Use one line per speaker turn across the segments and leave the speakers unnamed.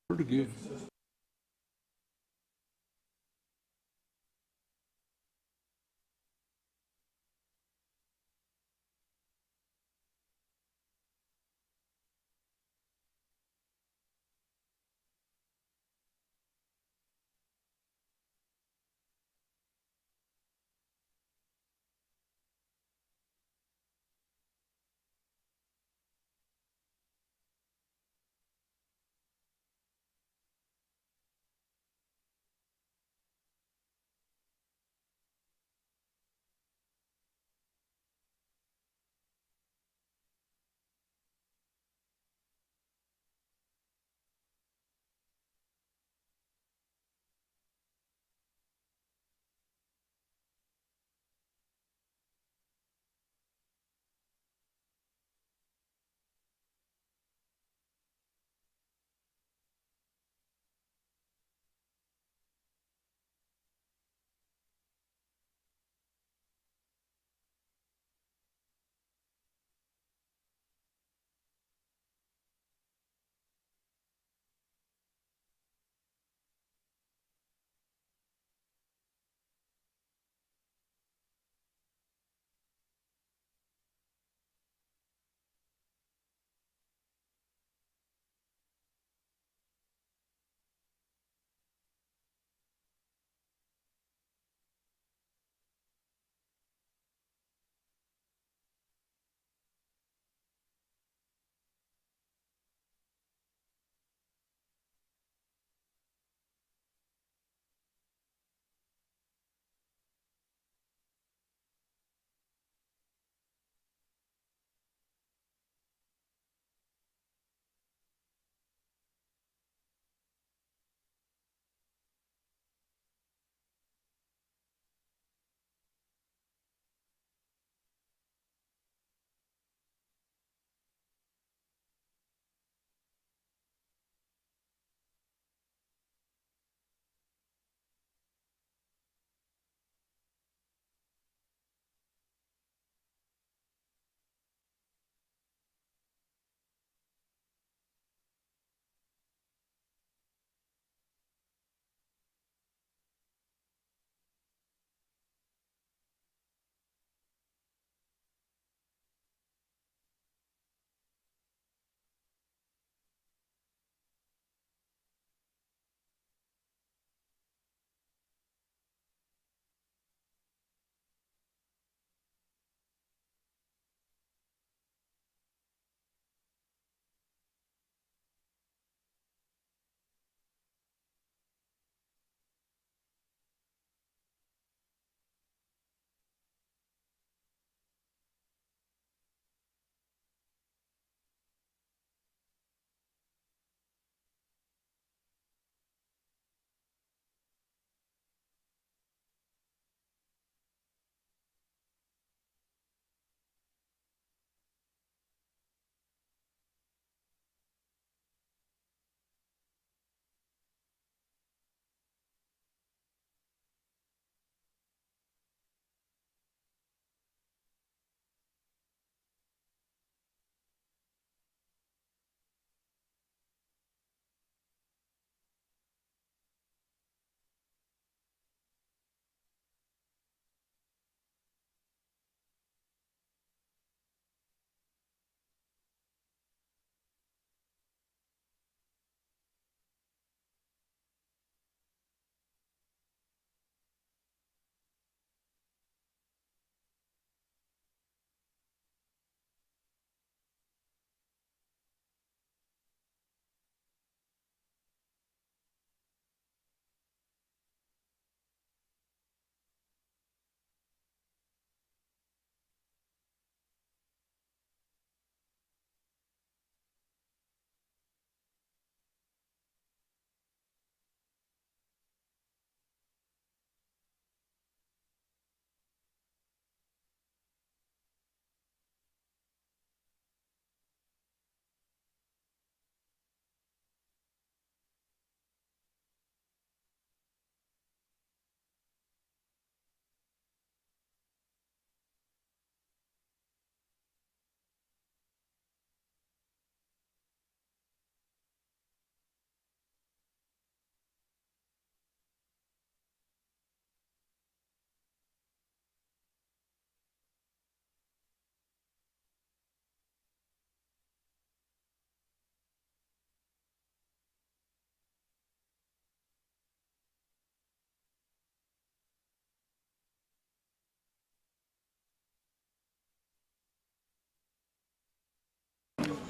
Pretty good.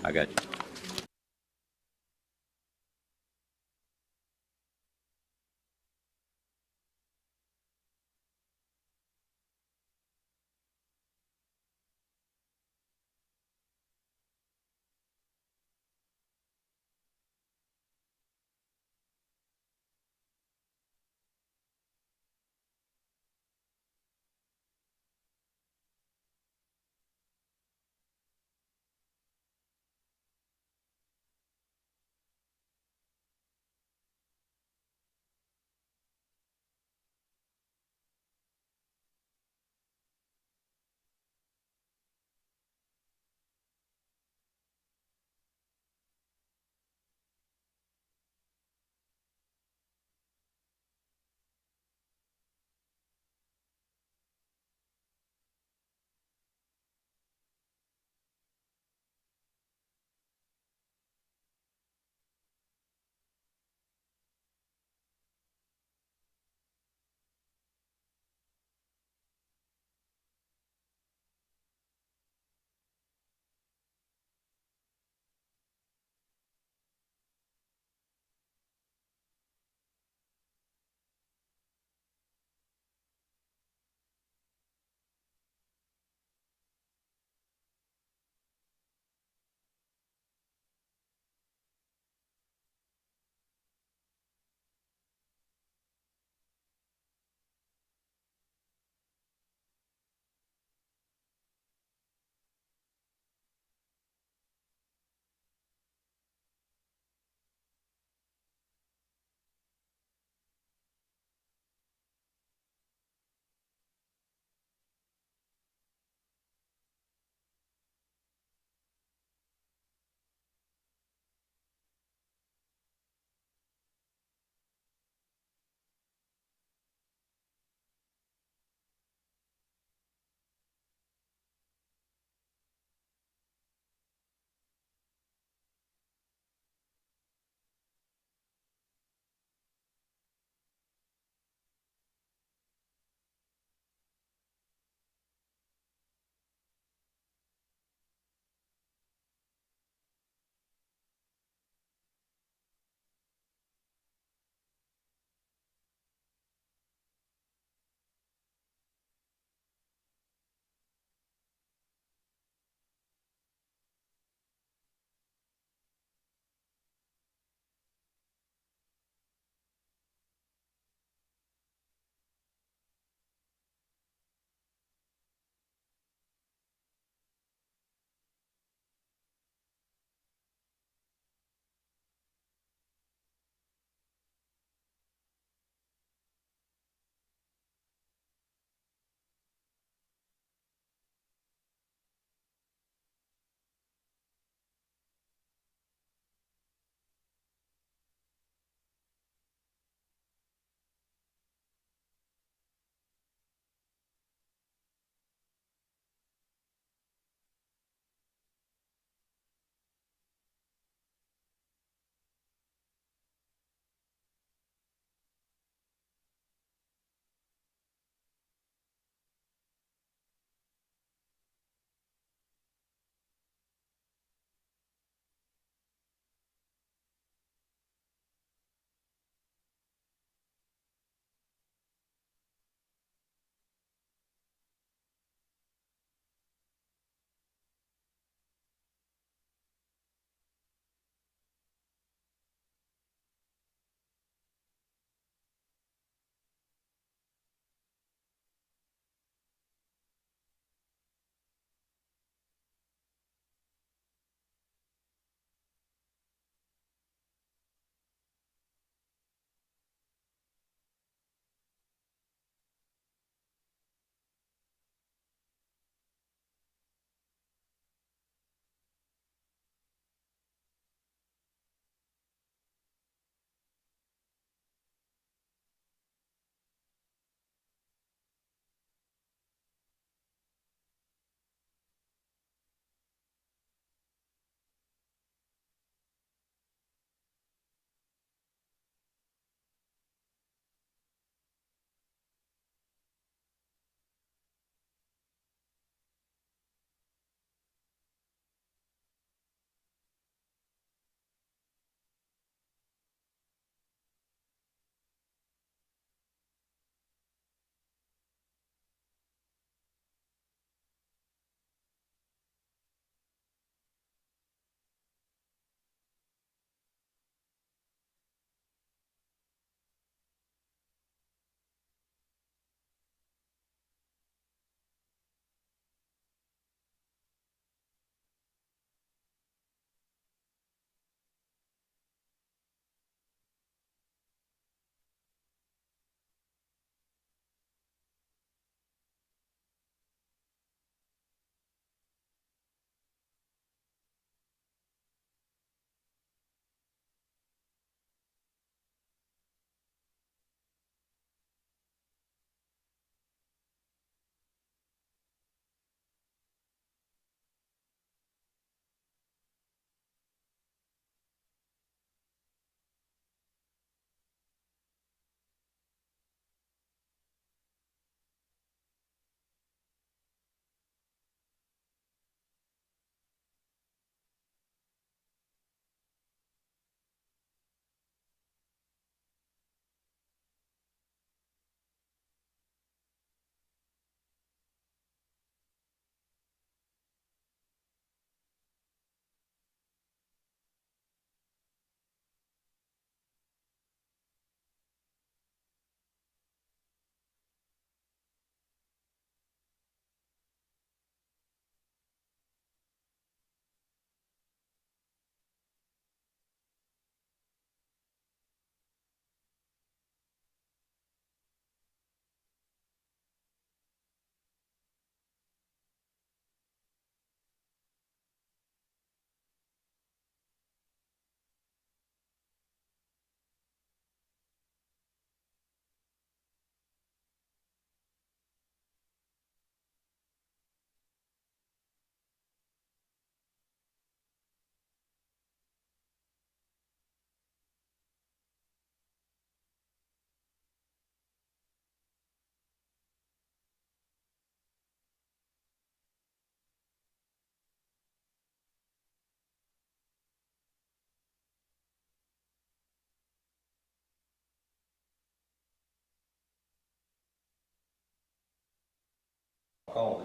I got you.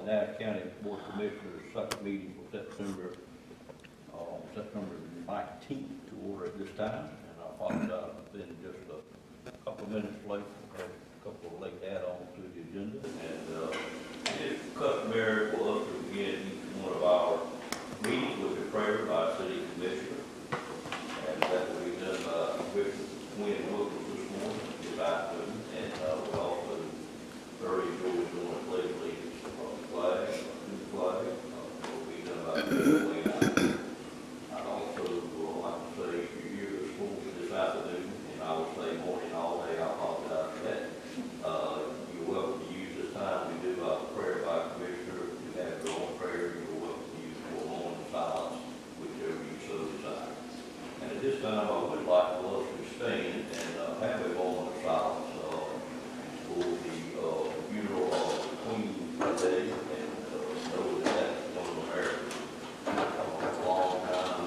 the Nash County Board of Commissioners second meeting for September 19th to order at this time. And I apologize, I've been just a couple of minutes late, had a couple of late add-ons to the agenda. And it's customary for us to begin each one of our meetings with a prayer by City Commissioner. And that will be done by Commissioner Wynn Wilkins this morning, this afternoon. And we also very enjoy doing a pledge of allegiance to the flag, to the flag. Will be done by Commissioner Wynn. I'd also like to say if you're here this morning, this afternoon, and I will say morning all day, I apologize for that. You're welcome to use this time. We do a prayer by Commissioner. You have your own prayer. You're welcome to use for a moment of silence, whichever you so desire. And at this time, I would like for us to stand and have a moment of silence for the funeral of the Queen today, and know that that's one of America's long time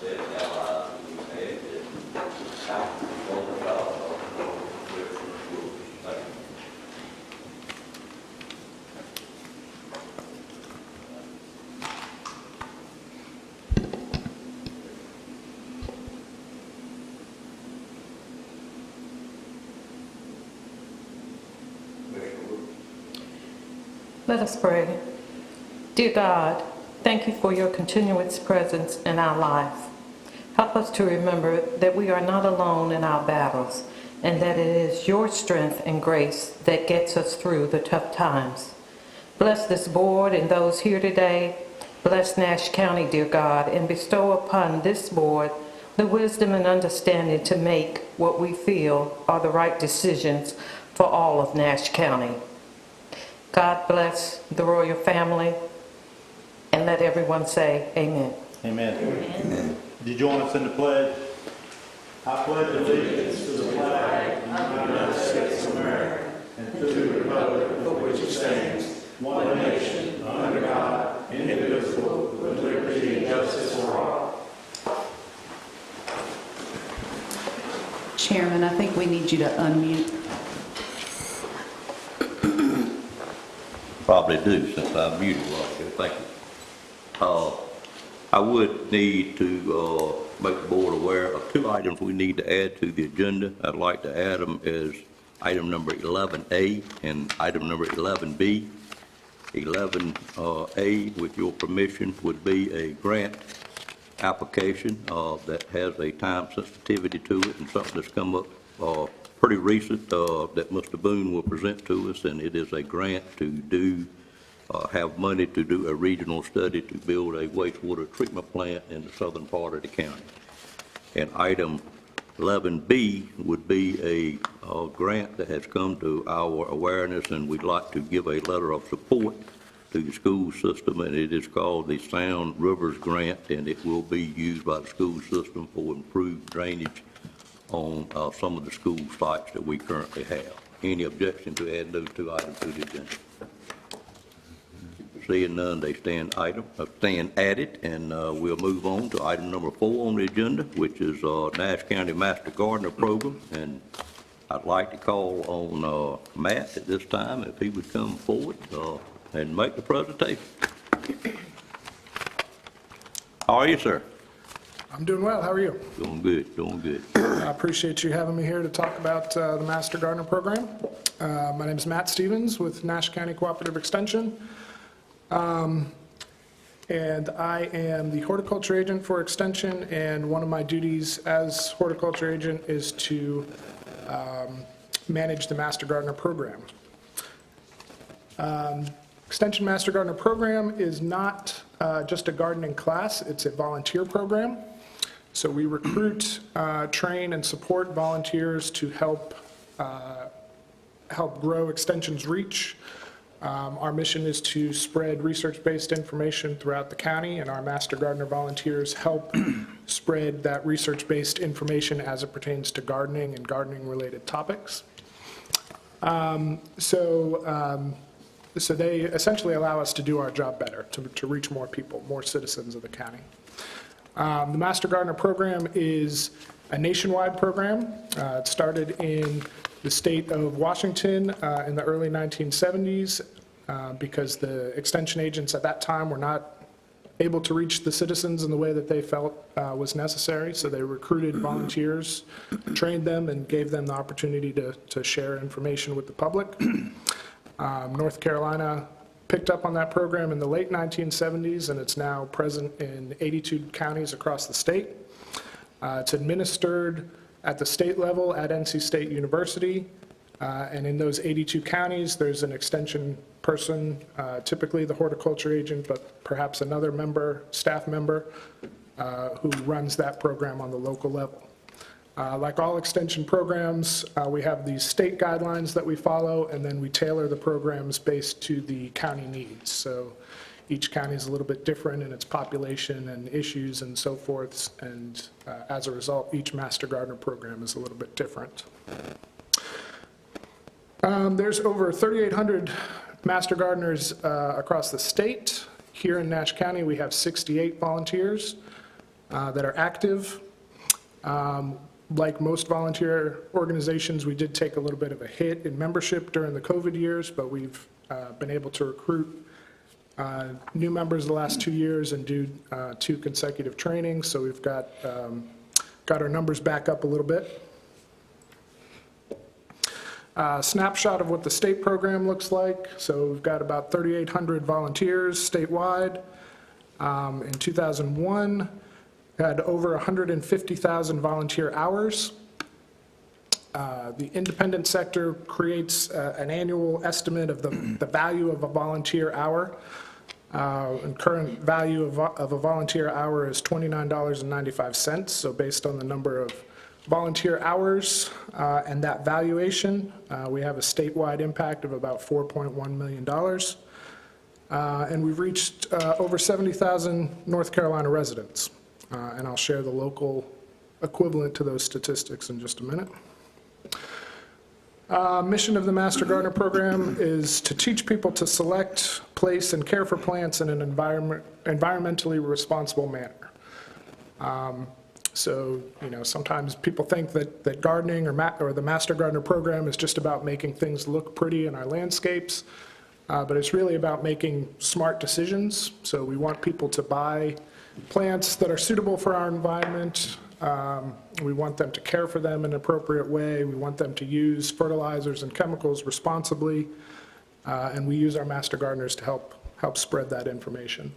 dead allies that we've had that out on the side of Thank you.
Let us pray. Dear God, thank you for your continuous presence in our lives. Help us to remember that we are not alone in our battles and that it is your strength and grace that gets us through the tough times. Bless this board and those here today. Bless Nash County, dear God, and bestow upon this board the wisdom and understanding to make what we feel are the right decisions for all of Nash County. God bless the royal family, and let everyone say amen.
Amen. Amen. Did you join us in the pledge? I pledge allegiance to the flag of the United States of America and to the republic for which it stands, one nation, under God, indivisible, with liberty and justice for all.
Chairman, I think we need you to unmute.
Probably do, since I muted a while ago. Thank you. I would need to make the board aware of two items we need to add to the agenda. I'd like to add them as item number 11A and item number 11B. 11A, with your permission, would be a grant application that has a time sensitivity to it and something that's come up pretty recent that Mr. Boone will present to us, and it is a grant to have money to do a regional study to build a wastewater treatment plant in the southern part of the county. And item 11B would be a grant that has come to our awareness, and we'd like to give a letter of support to the school system, and it is called the Sound Rivers Grant, and it will be used by the school system for improved drainage on some of the school sites that we currently have. Any objection to add those two items to the agenda? Seeing none, they stand added, and we'll move on to item number 4 on the agenda, which is Nash County Master Gardener Program. And I'd like to call on Matt at this time, if he would come forward and make the presentation. How are you, sir?
I'm doing well. How are you?
Doing good, doing good.
I appreciate you having me here to talk about the Master Gardener Program. My name is Matt Stevens with Nash County Cooperative Extension. And I am the horticulture agent for Extension, and one of my duties as horticulture agent is to manage the Master Gardener Program. Extension Master Gardener Program is not just a gardening class, it's a volunteer program. So we recruit, train, and support volunteers to help grow Extension's reach. Our mission is to spread research-based information throughout the county, and our Master Gardener volunteers help spread that research-based information as it pertains to gardening and gardening-related topics. So they essentially allow us to do our job better, to reach more people, more citizens of the county. The Master Gardener Program is a nationwide program. It started in the state of Washington in the early 1970s. because the extension agents at that time were not able to reach the citizens in the way that they felt was necessary. So they recruited volunteers, trained them, and gave them the opportunity to share information with the public. North Carolina picked up on that program in the late 1970s, and it's now present in 82 counties across the state. It's administered at the state level at NC State University, and in those 82 counties, there's an extension person, typically the horticulture agent, but perhaps another member, staff member, who runs that program on the local level. Like all extension programs, we have these state guidelines that we follow, and then we tailor the programs based to the county needs. So each county is a little bit different in its population and issues and so forth, and as a result, each Master Gardener program is a little bit different. There's over 3,800 Master Gardeners across the state. Here in Nash County, we have 68 volunteers that are active. Like most volunteer organizations, we did take a little bit of a hit in membership during the COVID years, but we've been able to recruit new members the last 2 years and do 2 consecutive trainings. So we've got our numbers back up a little bit. Snapshot of what the state program looks like. So we've got about 3,800 volunteers statewide. In 2001, had over 150,000 volunteer hours. The independent sector creates an annual estimate of the value of a volunteer hour. And current value of a volunteer hour is $29.95. So based on the number of volunteer hours and that valuation, we have a statewide impact of about $4.1 million. And we've reached over 70,000 North Carolina residents. And I'll share the local equivalent to those statistics in just a minute. Mission of the Master Gardener program is to teach people to select, place, and care for plants in an environmentally responsible manner. So, you know, sometimes people think that gardening or the Master Gardener program is just about making things look pretty in our landscapes, but it's really about making smart decisions. So we want people to buy plants that are suitable for our environment. We want them to care for them in an appropriate way. We want them to use fertilizers and chemicals responsibly, and we use our Master Gardeners to help spread that information.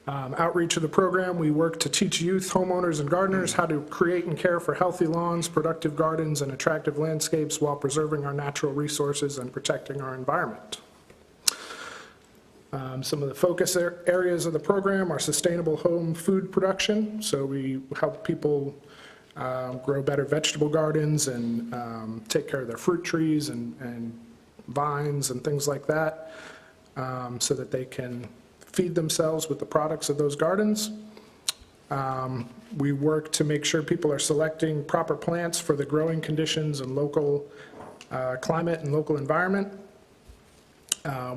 Outreach of the program, we work to teach youth, homeowners, and gardeners how to create and care for healthy lawns, productive gardens, and attractive landscapes while preserving our natural resources and protecting our environment. Some of the focus areas of the program are sustainable home food production. So we help people grow better vegetable gardens and take care of their fruit trees and vines and things like that, so that they can feed themselves with the products of those gardens. We work to make sure people are selecting proper plants for the growing conditions and local climate and local environment.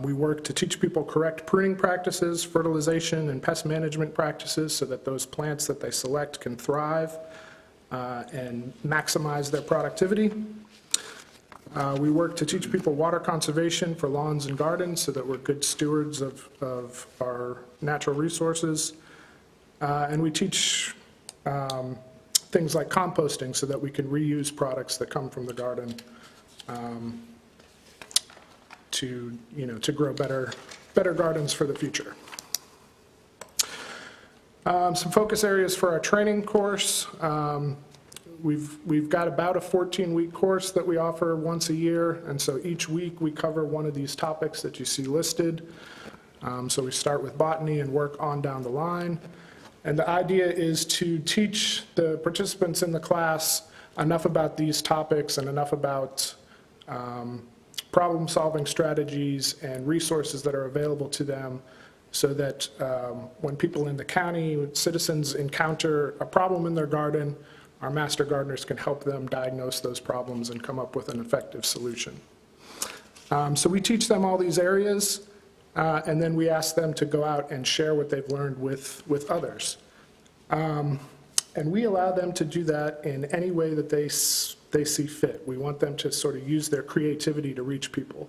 We work to teach people correct pruning practices, fertilization, and pest management practices so that those plants that they select can thrive and maximize their productivity. We work to teach people water conservation for lawns and gardens so that we're good stewards of our natural resources. And we teach things like composting so that we can reuse products that come from the garden to grow better gardens for the future. Some focus areas for our training course. We've got about a 14-week course that we offer once a year, and so each week we cover one of these topics that you see listed. So we start with botany and work on down the line. And the idea is to teach the participants in the class enough about these topics and enough about problem-solving strategies and resources that are available to them so that when people in the county, citizens encounter a problem in their garden, our Master Gardeners can help them diagnose those problems and come up with an effective solution. So we teach them all these areas, and then we ask them to go out and share what they've learned with others. And we allow them to do that in any way that they see fit. We want them to sort of use their creativity to reach people.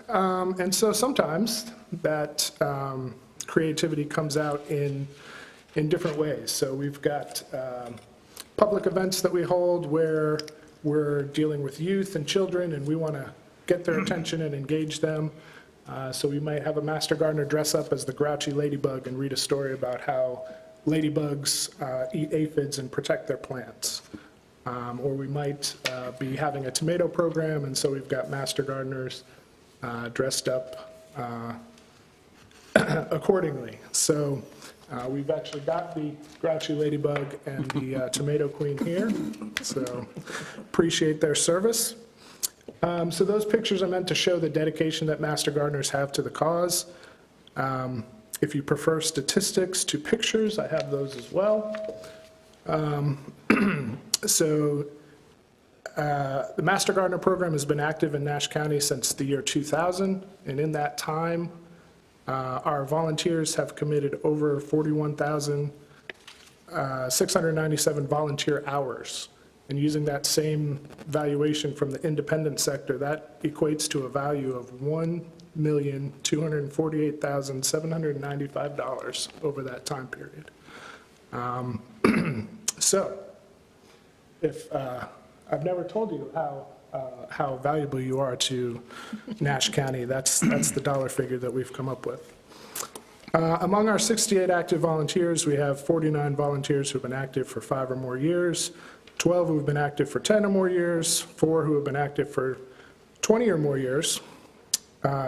And so sometimes that creativity comes out in different ways. So we've got public events that we hold where we're dealing with youth and children, and we want to get their attention and engage them. So we might have a master gardener dress up as the grouchy ladybug and read a story about how ladybugs eat aphids and protect their plants. Or we might be having a tomato program, and so we've got master gardeners dressed up accordingly. So we've actually got the grouchy ladybug and the tomato queen here, so appreciate their service. So those pictures are meant to show the dedication that master gardeners have to the cause. If you prefer statistics to pictures, I have those as well. So the Master Gardener program has been active in Nash County since the year 2000, and in that time, our volunteers have committed over 41,697 volunteer hours. And using that same valuation from the independent sector, that equates to a value of $1,248,795 over that time period. So, if I've never told you how valuable you are to Nash County, that's the dollar figure that we've come up with. Among our 68 active volunteers, we have 49 volunteers who have been active for 5 or more years, 12 who have been active for 10 or more years, 4 who have been active for 20 or more years,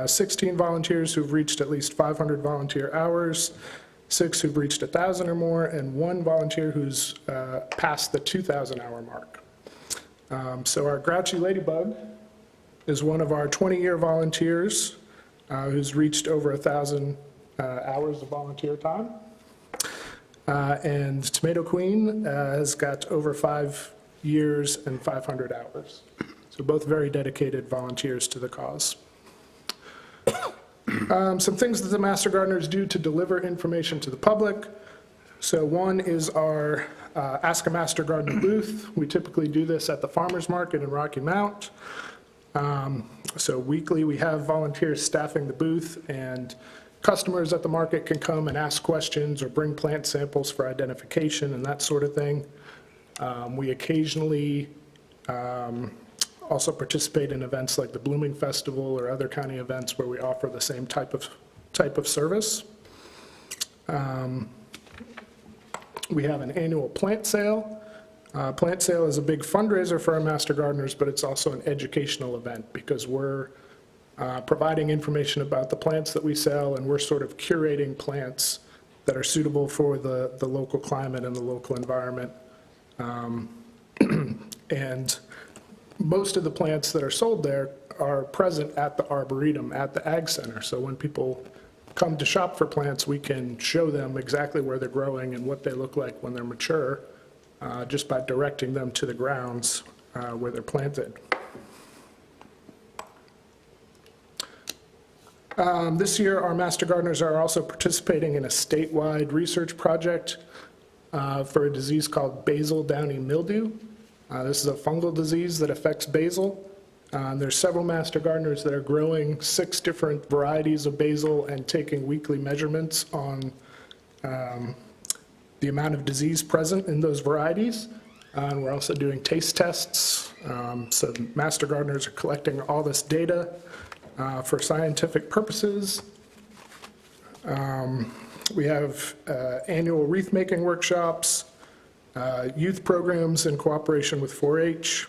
16 volunteers who've reached at least 500 volunteer hours, 6 who've reached 1,000 or more, and 1 volunteer who's passed the 2,000 hour mark. So our grouchy ladybug is one of our 20-year volunteers who's reached over 1,000 hours of volunteer time. And Tomato Queen has got over 5 years and 500 hours. So both very dedicated volunteers to the cause. Some things that the Master Gardeners do to deliver information to the public. So one is our Ask a Master Gardener booth. We typically do this at the Farmers Market in Rocky Mount. So weekly we have volunteers staffing the booth, and customers at the market can come and ask questions or bring plant samples for identification and that sort of thing. We occasionally also participate in events like the Blooming Festival or other county events where we offer the same type of service. We have an annual plant sale. Plant sale is a big fundraiser for our Master Gardeners, but it's also an educational event because we're providing information about the plants that we sell, and we're sort of curating plants that are suitable for the local climate and the local environment. And most of the plants that are sold there are present at the Arboretum, at the Ag Center. So when people come to shop for plants, we can show them exactly where they're growing and what they look like when they're mature, just by directing them to the grounds where they're planted. This year, our Master Gardeners are also participating in a statewide research project for a disease called basal downy mildew. This is a fungal disease that affects basil. There's several Master Gardeners that are growing 6 different varieties of basil and taking weekly measurements on the amount of disease present in those varieties. And we're also doing taste tests. So Master Gardeners are collecting all this data for scientific purposes. We have annual wreath making workshops, youth programs in cooperation with 4-H.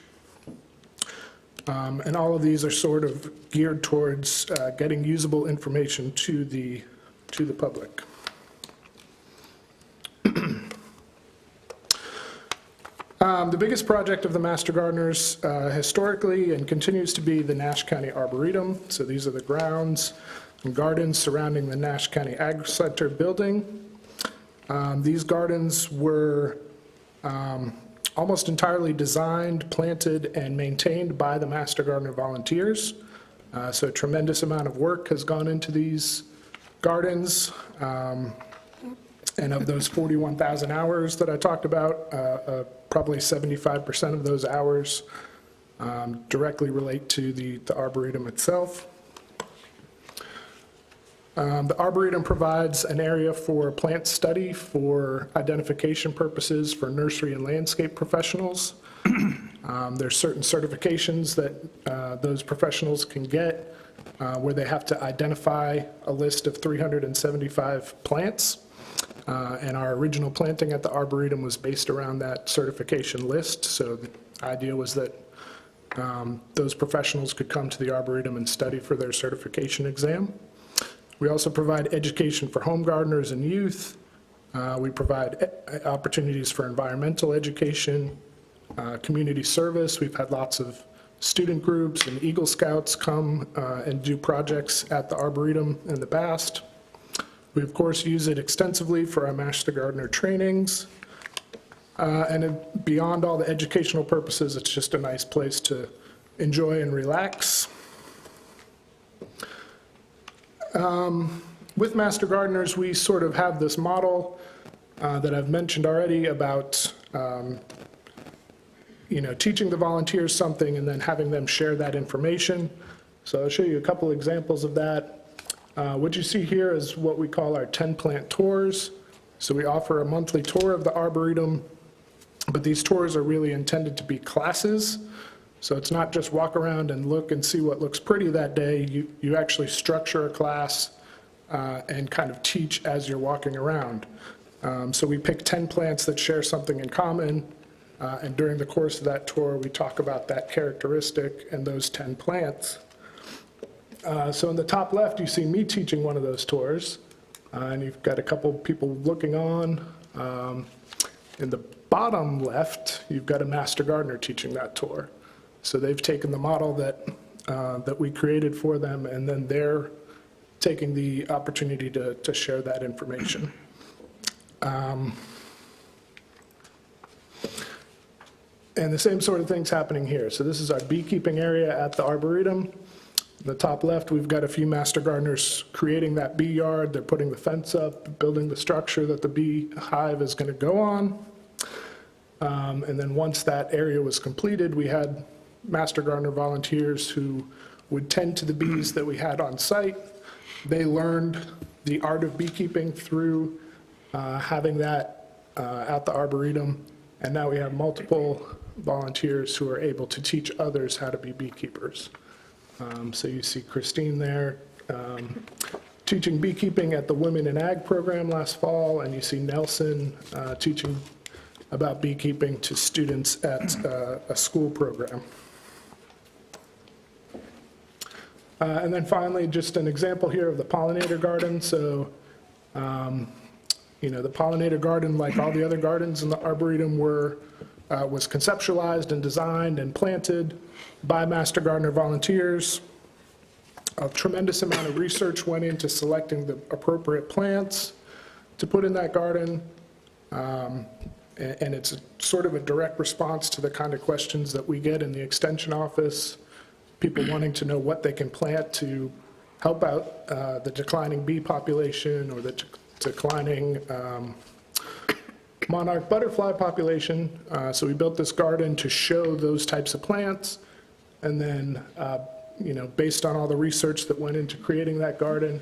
And all of these are sort of geared towards getting usable information to the public. The biggest project of the Master Gardeners historically and continues to be the Nash County Arboretum. So these are the grounds and gardens surrounding the Nash County Ag Center building. These gardens were almost entirely designed, planted, and maintained by the Master Gardener volunteers. So a tremendous amount of work has gone into these gardens. And of those 41,000 hours that I talked about, probably 75% of those hours directly relate to the Arboretum itself. The Arboretum provides an area for plant study for identification purposes for nursery and landscape professionals. There's certain certifications that those professionals can get where they have to identify a list of 375 plants. And our original planting at the Arboretum was based around that certification list. So the idea was that those professionals could come to the Arboretum and study for their certification exam. We also provide education for home gardeners and youth. We provide opportunities for environmental education, community service. We've had lots of student groups and Eagle Scouts come and do projects at the Arboretum in the past. We, of course, use it extensively for our Master Gardener trainings. And beyond all the educational purposes, it's just a nice place to enjoy and relax. With Master Gardeners, we sort of have this model that I've mentioned already about teaching the volunteers something and then having them share that information. So I'll show you a couple examples of that. What you see here is what we call our 10-plant tours. So we offer a monthly tour of the Arboretum, but these tours are really intended to be classes. So it's not just walk around and look and see what looks pretty that day. You actually structure a class and kind of teach as you're walking around. So we pick 10 plants that share something in common, and during the course of that tour, we talk about that characteristic and those 10 plants. So in the top left, you see me teaching one of those tours, and you've got a couple people looking on. In the bottom left, you've got a Master Gardener teaching that tour. So they've taken the model that we created for them, and then they're taking the opportunity to share that information. And the same sort of thing's happening here. So this is our beekeeping area at the Arboretum. In the top left, we've got a few Master Gardeners creating that bee yard. They're putting the fence up, building the structure that the bee hive is going to go on. And then once that area was completed, we had Master Gardener volunteers who would tend to the bees that we had on site. They learned the art of beekeeping through having that at the Arboretum, and now we have multiple volunteers who are able to teach others how to be beekeepers. So you see Christine there teaching beekeeping at the Women in Ag program last fall, and you see Nelson teaching about beekeeping to students at a school program. And then finally, just an example here of the pollinator garden. So, the pollinator garden, like all the other gardens in the Arboretum, was conceptualized and designed and planted by Master Gardener volunteers. A tremendous amount of research went into selecting the appropriate plants to put in that garden. And it's sort of a direct response to the kind of questions that we get in the Extension office, people wanting to know what they can plant to help out the declining bee population or the declining monarch butterfly population. So we built this garden to show those types of plants. And then, based on all the research that went into creating that garden,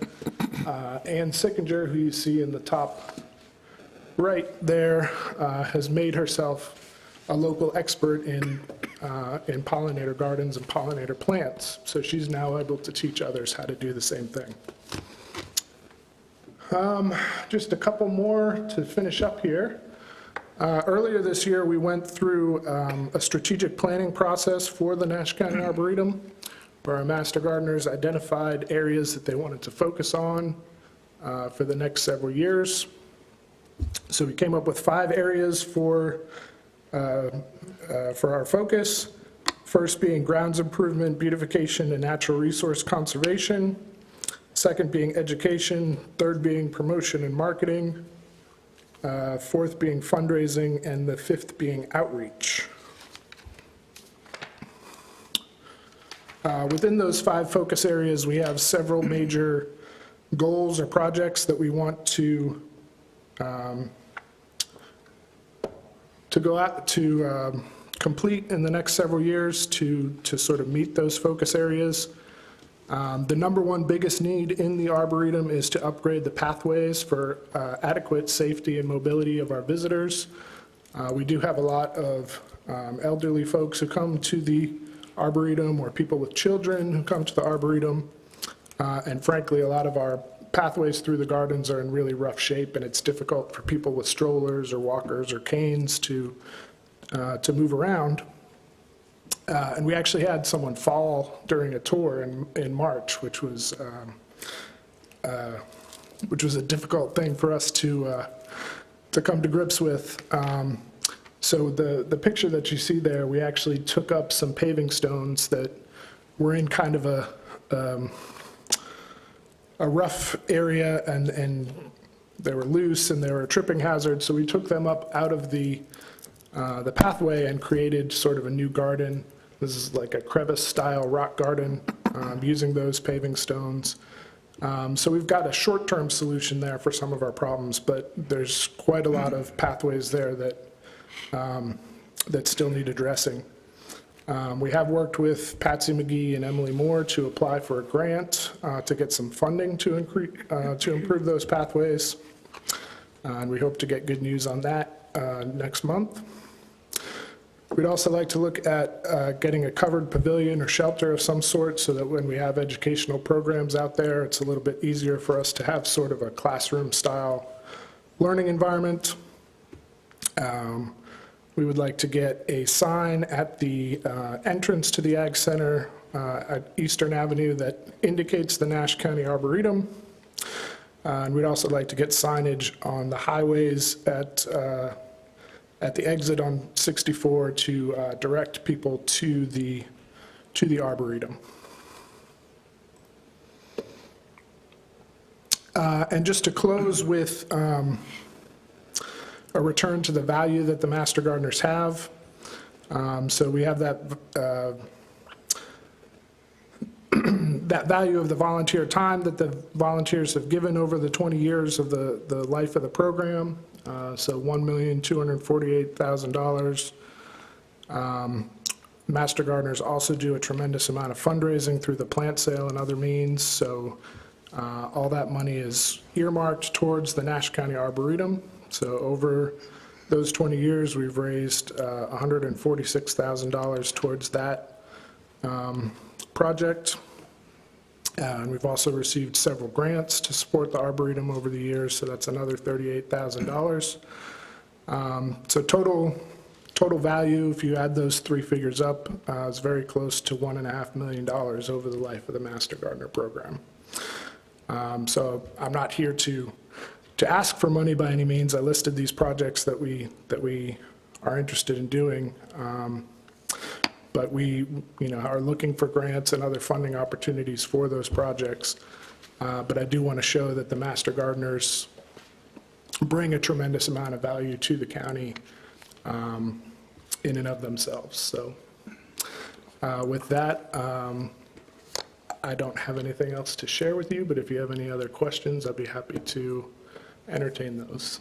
Ann Sickinger, who you see in the top right there, has made herself a local expert in pollinator gardens and pollinator plants. So she's now able to teach others how to do the same thing. Just a couple more to finish up here. Earlier this year, we went through a strategic planning process for the Nash County Arboretum, where our Master Gardeners identified areas that they wanted to focus on for the next several years. So we came up with 5 areas for our focus. First being grounds improvement, beautification, and natural resource conservation. Second being education. Third being promotion and marketing. Fourth being fundraising, and the 5th being outreach. Within those 5 focus areas, we have several major goals or projects that we want to to go out to complete in the next several years to sort of meet those focus areas. The number one biggest need in the Arboretum is to upgrade the pathways for adequate safety and mobility of our visitors. We do have a lot of elderly folks who come to the Arboretum, or people with children who come to the Arboretum. And frankly, a lot of our pathways through the gardens are in really rough shape, and it's difficult for people with strollers or walkers or canes to move around. And we actually had someone fall during a tour in March, which was a difficult thing for us to come to grips with. So the picture that you see there, we actually took up some paving stones that were in kind of a rough area, and they were loose and they were a tripping hazard. So we took them up out of the pathway and created sort of a new garden. This is like a crevice-style rock garden using those paving stones. So we've got a short-term solution there for some of our problems, but there's quite a lot of pathways there that still need addressing. We have worked with Patsy McGee and Emily Moore to apply for a grant to get some funding to improve those pathways. And we hope to get good news on that next month. We'd also like to look at getting a covered pavilion or shelter of some sort, so that when we have educational programs out there, it's a little bit easier for us to have sort of a classroom-style learning environment. We would like to get a sign at the entrance to the Ag Center at Eastern Avenue that indicates the Nash County Arboretum. And we'd also like to get signage on the highways at the exit on 64 to direct people to the Arboretum. And just to close with a return to the value that the Master Gardeners have. So we have that that value of the volunteer time that the volunteers have given over the 20 years of the life of the program. So $1,248,000. Master Gardeners also do a tremendous amount of fundraising through the plant sale and other means. So all that money is earmarked towards the Nash County Arboretum. So over those 20 years, we've raised $146,000 towards that project. And we've also received several grants to support the Arboretum over the years, so that's another $38,000. So total value, if you add those three figures up, is very close to $1.5 million over the life of the Master Gardener program. So I'm not here to ask for money by any means. I listed these projects that we are interested in doing. But we, are looking for grants and other funding opportunities for those projects. But I do want to show that the Master Gardeners bring a tremendous amount of value to the county in and of themselves. So with that, I don't have anything else to share with you, but if you have any other questions, I'd be happy to entertain those.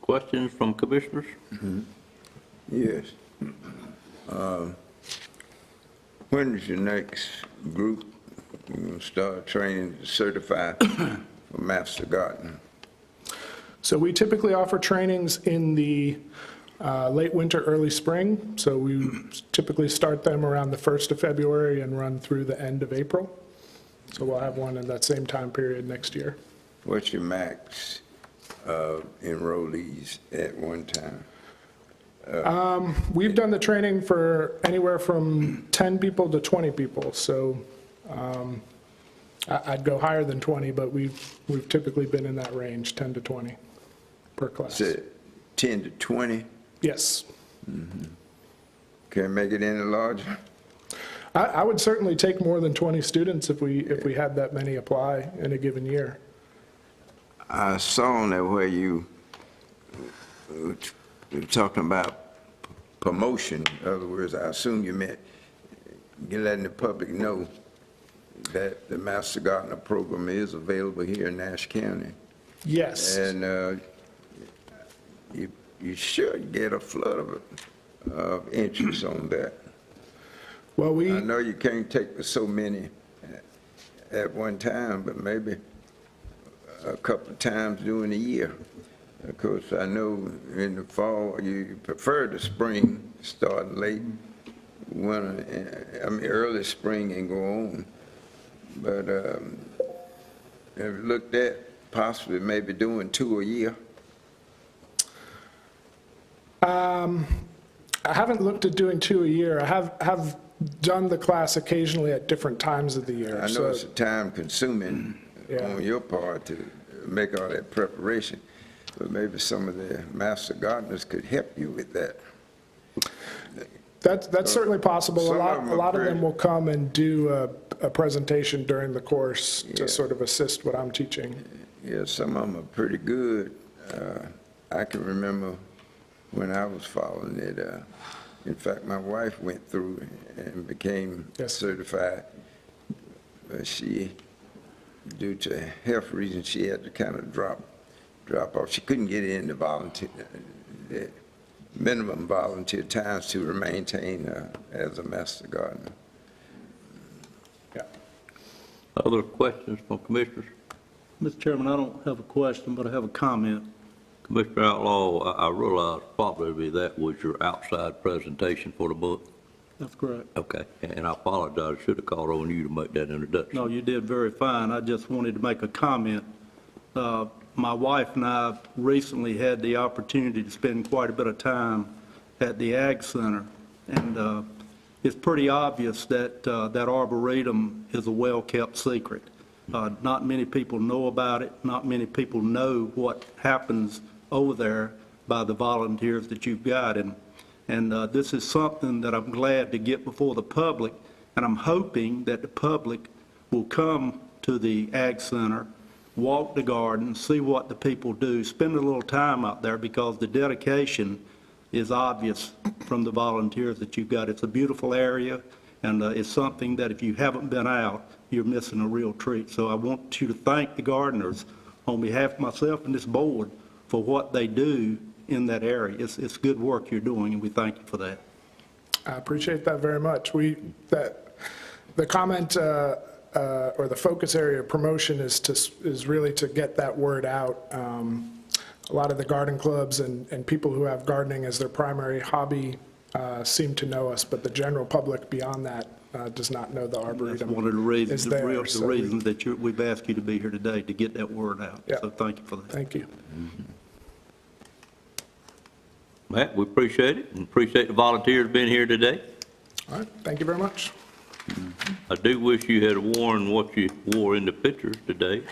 Questions from commissioners?
Yes. When is your next group start training to certify for Master Gardener?
So we typically offer trainings in the late winter, early spring. So we typically start them around the 1st of February and run through the end of April. So we'll have one in that same time period next year.
What's your max enrollees at one time?
We've done the training for anywhere from 10 people to 20 people. So I'd go higher than 20, but we've typically been in that range, 10 to 20 per class.
Is it 10 to 20?
Yes.
Can make it any larger?
I would certainly take more than 20 students if we had that many apply in a given year.
I saw that where you were talking about promotion. In other words, I assume you meant you're letting the public know that the Master Gardener program is available here in Nash County.
Yes.
And you should get a flood of interest on that.
Well,
I know you can't take so many at one time, but maybe a couple of times during the year. Of course, I know in the fall, you prefer the spring, starting late winter, early spring and go on. But have you looked at possibly maybe doing 2 a year?
I haven't looked at doing 2 a year. I have done the class occasionally at different times of the year.
I know
so-
it's time consuming
Yeah.
on your part to make all that preparation, but maybe some of the master gardeners could help you with that.
That's certainly possible.
Some of
A
them are
lot of them
pretty-
will come and do a presentation during the course to
Yeah.
sort of assist what I'm teaching.
Yeah, some of them are pretty good. I can remember when I was following it, in fact, my wife went through and became
Yes.
certified. But she, due to health reasons, she had to kind of drop off. She couldn't get in the volunteer, the minimum volunteer times to maintain as a master gardener.
Yeah.
Other questions from commissioners?
Mr. Chairman, I don't have a question, but I have a comment.
Commissioner Outlaw, I realize probably that was your outside presentation for the book.
That's correct.
Okay, and I apologize, should have called on you to make that introduction.
No, you did very fine. I just wanted to make a comment. My wife and I recently had the opportunity to spend quite a bit of time at the Ag Center, and it's pretty obvious that that Arboretum is a well-kept secret. Not many people know about it. Not many people know what happens over there by the volunteers that you've got. And this is something that I'm glad to get before the public, and I'm hoping that the public will come to the Ag Center, walk the garden, see what the people do, spend a little time out there, because the dedication is obvious from the volunteers that you've got. It's a beautiful area, and it's something that if you haven't been out, you're missing a real treat. So I want you to thank the gardeners on behalf of myself and this board for what they do in that area. It's good work you're doing, and we thank you for that.
I appreciate that very much. The comment or the focus area of promotion is really to get that word out. A lot of the garden clubs and people who have gardening as their primary hobby seem to know us, but the general public beyond that does not know the
That's
Arboretum
one of the reasons,
is there.
the
So we-
reasons that we've asked you to be here today, to get that word out.
Yeah.
So thank you for that.
Thank you.
Matt, we appreciate it, and appreciate the volunteers being here today.
All right, thank you very much.
I do wish you had worn what you wore in the pictures today.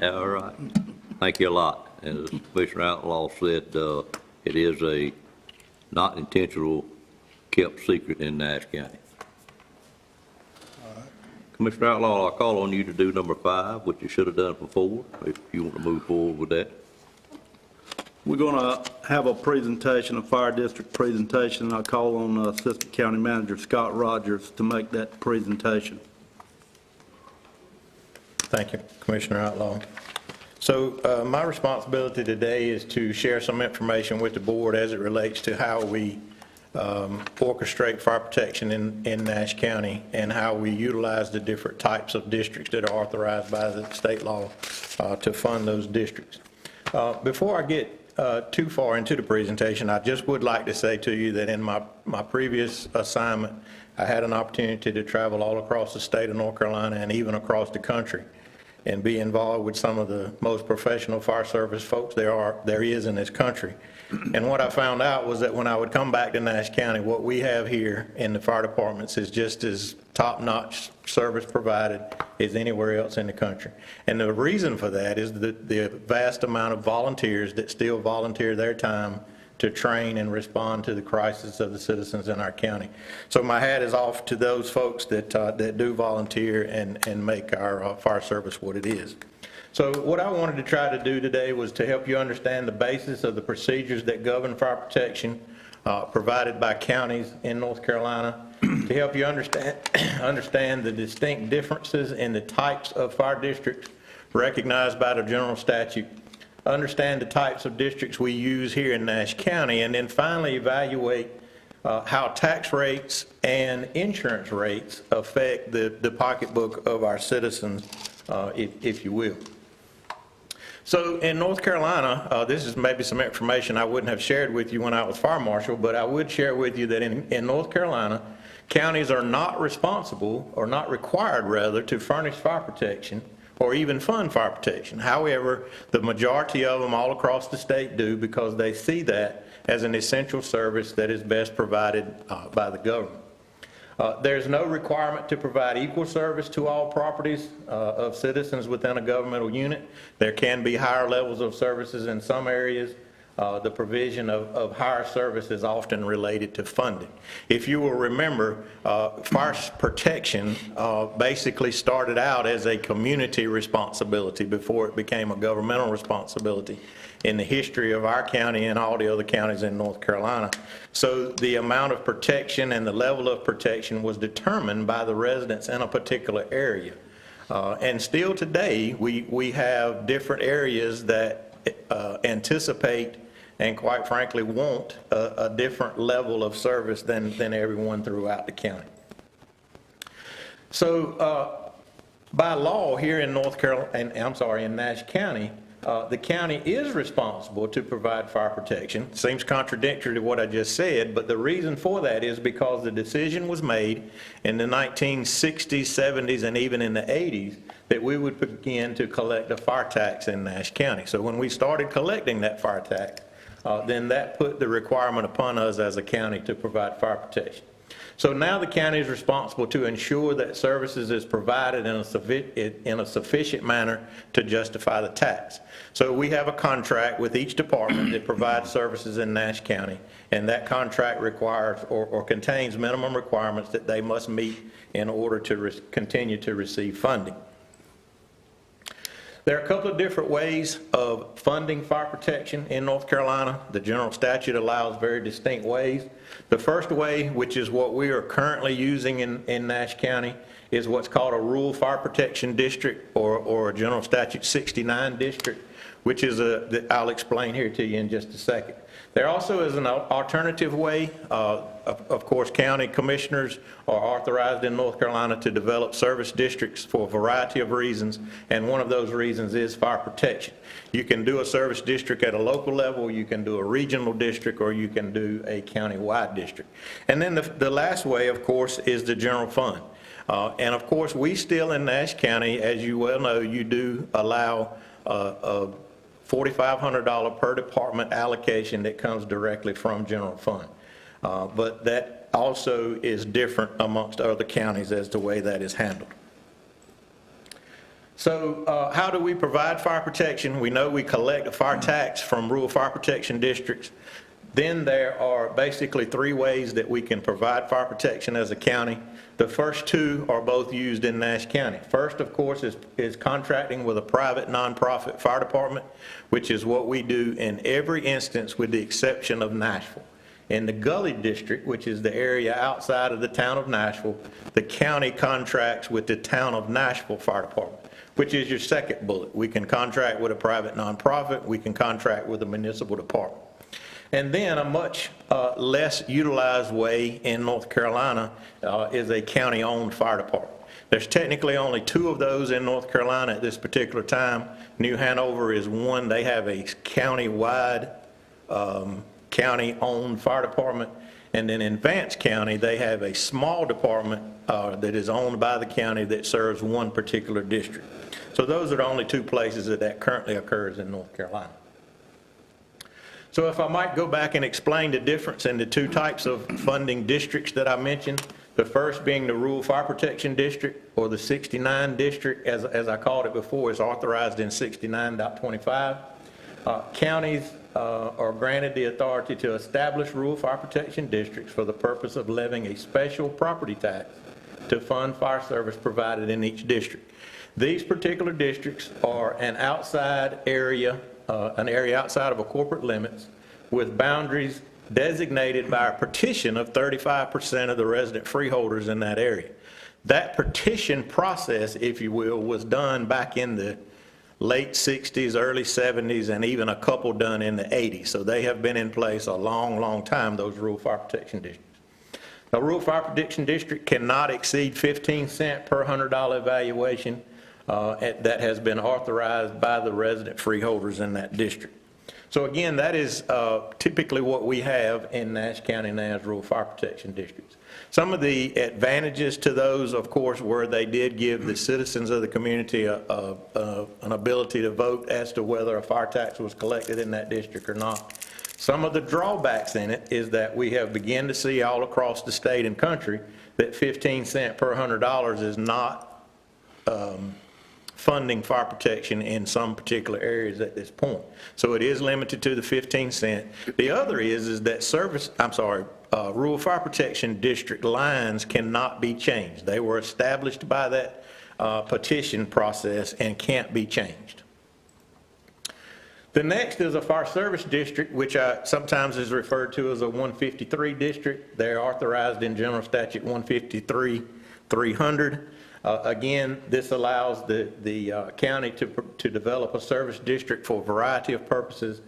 All right. Thank you a lot. And as Commissioner Outlaw said, it is a not intentional kept secret in Nash County. Commissioner Outlaw, I call on you to do number 5, which you should have done before, if you want to move forward with that.
We're going to have a presentation, a fire district presentation, and I'll call on Assistant County Manager Scott Rogers to make that presentation.
Thank you, Commissioner Outlaw. So my responsibility today is to share some information with the board as it relates to how we orchestrate fire protection in Nash County and how we utilize the different types of districts that are authorized by the state law to fund those districts. Before I get too far into the presentation, I just would like to say to you that in my previous assignment, I had an opportunity to travel all across the state of North Carolina and even across the country and be involved with some of the most professional fire service folks there is in this country. And what I found out was that when I would come back to Nash County, what we have here in the fire departments is just as top-notch service provided as anywhere else in the country. And the reason for that is the vast amount of volunteers that still volunteer their time to train and respond to the crisis of the citizens in our county. So my hat is off to those folks that do volunteer and make our fire service what it is. So what I wanted to try to do today was to help you understand the basis of the procedures that govern fire protection provided by counties in North Carolina, to help you understand the distinct differences in the types of fire districts recognized by the general statute, understand the types of districts we use here in Nash County, and then finally evaluate how tax rates and insurance rates affect the pocketbook of our citizens, if you will. So in North Carolina, this is maybe some information I wouldn't have shared with you when I was fire marshal, but I would share with you that in North Carolina, counties are not responsible, or not required rather, to furnish fire protection or even fund fire protection. However, the majority of them all across the state do, because they see that as an essential service that is best provided by the government. There's no requirement to provide equal service to all properties of citizens within a governmental unit. There can be higher levels of services in some areas. The provision of higher service is often related to funding. If you will remember, fire protection basically started out as a community responsibility before it became a governmental responsibility in the history of our county and all the other counties in North Carolina. So the amount of protection and the level of protection was determined by the residents in a particular area. And still today, we have different areas that anticipate and quite frankly want a different level of service than everyone throughout the county. So by law here in North Carolina, in Nash County, the county is responsible to provide fire protection. Seems contradictory to what I just said, but the reason for that is because the decision was made in the 1960s, 70s, and even in the 80s that we would begin to collect a fire tax in Nash County. So when we started collecting that fire tax, then that put the requirement upon us as a county to provide fire protection. So now the county is responsible to ensure that services is provided in a sufficient manner to justify the tax. So we have a contract with each department that provides services in Nash County, and that contract requires or contains minimum requirements that they must meet in order to continue to receive funding. There are a couple of different ways of funding fire protection in North Carolina. The general statute allows very distinct ways. The first way, which is what we are currently using in Nash County, is what's called a rural fire protection district, or a general statute 69 district, which is I'll explain here to you in just a second. There also is an alternative way. Of course, county commissioners are authorized in North Carolina to develop service districts for a variety of reasons, and one of those reasons is fire protection. You can do a service district at a local level, you can do a regional district, or you can do a county-wide district. And then the last way, of course, is the general fund. And of course, we still in Nash County, as you well know, you do allow a $4,500 per department allocation that comes directly from general fund. But that also is different amongst other counties as the way that is handled. So how do we provide fire protection? We know we collect a fire tax from rural fire protection districts. Then there are basically three ways that we can provide fire protection as a county. The first two are both used in Nash County. First, of course, is contracting with a private nonprofit fire department, which is what we do in every instance with the exception of Nashville. In the Gully District, which is the area outside of the town of Nashville, the county contracts with the town of Nashville Fire Department, which is your second bullet. We can contract with a private nonprofit, we can contract with a municipal department. And then a much less utilized way in North Carolina is a county-owned fire department. There's technically only two of those in North Carolina at this particular time. New Hanover is one. They have a county-wide, county-owned fire department. And then in Vance County, they have a small department that is owned by the county that serves one particular district. So those are the only two places that currently occurs in North Carolina. So if I might go back and explain the difference in the two types of funding districts that I mentioned, the first being the Rural Fire Protection District, or the 69 district, as I called it before, is authorized in 69.25. Counties are granted the authority to establish rural fire protection districts for the purpose of levying a special property tax to fund fire service provided in each district. These particular districts are an outside area, an area outside of a corporate limits with boundaries designated by a petition of 35% of the resident freeholders in that area. That petition process, if you will, was done back in the late 60s, early 70s, and even a couple done in the 80s. So they have been in place a long, long time, those rural fire protection districts. A rural fire protection district cannot exceed 15 cents per $100 evaluation that has been authorized by the resident freeholders in that district. So again, that is typically what we have in Nash County NAS rural fire protection districts. Some of the advantages to those, of course, were they did give the citizens of the community an ability to vote as to whether a fire tax was collected in that district or not. Some of the drawbacks in it is that we have begun to see all across the state and country that 15 cents per $100 is not funding fire protection in some particular areas at this point. So it is limited to the 15 cent. The other is that rural fire protection district lines cannot be changed. They were established by that petition process and can't be changed. The next is a fire service district, which sometimes is referred to as a 153 district. They're authorized in General Statute 153-300. Again, this allows the county to develop a service district for a variety of purposes.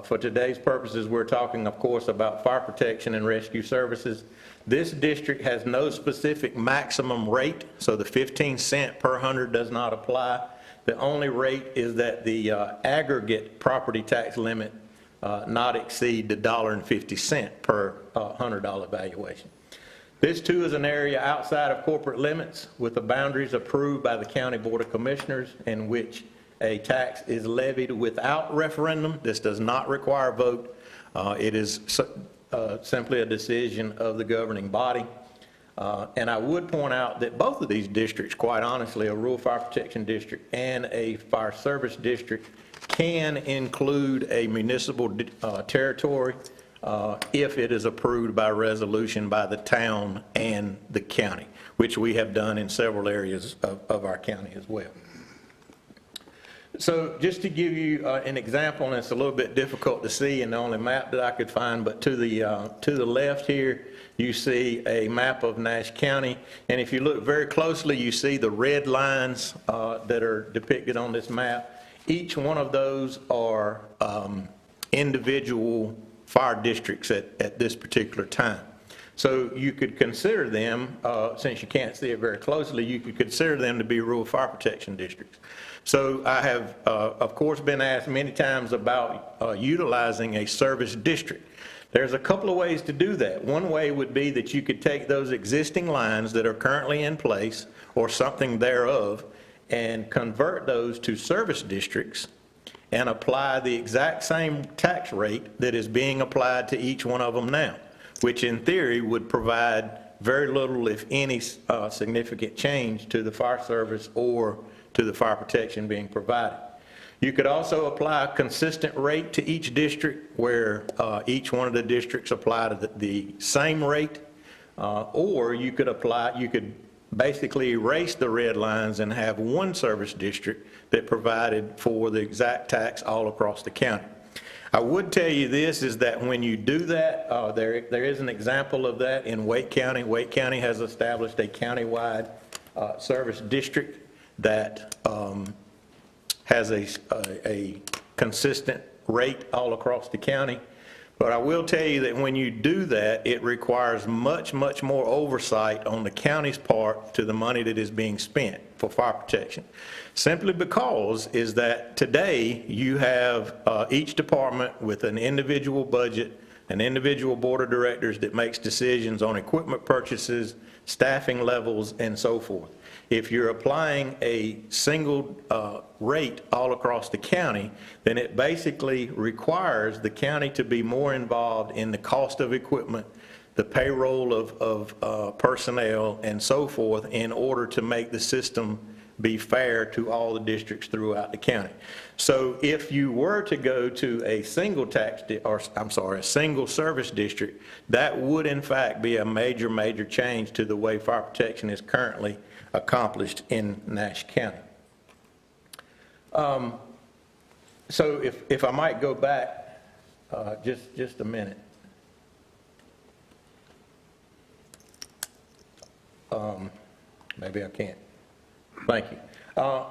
For today's purposes, we're talking, of course, about fire protection and rescue services. This district has no specific maximum rate, so the 15 cent per 100 does not apply. The only rate is that the aggregate property tax limit not exceed the $1.50 per $100 valuation. This too is an area outside of corporate limits with the boundaries approved by the County Board of Commissioners, in which a tax is levied without referendum. This does not require a vote. It is simply a decision of the governing body. And I would point out that both of these districts, quite honestly, a rural fire protection district and a fire service district, can include a municipal territory if it is approved by resolution by the town and the county, which we have done in several areas of our county as well. So just to give you an example, and it's a little bit difficult to see in the only map that I could find, but to the left here, you see a map of Nash County, and if you look very closely, you see the red lines that are depicted on this map. Each one of those are individual fire districts at this particular time. So you could consider them, since you can't see it very closely, you could consider them to be rural fire protection districts. So I have, of course, been asked many times about utilizing a service district. There's a couple of ways to do that. One way would be that you could take those existing lines that are currently in place or something thereof and convert those to service districts and apply the exact same tax rate that is being applied to each one of them now, which in theory would provide very little, if any, significant change to the fire service or to the fire protection being provided. You could also apply a consistent rate to each district where each one of the districts apply to the same rate, or you could basically erase the red lines and have one service district that provided for the exact tax all across the county. I would tell you this, is that when you do that, there is an example of that in Wake County. Wake County has established a countywide service district that has a consistent rate all across the county. But I will tell you that when you do that, it requires much, much more oversight on the county's part to the money that is being spent for fire protection. Simply because is that today you have each department with an individual budget, an individual board of directors that makes decisions on equipment purchases, staffing levels, and so forth. If you're applying a single rate all across the county, then it basically requires the county to be more involved in the cost of equipment, the payroll of personnel, and so forth, in order to make the system be fair to all the districts throughout the county. So if you were to go to a single a single service district, that would in fact be a major, major change to the way fire protection is currently accomplished in Nash County. So if I might go back just a minute. maybe I can't. Thank you.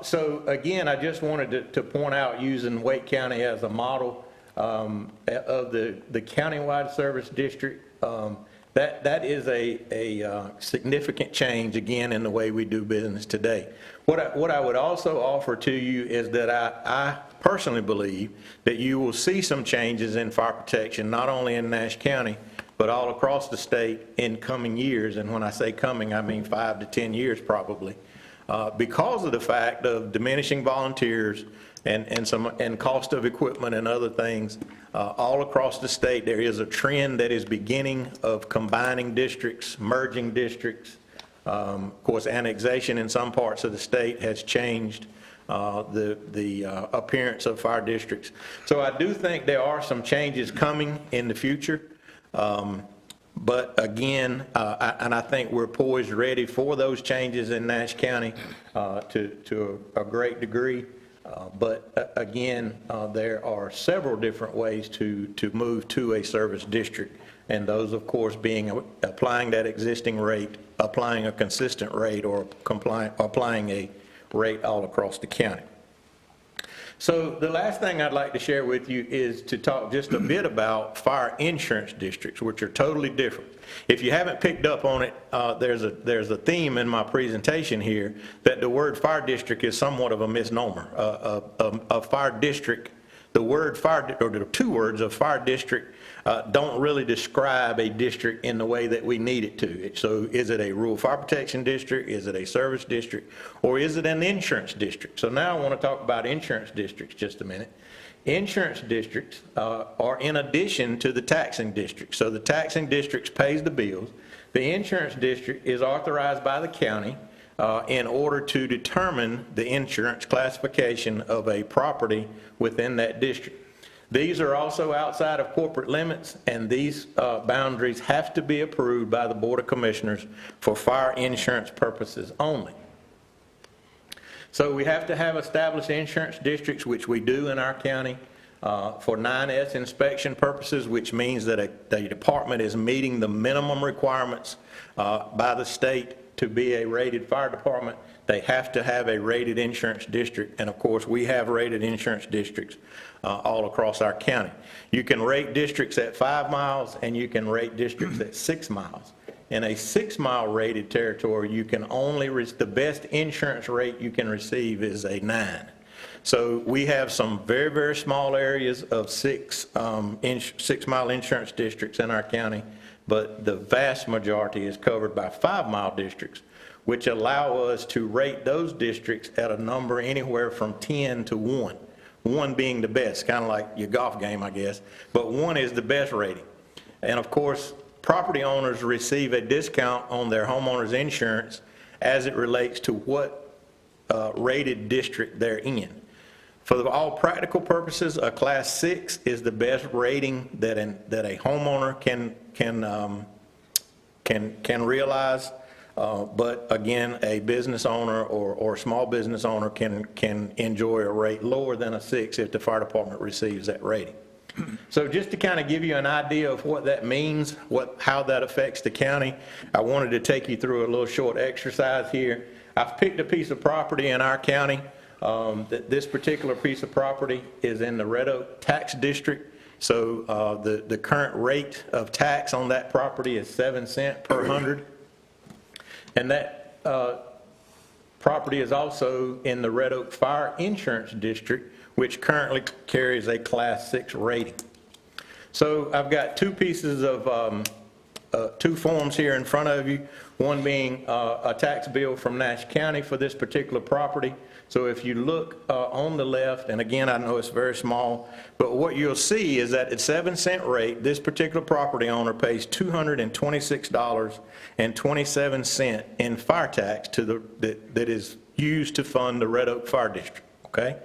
So again, I just wanted to point out, using Wake County as a model of the countywide service district, that is a significant change, again, in the way we do business today. What I would also offer to you is that I personally believe that you will see some changes in fire protection, not only in Nash County, but all across the state in coming years. And when I say coming, I mean 5 to 10 years probably, because of the fact of diminishing volunteers and cost of equipment and other things. All across the state, there is a trend that is beginning of combining districts, merging districts. Of course, annexation in some parts of the state has changed the appearance of fire districts. So I do think there are some changes coming in the future. But again, and I think we're poised, ready for those changes in Nash County to a great degree. But again, there are several different ways to move to a service district, and those, of course, being applying that existing rate, applying a consistent rate, or applying a rate all across the county. So the last thing I'd like to share with you is to talk just a bit about fire insurance districts, which are totally different. If you haven't picked up on it, there's a theme in my presentation here that the word fire district is somewhat of a misnomer. A fire district, the word fire, or the two words of fire district, don't really describe a district in the way that we need it to. So is it a rural fire protection district? Is it a service district? Or is it an insurance district? So now I want to talk about insurance districts just a minute. Insurance districts are in addition to the taxing district. So the taxing district pays the bills. The insurance district is authorized by the county in order to determine the insurance classification of a property within that district. These are also outside of corporate limits, and these boundaries have to be approved by the Board of Commissioners for fire insurance purposes only. So we have to have established insurance districts, which we do in our county, for 9S inspection purposes, which means that the department is meeting the minimum requirements by the state to be a rated fire department. They have to have a rated insurance district, and of course we have rated insurance districts all across our county. You can rate districts at 5 miles, and you can rate districts at 6 miles. In a 6-mile rated territory, you can only, the best insurance rate you can receive is a 9. So we have some very, very small areas of 6-mile insurance districts in our county, but the vast majority is covered by 5-mile districts, which allow us to rate those districts at a number anywhere from 10 to 1. 1 being the best, kind of like your golf game, I guess, but 1 is the best rating. And of course, property owners receive a discount on their homeowner's insurance as it relates to what rated district they're in. For all practical purposes, a Class 6 is the best rating that a homeowner can realize. But again, a business owner or small business owner can enjoy a rate lower than a 6 if the fire department receives that rating. So just to kind of give you an idea of what that means, how that affects the county, I wanted to take you through a little short exercise here. I've picked a piece of property in our county. This particular piece of property is in the Red Oak tax district. So the current rate of tax on that property is 7 cents per hundred. And that property is also in the Red Oak Fire Insurance District, which currently carries a Class 6 rating. So I've got two pieces of, two forms here in front of you, one being a tax bill from Nash County for this particular property. So if you look on the left, and again, I know it's very small, but what you'll see is that at 7 cent rate, this particular property owner pays $226.27 in fire tax that is used to fund the Red Oak Fire District, okay?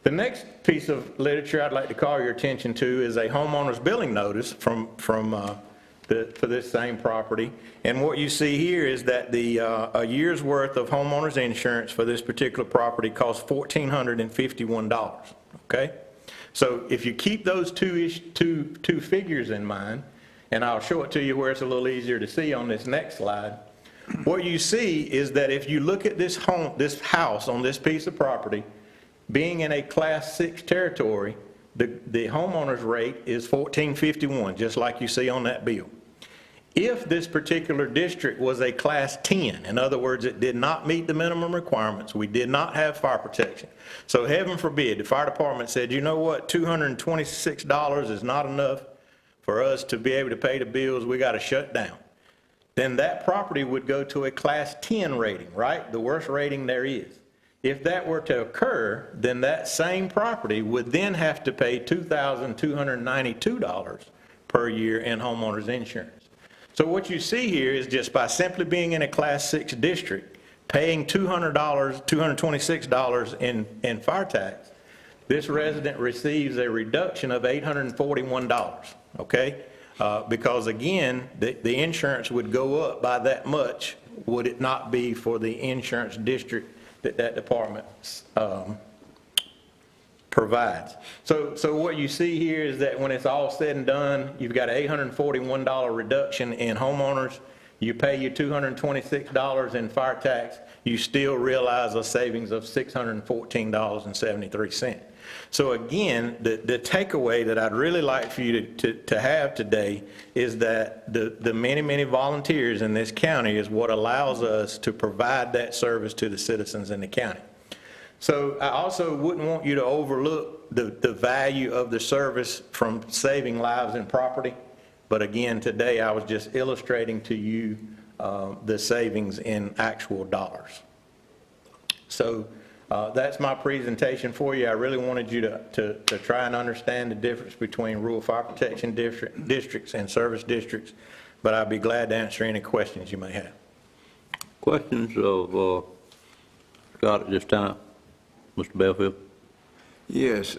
The next piece of literature I'd like to call your attention to is a homeowner's billing notice for this same property. And what you see here is that a year's worth of homeowner's insurance for this particular property costs $1,451, okay? So if you keep those two figures in mind, and I'll show it to you where it's a little easier to see on this next slide, What you see is that if you look at this house on this piece of property, being in a Class 6 territory, the homeowner's rate is $14.51, just like you see on that bill. If this particular district was a Class 10, in other words, it did not meet the minimum requirements, we did not have fire protection. So heaven forbid, the fire department said, you know what, $226 is not enough for us to be able to pay the bills, we got to shut down. Then that property would go to a Class 10 rating, right? The worst rating there is. If that were to occur, then that same property would then have to pay $2,292 per year in homeowners insurance. So what you see here is just by simply being in a Class 6 district, paying $226 in fire tax, this resident receives a reduction of $841, okay? Because again, the insurance would go up by that much, would it not be for the insurance district that department provides. So what you see here is that when it's all said and done, you've got an $841 reduction in homeowners, you pay your $226 in fire tax, you still realize a savings of $614.73. So again, the takeaway that I'd really like for you to have today is that the many, many volunteers in this county is what allows us to provide that service to the citizens in the county. So I also wouldn't want you to overlook the value of the service from saving lives and property. But again, today I was just illustrating to you the savings in actual dollars. So that's my presentation for you. I really wanted you to try and understand the difference between rural fire protection districts and service districts, but I'd be glad to answer any questions you may have.
Questions of Scott at this time? Mr. Belfield?
Yes,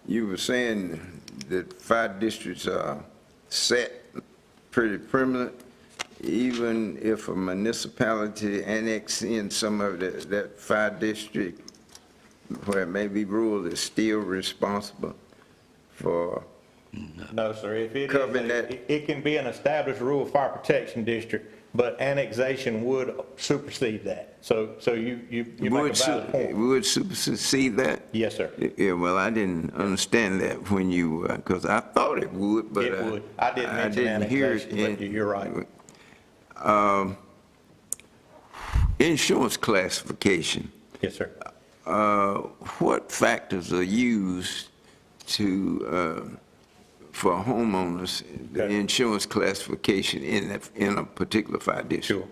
you were saying that fire districts are set pretty permanent, even if a municipality annexes in some of that fire district where it may be rural is still responsible for
No, sir. If it
covering
is,
that.
it can be an established rural fire protection district, but annexation would supersede that. So you make a valid point.
would supersede that?
Yes, sir.
Yeah, well, I didn't understand that when you, because I thought it would, but
It would. I didn't mention
hear it.
annexation, but you're right.
Insurance classification.
Yes, sir.
What factors are used to, for homeowners, the
Okay.
insurance classification in a particular fire district?
Sure.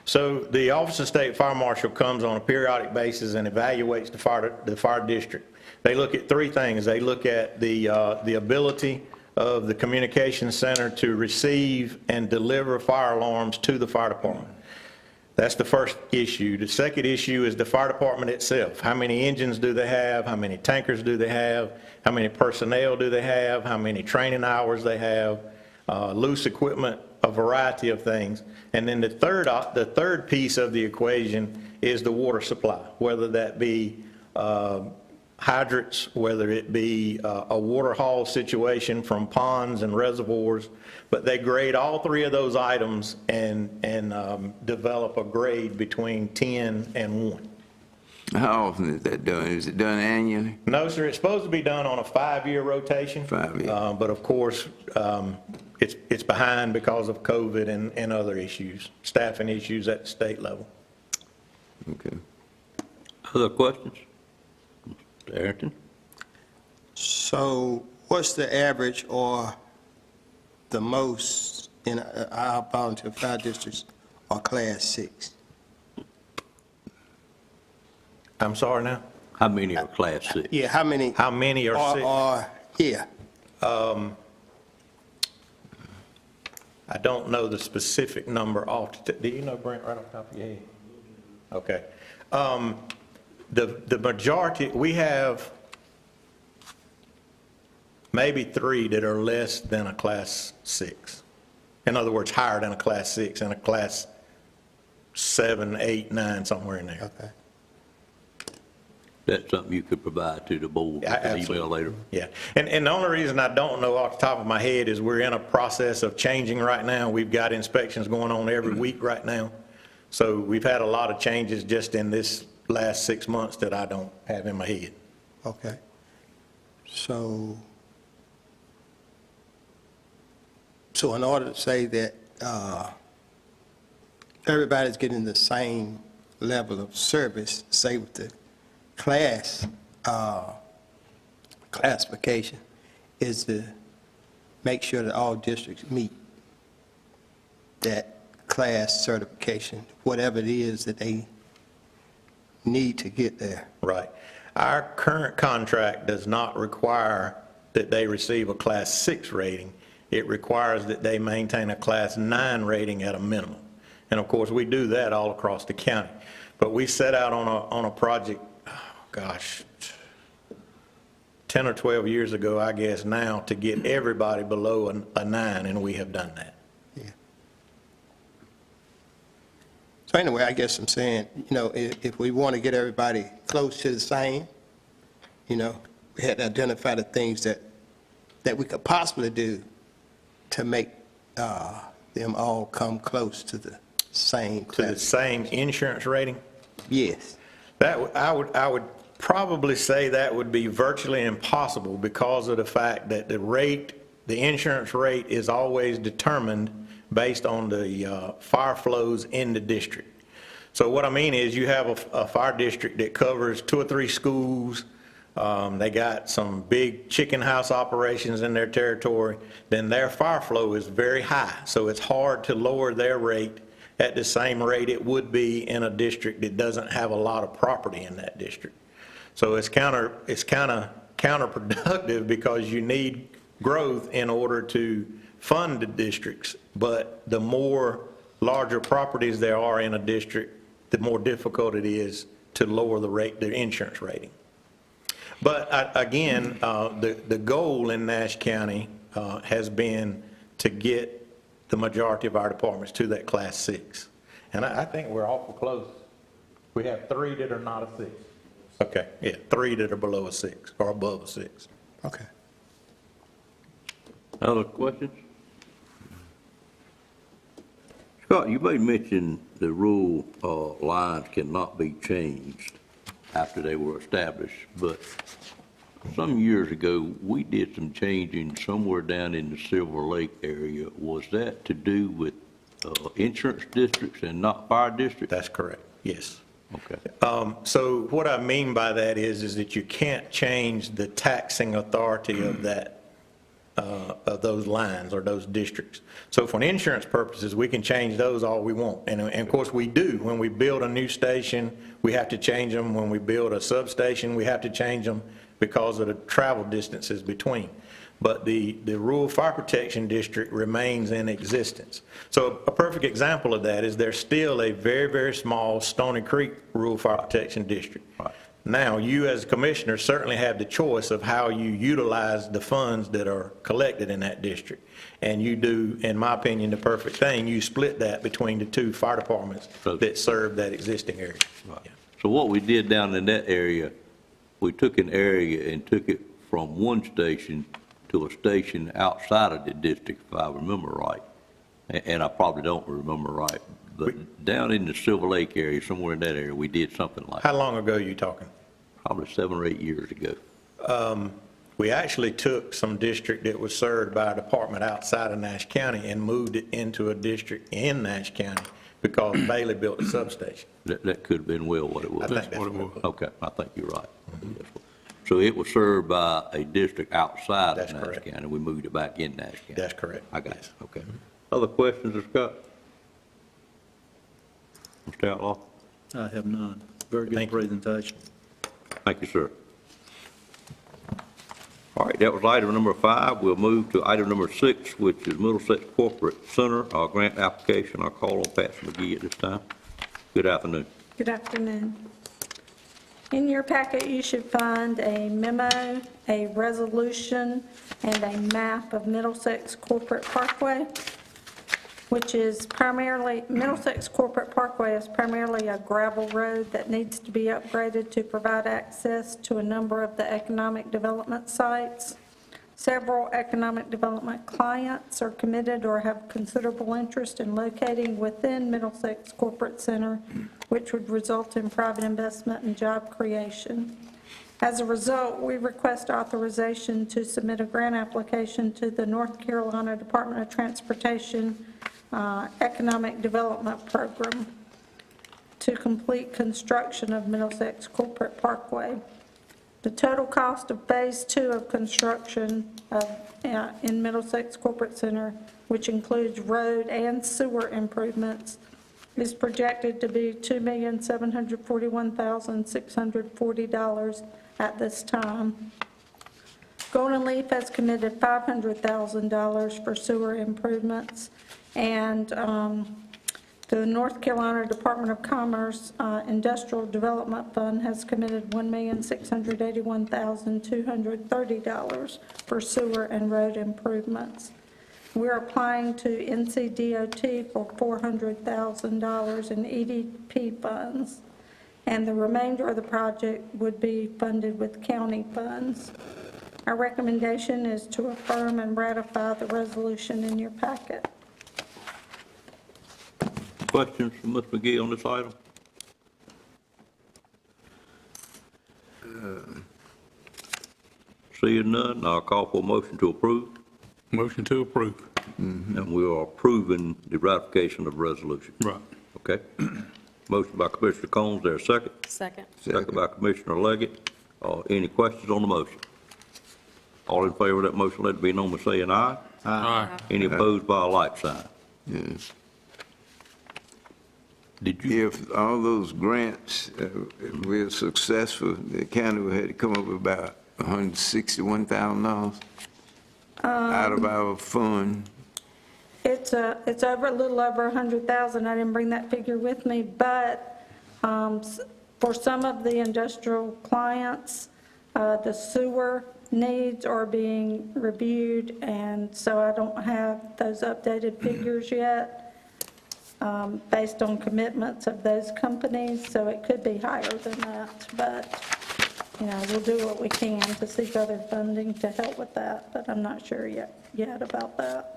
So the Office of State Fire Marshal comes on a periodic basis and evaluates the fire district. They look at three things. They look at the ability of the communications center to receive and deliver fire alarms to the fire department. That's the first issue. The second issue is the fire department itself. How many engines do they have? How many tankers do they have? How many personnel do they have? How many training hours they have? Loose equipment, a variety of things. And then the third piece of the equation is the water supply, whether that be hydrants, whether it be a water haul situation from ponds and reservoirs. But they grade all three of those items and develop a grade between 10 and 1.
How often is that done? Is it done annually?
No, sir, it's supposed to be done on a 5-year rotation.
5 years.
But of course, it's behind because of COVID and other issues, staffing issues at the state level.
Okay.
Other questions? Mr. Arrington?
So what's the average or the most in our volunteer fire districts are Class 6?
I'm sorry now?
How many are Class 6?
Yeah, how many
How many are sick?
yeah.
I don't know the specific number off. Do you know, Brent, right off the top of your head? Okay. The majority, we have maybe 3 that are less than a Class 6. In other words, higher than a Class 6 and a Class 7, 8, 9, somewhere in there.
Okay.
that's something you could provide to the board with an email
Absolutely.
later.
Yeah, and the only reason I don't know off the top of my head is we're in a process of changing right now. We've got inspections going on every week right now. So we've had a lot of changes just in this last 6 months that I don't have in my head.
Okay. So in order to say that everybody's getting the same level of service, say with the classification, is to make sure that all districts meet that class certification, whatever it is that they need to get there.
Right. Our current contract does not require that they receive a Class 6 rating. It requires that they maintain a Class 9 rating at a minimum. And of course, we do that all across the county. But we set out on a project, oh, gosh, 10 or 12 years ago, I guess now, to get everybody below a 9, and we have done that.
Yeah. So anyway, I guess I'm saying, if we want to get everybody close to the same, we had to identify the things that we could possibly do to make them all come close to the same
To the
class.
same insurance rating?
Yes.
I would probably say that would be virtually impossible because of the fact that the insurance rate is always determined based on the fire flows in the district. So what I mean is you have a fire district that covers 2 or 3 schools. They got some big chicken house operations in their territory. Then their fire flow is very high. So it's hard to lower their rate at the same rate it would be in a district that doesn't have a lot of property in that district. So it's kind of counterproductive because you need growth in order to fund the districts. But the more larger properties there are in a district, the more difficult it is to lower the insurance rating. But again, the goal in Nash County has been to get the majority of our departments to that Class 6. And I think we're awful close. We have 3 that are not a 6. Okay, yeah, 3 that are below a 6 or above a 6.
Okay.
Other questions? Scott, you may mention the rule lines cannot be changed after they were established, but some years ago, we did some changing somewhere down in the Silver Lake area. Was that to do with insurance districts and not fire districts?
That's correct, yes.
Okay.
So what I mean by that is that you can't change the taxing authority of of those lines or those districts. So for insurance purposes, we can change those all we want. And of course, we do. When we build a new station, we have to change them. When we build a substation, we have to change them because of the travel distances between. But the rural fire protection district remains in existence. So a perfect example of that is there's still a very, very small Stony Creek rural fire protection district.
Right.
Now, you as a commissioner certainly have the choice of how you utilize the funds that are collected in that district. And you do, in my opinion, the perfect thing. You split that between the 2 fire departments that serve that existing area.
Right.
Yeah.
So what we did down in that area, we took an area and took it from one station to a station outside of the district, if I remember right. And I probably don't remember right. But down in the Silver Lake area, somewhere in that area, we did something like
How
that.
long ago are you talking?
Probably 7 or 8 years ago.
We actually took some district that was served by a department outside of Nash County and moved it into a district in Nash County because Bailey built a substation.
That could have been well what it was.
I think that's what it was.
Okay, I think you're right. So it was served by a district outside
That's
of Nash
correct.
County. We moved it back in Nash County.
That's correct.
I got it, okay. Other questions, of Scott? Mr. Outlaw?
I have none. Very good
Thank you.
presentation.
Thank you, sir. All right, that was item number 5. We'll move to item number 6, which is Middlesex Corporate Center, our grant application. I'll call on Patsy McGee at this time. Good afternoon.
Good afternoon. In your packet, you should find a memo, a resolution, and a map of Middlesex Corporate Parkway. which is primarily, Middlesex Corporate Parkway is primarily a gravel road that needs to be upgraded to provide access to a number of the economic development sites. Several economic development clients are committed or have considerable interest in locating within Middlesex Corporate Center, which would result in private investment and job creation. As a result, we request authorization to submit a grant application to the North Carolina Department of Transportation Economic Development Program to complete construction of Middlesex Corporate Parkway. The total cost of Phase 2 of construction in Middlesex Corporate Center, which includes road and sewer improvements, is projected to be $2,741,640 at this time. Golden Leaf has committed $500,000 for sewer improvements, and the North Carolina Department of Commerce Industrial Development Fund has committed $1,681,230 for sewer and road improvements. We're applying to NCDOT for $400,000 in EDP funds, and the remainder of the project would be funded with county funds. Our recommendation is to affirm and ratify the resolution in your packet.
Questions from Ms. McGee on this item? Seeing none, I'll call for a motion to approve.
Motion to approve.
And we are approving the ratification of the resolution.
Right.
Okay? Motion by Commissioner Combs, there a second?
Second.
Second by Commissioner Leggett. Any questions on the motion? All in favor of that motion, let it be known by saying aye.
Aye.
Any opposed by a like sign?
Yes.
Did you?
If all those grants were successful, the county would have to come up with about $161,000 out of our fund.
It's over a little over 100,000. I didn't bring that figure with me, but for some of the industrial clients, the sewer needs are being reviewed, and so I don't have those updated figures yet based on commitments of those companies, so it could be higher than that, but we'll do what we can to seek other funding to help with that, but I'm not sure yet about that.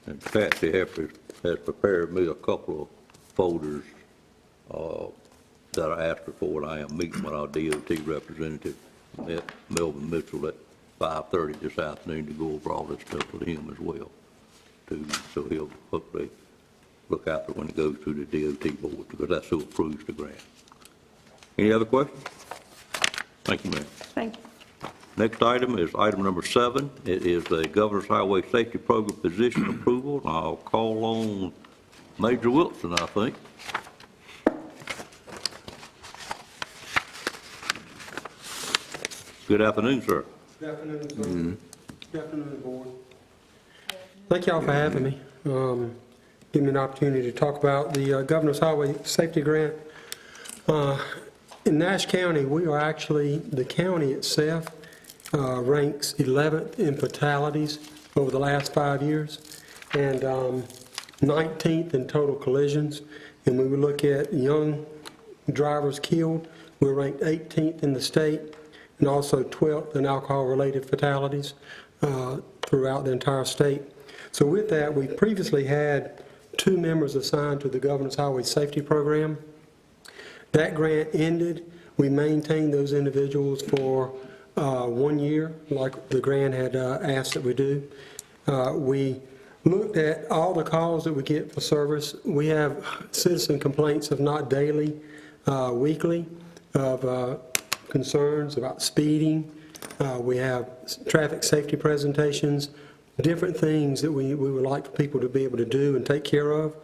And Patsy has prepared me a couple of folders that I asked her for, and I am meeting with our DOT representative, Melvin Mitchell, at 5:30 this afternoon to go over all this stuff with him as well, so he'll hopefully look out for when it goes to the DOT board, because that's who approves the grant. Any other questions? Thank you, ma'am.
Thank you.
Next item is item number 7. It is the Governor's Highway Safety Program position approval, and I'll call on Major Wilson, I think. Good afternoon, sir.
Good afternoon, sir. Good afternoon, board. Thank y'all for having me. Give me an opportunity to talk about the Governor's Highway Safety Grant. In Nash County, we are actually, the county itself ranks 11th in fatalities over the last 5 years, and 19th in total collisions. And when we look at young drivers killed, we're ranked 18th in the state, and also 12th in alcohol-related fatalities throughout the entire state. So with that, we previously had 2 members assigned to the Governor's Highway Safety Program. That grant ended. We maintained those individuals for 1 year, like the grant had asked that we do. We looked at all the calls that we get for service. We have citizen complaints, if not daily, weekly, of concerns about speeding. We have traffic safety presentations, different things that we would like for people to be able to do and take care of.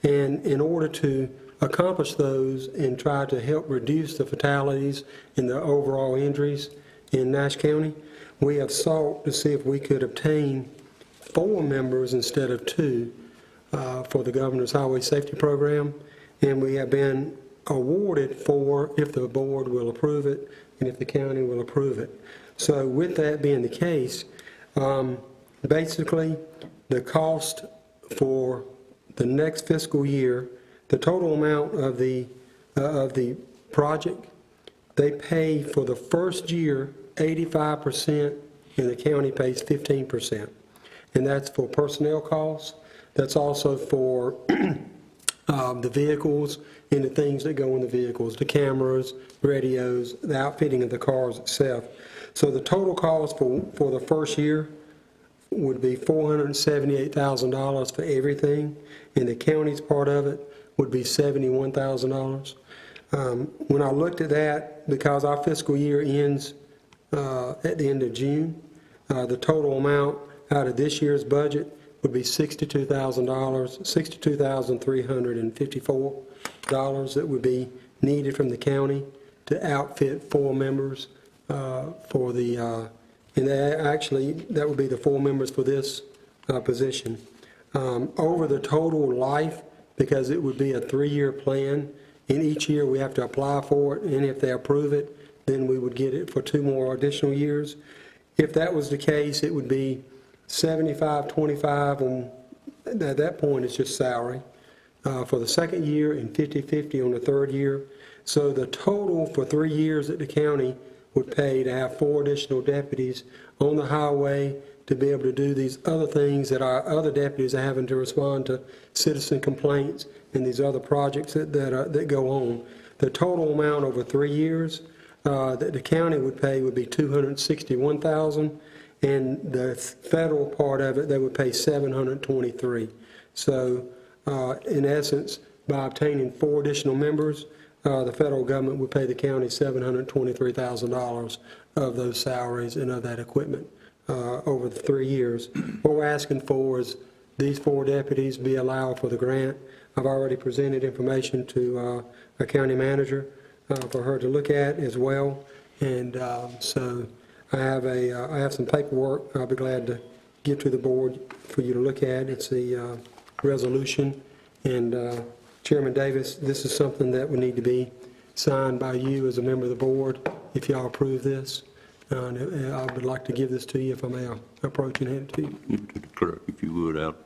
And in order to accomplish those and try to help reduce the fatalities and the overall injuries in Nash County, we have sought to see if we could obtain 4 members instead of 2 for the Governor's Highway Safety Program, and we have been awarded 4 if the board will approve it and if the county will approve it. So with that being the case, basically the cost for the next fiscal year, the total amount of the project, they pay for the first year 85%, and the county pays 15%. And that's for personnel costs. That's also for the vehicles and the things that go in the vehicles, the cameras, radios, the outfitting of the cars itself. So the total cost for the first year would be $478,000 for everything, and the county's part of it would be $71,000. When I looked at that, because our fiscal year ends at the end of June, the total amount out of this year's budget would be $62,000, $62,354 that would be needed from the county to outfit 4 members for the, and that would be the 4 members for this position. Over the total life, because it would be a 3-year plan, and each year we have to apply for it, and if they approve it, then we would get it for 2 more additional years. If that was the case, it would be 75-25 on, at that point, it's just salary for the second year and 50-50 on the third year. So the total for 3 years that the county would pay to have 4 additional deputies on the highway to be able to do these other things that our other deputies are having to respond to citizen complaints and these other projects that go on. The total amount over 3 years that the county would pay would be $261,000, and the federal part of it, they would pay $723,000. So in essence, by obtaining 4 additional members, the federal government would pay the county $723,000 of those salaries and of that equipment over the 3 years. What we're asking for is these 4 deputies be allowed for the grant. I've already presented information to our county manager for her to look at as well, and so I have some paperwork I'll be glad to give to the board for you to look at. It's the resolution, and Chairman Davis, this is something that would need to be signed by you as a member of the board if y'all approve this. And I would like to give this to you, if I may approach and hand it to you.
Give it to the clerk, if you would, Al.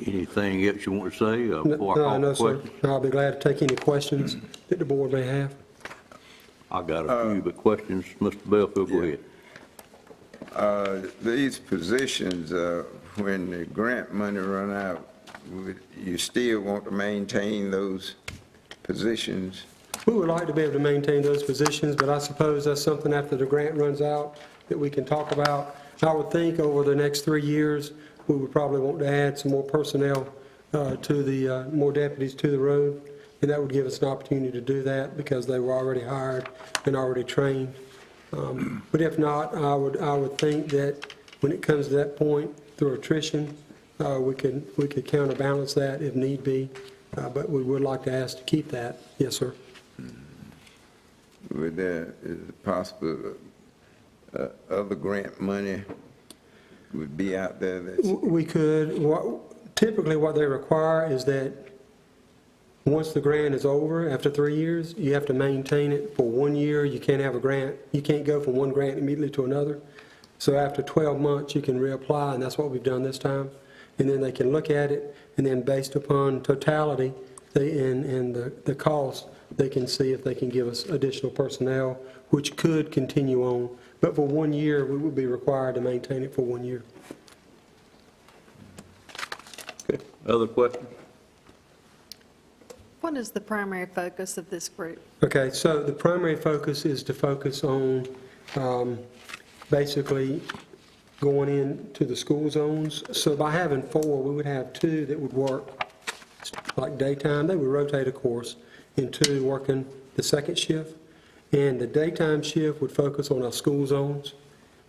Anything else you want to say before I call
No,
for
sir.
questions?
I'll be glad to take any questions that the board may have.
I got a few, but questions, Mr. Belfield, go ahead.
These positions, when the grant money run out, you still want to maintain those positions?
We would like to be able to maintain those positions, but I suppose that's something after the grant runs out that we can talk about. I would think over the next 3 years, we would probably want to add some more personnel to the, more deputies to the road, and that would give us an opportunity to do that because they were already hired and already trained. But if not, I would think that when it comes to that point, through attrition, we could counterbalance that if need be, but we would like to ask to keep that. Yes, sir.
Is it possible other grant money would be out there that's...
We could. Typically what they require is that once the grant is over, after 3 years, you have to maintain it for 1 year. You can't have a grant. You can't go from one grant immediately to another. So after 12 months, you can reapply, and that's what we've done this time. And then they can look at it, and then based upon totality and the cost, they can see if they can give us additional personnel, which could continue on. But for 1 year, we would be required to maintain it for 1 year.
Okay, other questions?
What is the primary focus of this group?
Okay, so the primary focus is to focus on basically going into the school zones. So by having 4, we would have 2 that would work like daytime. They would rotate, of course, and 2 working the second shift. And the daytime shift would focus on our school zones,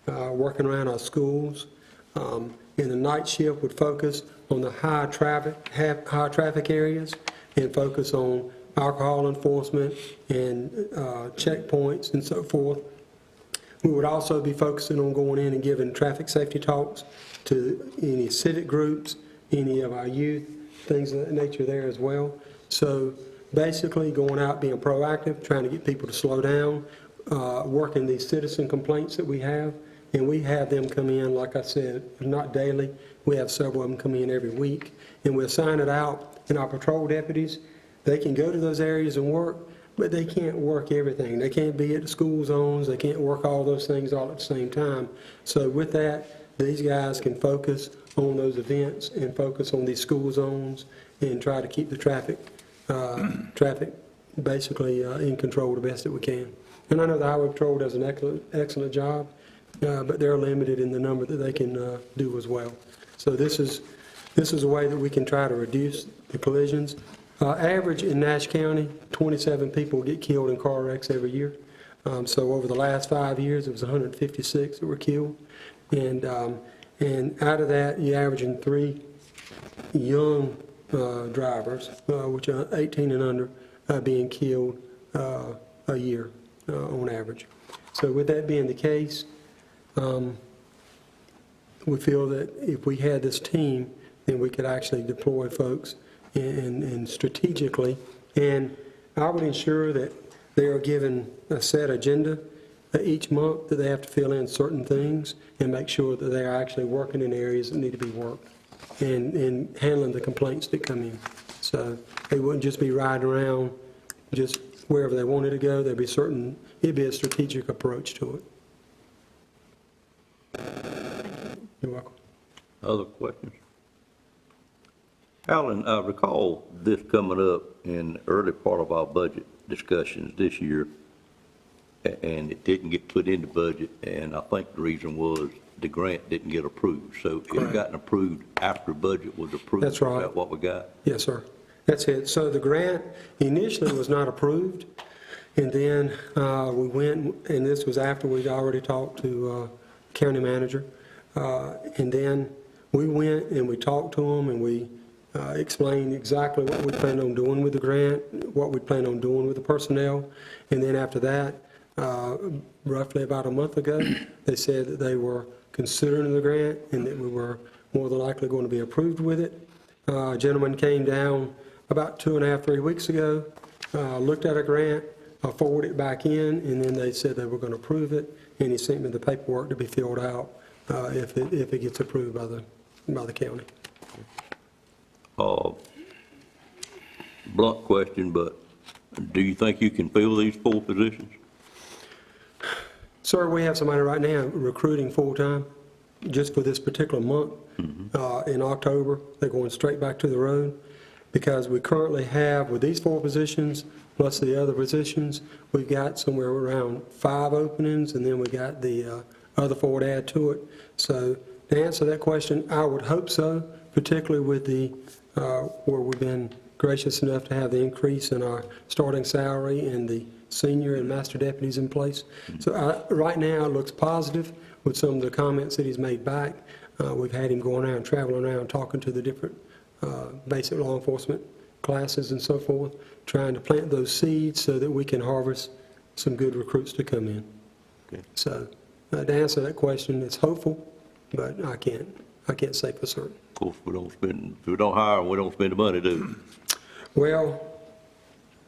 working around our schools. And the night shift would focus on the high traffic areas and focus on alcohol enforcement and checkpoints and so forth. We would also be focusing on going in and giving traffic safety talks to any civic groups, any of our youth, things of that nature there as well. So basically going out, being proactive, trying to get people to slow down, working these citizen complaints that we have, and we have them come in, like I said, not daily. We have several of them come in every week, and we assign it out, and our patrol deputies, they can go to those areas and work, but they can't work everything. They can't be at the school zones, they can't work all those things all at the same time. So with that, these guys can focus on those events and focus on these school zones and try to keep the traffic basically in control the best that we can. And I know the Highway Patrol does an excellent job, but they're limited in the number that they can do as well. So this is a way that we can try to reduce the collisions. Average in Nash County, 27 people get killed in car wrecks every year. So over the last 5 years, it was 156 that were killed. And out of that, you're averaging 3 young drivers, which are 18 and under, being killed a year on average. So with that being the case, we feel that if we had this team, then we could actually deploy folks and strategically, and I would ensure that they are given a set agenda each month, that they have to fill in certain things and make sure that they are actually working in areas that need to be worked and handling the complaints that come in. So they wouldn't just be riding around just wherever they wanted to go. There'd be it'd be a strategic approach to it. You're welcome.
Other questions? Alan, I recall this coming up in the early part of our budget discussions this year, and it didn't get put in the budget, and I think the reason was the grant didn't get approved. So it got approved after budget was approved.
That's right.
Is that what we got?
Yes, sir. That's it. So the grant initially was not approved, and then we went, and this was after we'd already talked to county manager, and then we went and we talked to them, and we explained exactly what we planned on doing with the grant, what we planned on doing with the personnel, and then after that, roughly about a month ago, they said that they were considering the grant and that we were more than likely going to be approved with it. A gentleman came down about 2.5, 3 weeks ago, looked at a grant, forwarded it back in, and then they said they were going to approve it, and he sent me the paperwork to be filled out if it gets approved by the county.
Blunt question, but do you think you can fill these 4 positions?
Sir, we have somebody right now recruiting full-time just for this particular month. In October, they're going straight back to the road because we currently have, with these 4 positions, plus the other positions, we've got somewhere around 5 openings, and then we got the other 4 to add to it. So to answer that question, I would hope so, particularly with the where we've been gracious enough to have the increase in our starting salary and the senior and master deputies in place. So right now, it looks positive with some of the comments that he's made back. We've had him going around, traveling around, talking to the different basic law enforcement classes and so forth, trying to plant those seeds so that we can harvest some good recruits to come in.
Okay.
So to answer that question, it's hopeful, but I can't say for certain.
Of course, if we don't hire them, we don't spend the money, do we?
Well,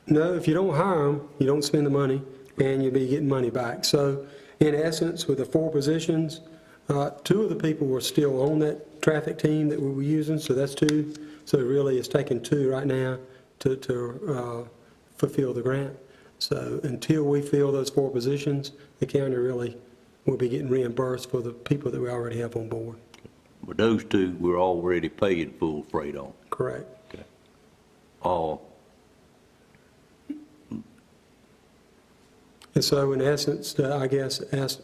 no, if you don't hire them, you don't spend the money, and you'll be getting money back. So in essence, with the 4 positions, 2 of the people were still on that traffic team that we were using, so that's 2. So really, it's taking 2 right now to fulfill the grant. So until we fill those 4 positions, the county really will be getting reimbursed for the people that we already have on board.
But those 2 we're already paying full freight on.
Correct.
Okay.
And so in essence, I guess, answer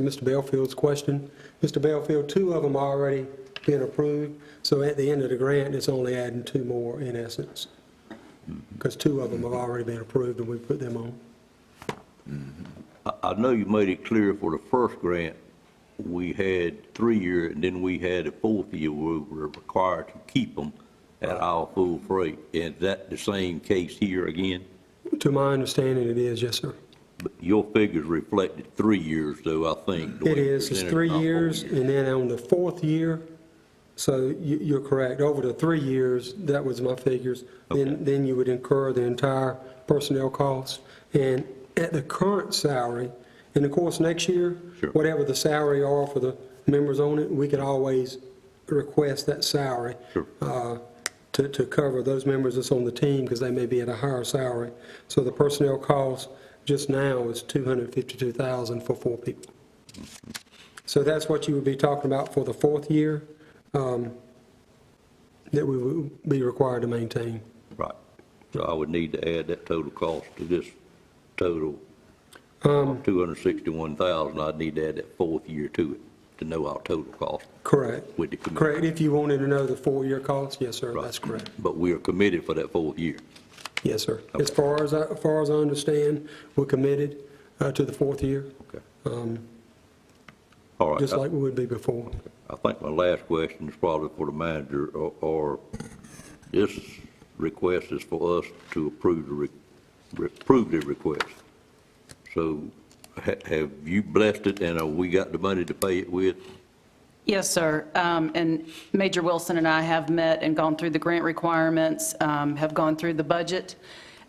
Mr. Bellfield's question. Mr. Bellfield, 2 of them are already been approved, so at the end of the grant, it's only adding 2 more in essence, because 2 of them have already been approved and we put them on.
I know you made it clear for the first grant, we had 3 year, and then we had a 4th year where we were required to keep them at our full freight. Is that the same case here again?
To my understanding, it is, yes, sir.
But your figures reflected 3 years, though, I think.
It is, it's 3 years, and then on the 4th year, So you're correct. Over the 3 years, that was my figures, then you would incur the entire personnel costs. And at the current salary, and of course, next year,
Sure.
whatever the salary are for the members on it, we could always request that salary
Sure.
to cover those members that's on the team, because they may be at a higher salary. So the personnel cost just now is $252,000 for 4 people. So that's what you would be talking about for the 4th year, that we would be required to maintain.
Right. So I would need to add that total cost to this total,
Um,
261,000. I'd need to add that 4th year to it to know our total cost
Correct.
with the committee.
Correct. If you wanted to know the 4-year cost, yes, sir, that's correct.
But we are committed for that 4th year.
Yes, sir. As far as I understand, we're committed to the 4th year,
Okay. All right.
just like we would be before.
I think my last question is probably for the manager, or this request is for us to approve the request. So have you blessed it, and have we got the money to pay it with?
Yes, sir. And Major Wilson and I have met and gone through the grant requirements, have gone through the budget,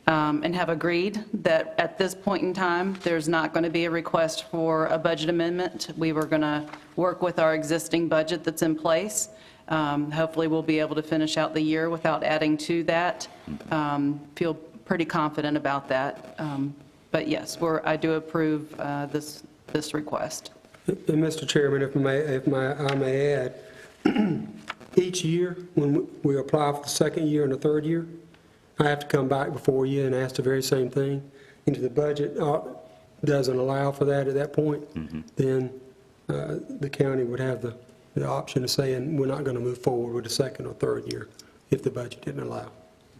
and have agreed that at this point in time, there's not going to be a request for a budget amendment. We were going to work with our existing budget that's in place. Hopefully, we'll be able to finish out the year without adding to that. Feel pretty confident about that. But yes, I do approve this request.
And Mr. Chairman, I may add, each year, when we apply for the 2nd year and the 3rd year, I have to come back before you and ask the very same thing. And if the budget doesn't allow for that at that point, then the county would have the option of saying, we're not going to move forward with the 2nd or 3rd year if the budget didn't allow.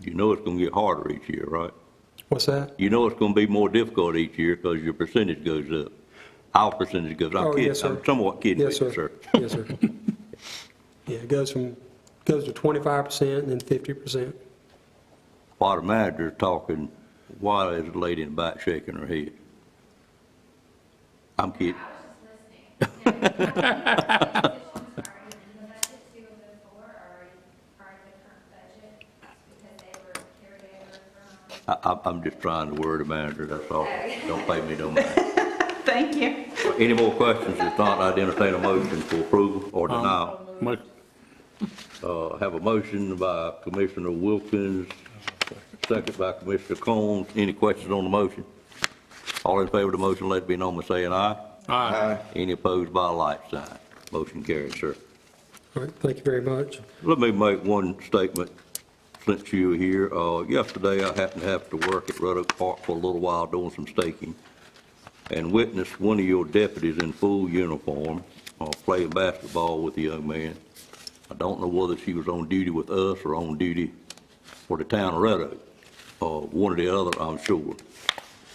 You know it's going to get harder each year, right?
What's that?
You know it's going to be more difficult each year because your percentage goes up. Our percentage goes up.
Oh, yes, sir.
I'm somewhat kidding
Yes,
with
sir.
you, sir.
Yes, sir. Yeah, it goes to 25% and then 50%.
While the manager's talking, why is the lady in the back shaking her head? I'm kidding. I'm just trying to word the manager, that's all. Don't pay me no mind.
Thank you.
Any more questions? If not, I'd entertain a motion for approval or denial. Have a motion by Commissioner Wilkins, second by Commissioner Combs. Any questions on the motion? All in favor of the motion, let it be known by saying aye. Aye. Any opposed by a like sign. Motion carries, sir.
All right, thank you very much.
Let me make one statement since you were here. Yesterday, I happened to have to work at Red Oak Park for a little while doing some staking and witnessed one of your deputies in full uniform playing basketball with a young man. I don't know whether she was on duty with us or on duty for the town of Red Oak. One or the other, I'm sure.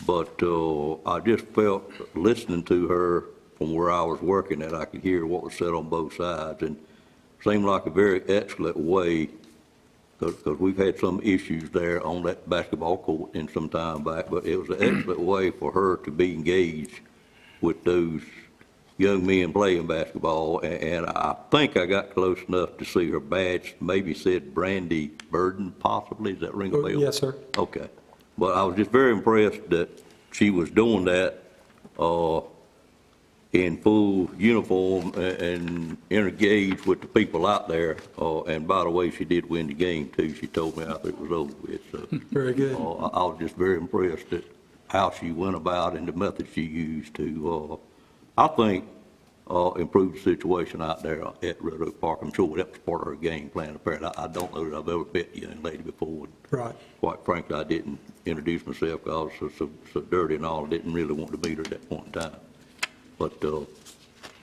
But I just felt, listening to her from where I was working, that I could hear what was said on both sides, and seemed like a very excellent way, because we've had some issues there on that basketball court in some time back, but it was an excellent way for her to be engaged with those young men playing basketball, and I think I got close enough to see her badge, maybe said Brandy Burden, possibly. Does that ring a bell?
Yes, sir.
Okay. But I was just very impressed that she was doing that in full uniform and engaged with the people out there. And by the way, she did win the game too. She told me after it was over with. So
Very good.
I was just very impressed at how she went about and the method she used to, I think, improve the situation out there at Red Oak Park. I'm sure that was part of her game plan. Apparently, I don't know that I've ever met the young lady before.
Right.
Quite frankly, I didn't introduce myself because I was so dirty and all. I didn't really want to meet her at that point in time. But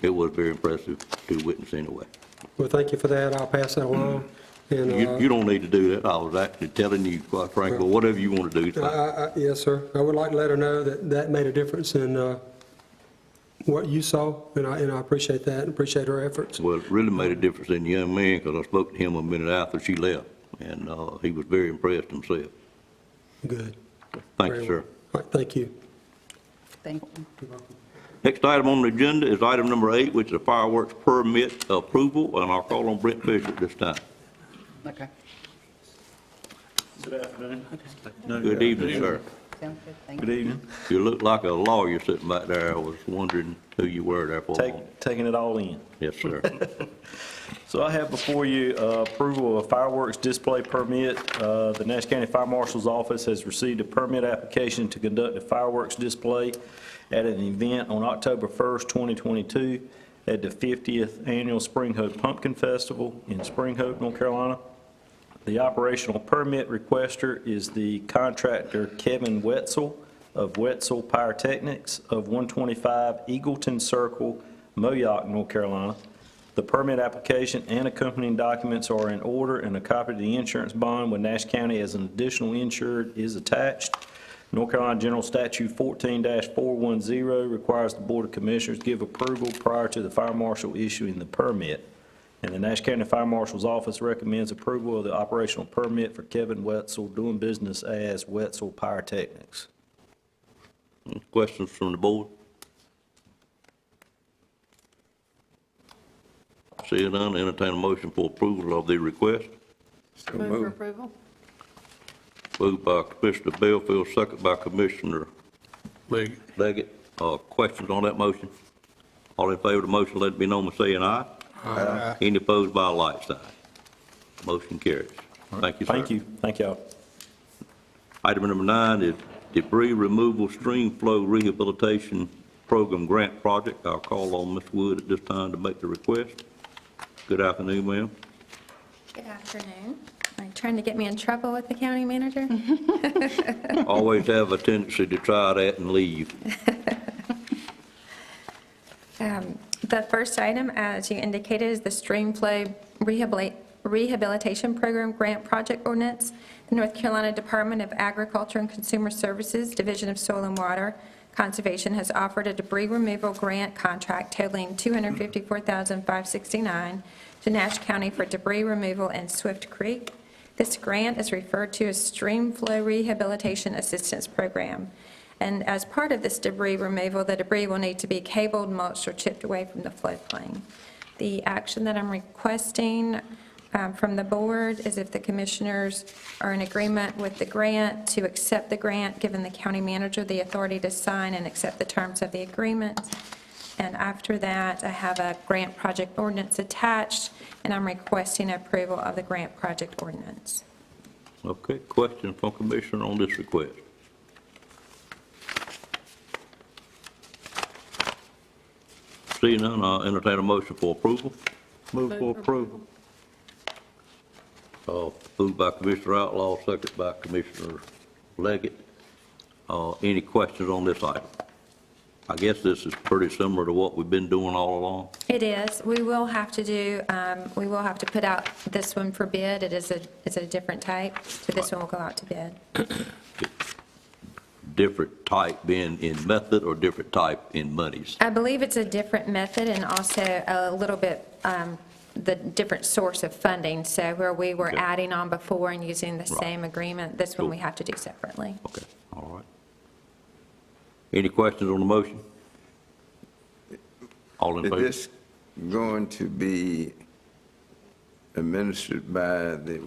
it was very impressive to witness anyway.
Well, thank you for that. I'll pass that along. And
You don't need to do that. I was actually telling you, quite frankly, whatever you want to do. Is fine.
yes, sir. I would like to let her know that that made a difference in what you saw, and I appreciate that and appreciate her efforts.
Well, it really made a difference in the young man, because I spoke to him a minute after she left, and he was very impressed himself.
Good.
Thank you,
Very
sir.
well. All right, thank you.
Thank you.
Next item on the agenda is item number 8, which is a fireworks permit approval, and I'll call on Brent Fisher at this time.
Okay.
Good afternoon.
Good evening, sir.
Sounds good, thank
Good evening.
You look like a lawyer sitting back there. I was wondering who you were there for.
Taking it all in.
Yes, sir.
So I have before you approval of a fireworks display permit. The Nash County Fire Marshal's Office has received a permit application to conduct a fireworks display at an event on October 1st, 2022 at the 50th Annual Spring Hope Pumpkin Festival in Spring Hope, North Carolina. The operational permit requester is the contractor Kevin Wetzel of Wetzel Pyrotechnics of 125 Eagleton Circle, Moyock, North Carolina. The permit application and accompanying documents are in order, and a copy of the insurance bond with Nash County as an additional insured is attached. North Carolina General Statute 14-410 requires the Board of Commissioners give approval prior to the fire marshal issuing the permit. And the Nash County Fire Marshal's Office recommends approval of the operational permit for Kevin Wetzel doing business as Wetzel Pyrotechnics.
Questions from the board? Seeing none, entertain a motion for approval of the request.
Move for approval.
Moved by Commissioner Belfield, second by Commissioner Leggett. Questions on that motion? All in favor of the motion, let it be known by saying aye. Aye. Any opposed by a like sign? Motion carries. Thank you, sir.
Thank you. Thank y'all.
Item number 9 is debris removal stream flow rehabilitation program grant project. I'll call on Ms. Wood at this time to make the request. Good afternoon, ma'am.
Good afternoon. Are you trying to get me in trouble with the county manager?
Always have a tendency to try that and leave.
The first item, as you indicated, is the Stream Flow Rehabilitation Program Grant Project Ordinance. The North Carolina Department of Agriculture and Consumer Services, Division of Soil and Water Conservation, has offered a debris removal grant contract totaling $254,569 to Nash County for debris removal in Swift Creek. This grant is referred to as Stream Flow Rehabilitation Assistance Program. And as part of this debris removal, the debris will need to be cabled, mulched, or chipped away from the floodplain. The action that I'm requesting from the board is if the commissioners are in agreement with the grant, to accept the grant, giving the county manager the authority to sign and accept the terms of the agreement. And after that, I have a grant project ordinance attached, and I'm requesting approval of the grant project ordinance.
Okay, questions from Commissioner on this request? Seeing none, I'll entertain a motion for approval.
Move for approval.
Moved by Commissioner Outlaw, second by Commissioner Leggett. Any questions on this item? I guess this is pretty similar to what we've been doing all along.
It is. We will have to do, we will have to put out this one for bid. It's a different type, so this one will go out to bid.
Different type being in method or different type in monies?
I believe it's a different method and also a little bit the different source of funding. So where we were adding on before and using the same agreement, this one we have to do separately.
Okay, all right. Any questions on the motion? All in
Is
favor?
this going to be administered by the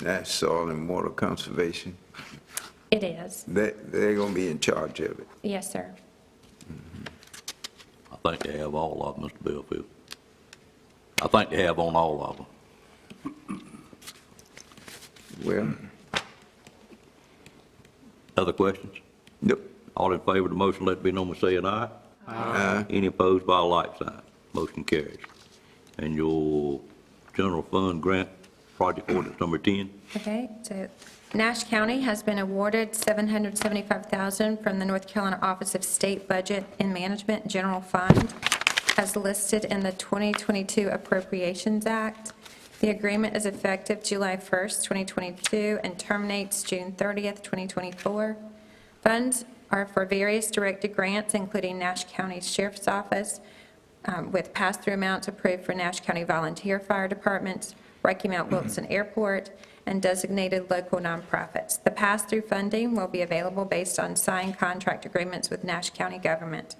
Nash Soil and Water Conservation?
It is.
They're going to be in charge of it?
Yes, sir.
I think they have all of them, Mr. Belfield. I think they have on all of them.
Well,
Other questions?
nope.
All in favor of the motion, let it be known by saying aye. Aye. Any opposed by a like sign? Motion carries. And your general fund grant project ordinance number 10?
Okay, so Nash County has been awarded $775,000 from the North Carolina Office of State Budget and Management General Fund as listed in the 2022 Appropriations Act. The agreement is effective July 1st, 2022 and terminates June 30th, 2024. Funds are for various directed grants, including Nash County Sheriff's Office, with pass-through amounts approved for Nash County Volunteer Fire Departments, Rocky Mount Wilson Airport, and designated local nonprofits. The pass-through funding will be available based on signed contract agreements with Nash County government.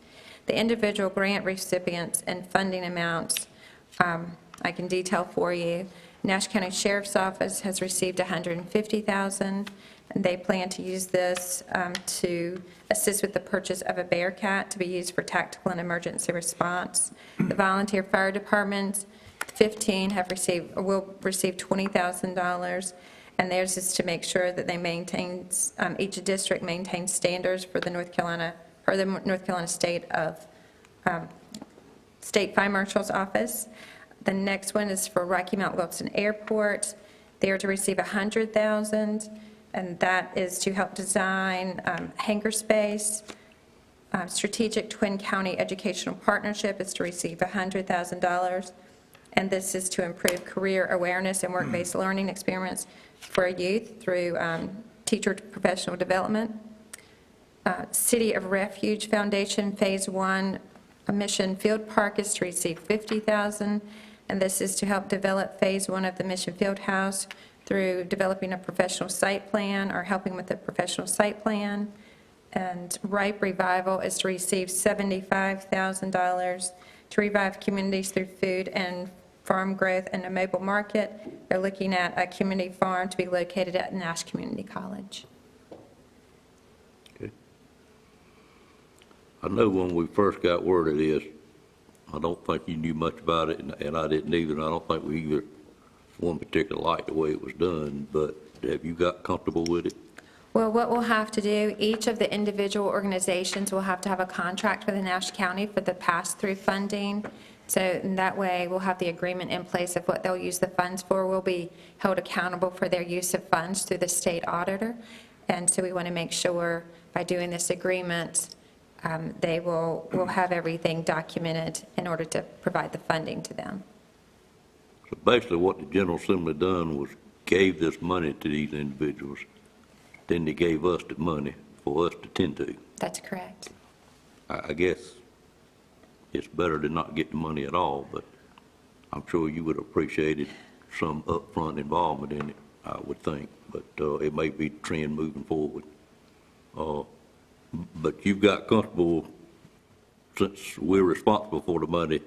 The individual grant recipients and funding amounts, I can detail for you. Nash County Sheriff's Office has received $150,000, and they plan to use this to assist with the purchase of a Bearcat to be used for tactical and emergency response. The volunteer fire departments, 15 have received, or will receive $20,000, and theirs is to make sure that they maintain, each district maintains standards for the North Carolina State Fire Marshal's Office. The next one is for Rocky Mount Wilson Airport. They are to receive $100,000, and that is to help design hangar space. Strategic Twin County Educational Partnership is to receive $100,000, and this is to improve career awareness and work-based learning experience for youth through teacher professional development. City of Refuge Foundation Phase 1 Mission Field Park is to receive $50,000, and this is to help develop Phase 1 of the Mission Field House through developing a professional site plan or helping with the professional site plan. And Ripe Revival is to receive $75,000 to revive communities through food and farm growth and a mobile market. They're looking at a community farm to be located at Nash Community College.
Okay. I know when we first got word of this, I don't think you knew much about it, and I didn't either, and I don't think we either one particular liked the way it was done, but have you got comfortable with it?
Well, what we'll have to do, each of the individual organizations will have to have a contract with the Nash County for the pass-through funding. So in that way, we'll have the agreement in place of what they'll use the funds for. We'll be held accountable for their use of funds through the state auditor. And so we want to make sure by doing this agreement, they will have everything documented in order to provide the funding to them.
So basically what the General Assembly done was gave this money to these individuals, then they gave us the money for us to tend to.
That's correct.
I guess it's better to not get the money at all, but I'm sure you would have appreciated some upfront involvement in it, I would think, but it may be the trend moving forward. But you've got comfortable, since we're responsible for the money,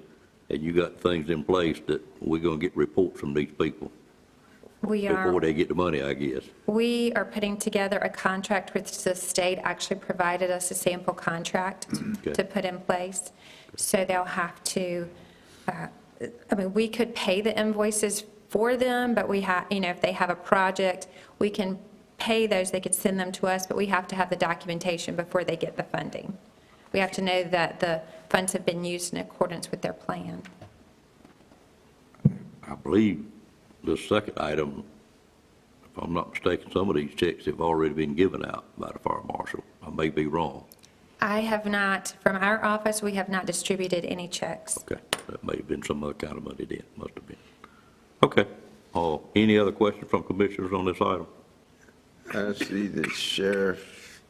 and you got things in place that we're going to get reports from these people before they get the money, I guess.
We are putting together a contract which the state actually provided us a sample contract to put in place. So they'll have to, I mean, we could pay the invoices for them, but we have, you know, if they have a project, we can pay those, they could send them to us, but we have to have the documentation before they get the funding. We have to know that the funds have been used in accordance with their plan.
I believe the second item, if I'm not mistaken, some of these checks have already been given out by the fire marshal. I may be wrong.
I have not, from our office, we have not distributed any checks.
Okay, that may have been some other kind of money then, must have been. Okay, any other questions from commissioners on this item?
I see the sheriff's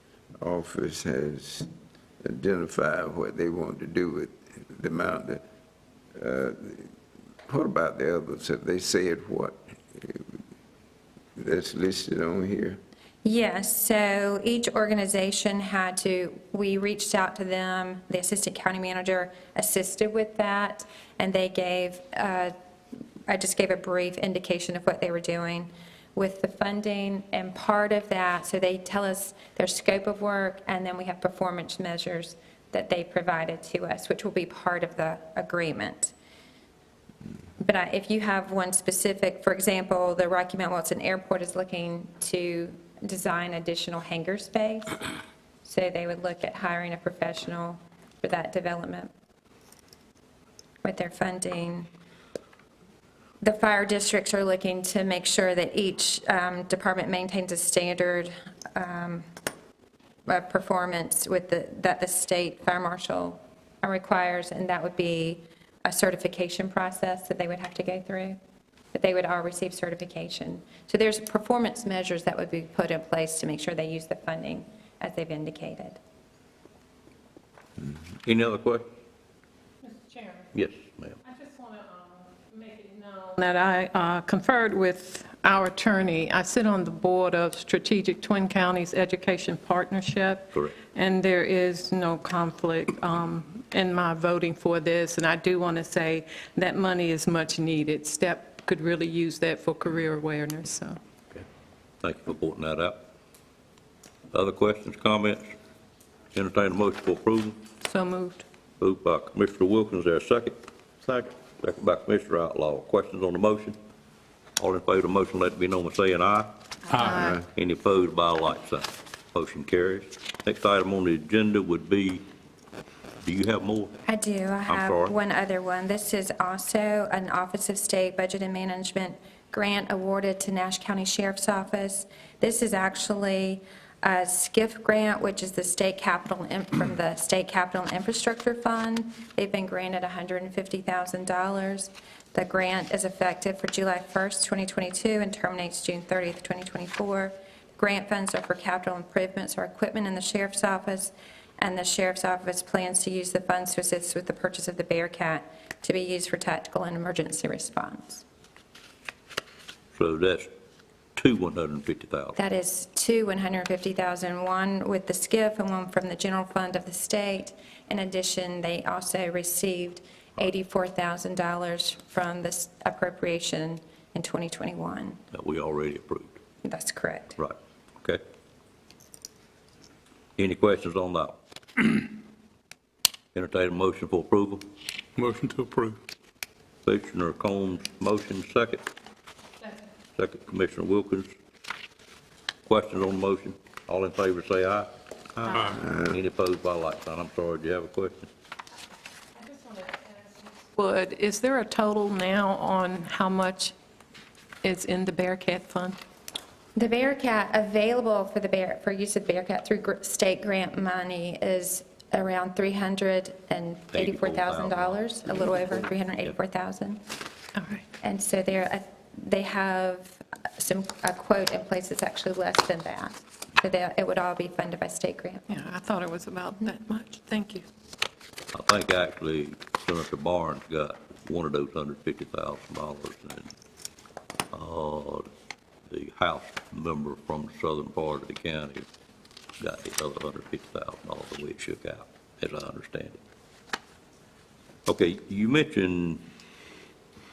office has identified what they want to do with the amount that, what about the others? Have they said what that's listed on here?
Yes, so each organization had to, we reached out to them, the assistant county manager assisted with that, and they gave, I just gave a brief indication of what they were doing with the funding, and part of that, so they tell us their scope of work, and then we have performance measures that they provided to us, which will be part of the agreement. But if you have one specific, for example, the Rocky Mount Wilson Airport is looking to design additional hangar space, so they would look at hiring a professional for that development with their funding. The fire districts are looking to make sure that each department maintains a standard performance with that the state fire marshal requires, and that would be a certification process that they would have to go through, but they would all receive certification. So there's performance measures that would be put in place to make sure they use the funding as they've indicated.
Any other questions?
Mr. Chairman.
Yes, ma'am.
I just want to make it known that I conferred with our attorney. I sit on the board of Strategic Twin Counties Education Partnership.
Correct.
And there is no conflict. in my voting for this, and I do want to say that money is much needed. STEP could really use that for career awareness, so.
Okay. Thank you for pointing that out. Other questions, comments? Entertain a motion for approval.
So moved.
Moved by Commissioner Wilkins, is there a second?
Second.
Second by Commissioner Outlaw. Questions on the motion? All in favor of the motion, let it be known by saying aye.
Aye.
Any opposed by a like sign. Motion carries. Next item on the agenda would be, do you have more?
I do. I have
sorry.
one other one. This is also an Office of State Budget and Management grant awarded to Nash County Sheriff's Office. This is actually a SCIF grant, which is the state capital, from the State Capital and Infrastructure Fund. They've been granted $150,000. The grant is effective for July 1st, 2022, and terminates June 30th, 2024. Grant funds are for capital improvements or equipment in the Sheriff's Office, and the Sheriff's Office plans to use the funds to assist with the purchase of the Bearcat to be used for tactical and emergency response.
So that's two $150,000.
That is two $150,000, one with the SCIF and one from the general fund of the state. In addition, they also received $84,000 from this appropriation in 2021.
That we already approved.
That's correct.
Right, okay. Any questions on that? Entertain a motion for approval.
Motion to approve.
Commissioner Combs, motion, second. Second, Commissioner Wilkins. Questions on the motion? All in favor, say aye. Aye. Any opposed by like sign? I'm sorry, do you have a question?
Is there a total now on how much is in the Bearcat Fund?
The Bearcat available for use of Bearcat through state grant money is around $384,000, a little over $384,000.
All right.
And so they have a quote in place that's actually less than that. So it would all be funded by state grant.
Yeah, I thought it was about that much. Thank you.
I think actually Senator Barnes got one of those $150,000, and the House member from the southern part of the county got the other $150,000 the way it shook out, as I understand it. Okay, you mentioned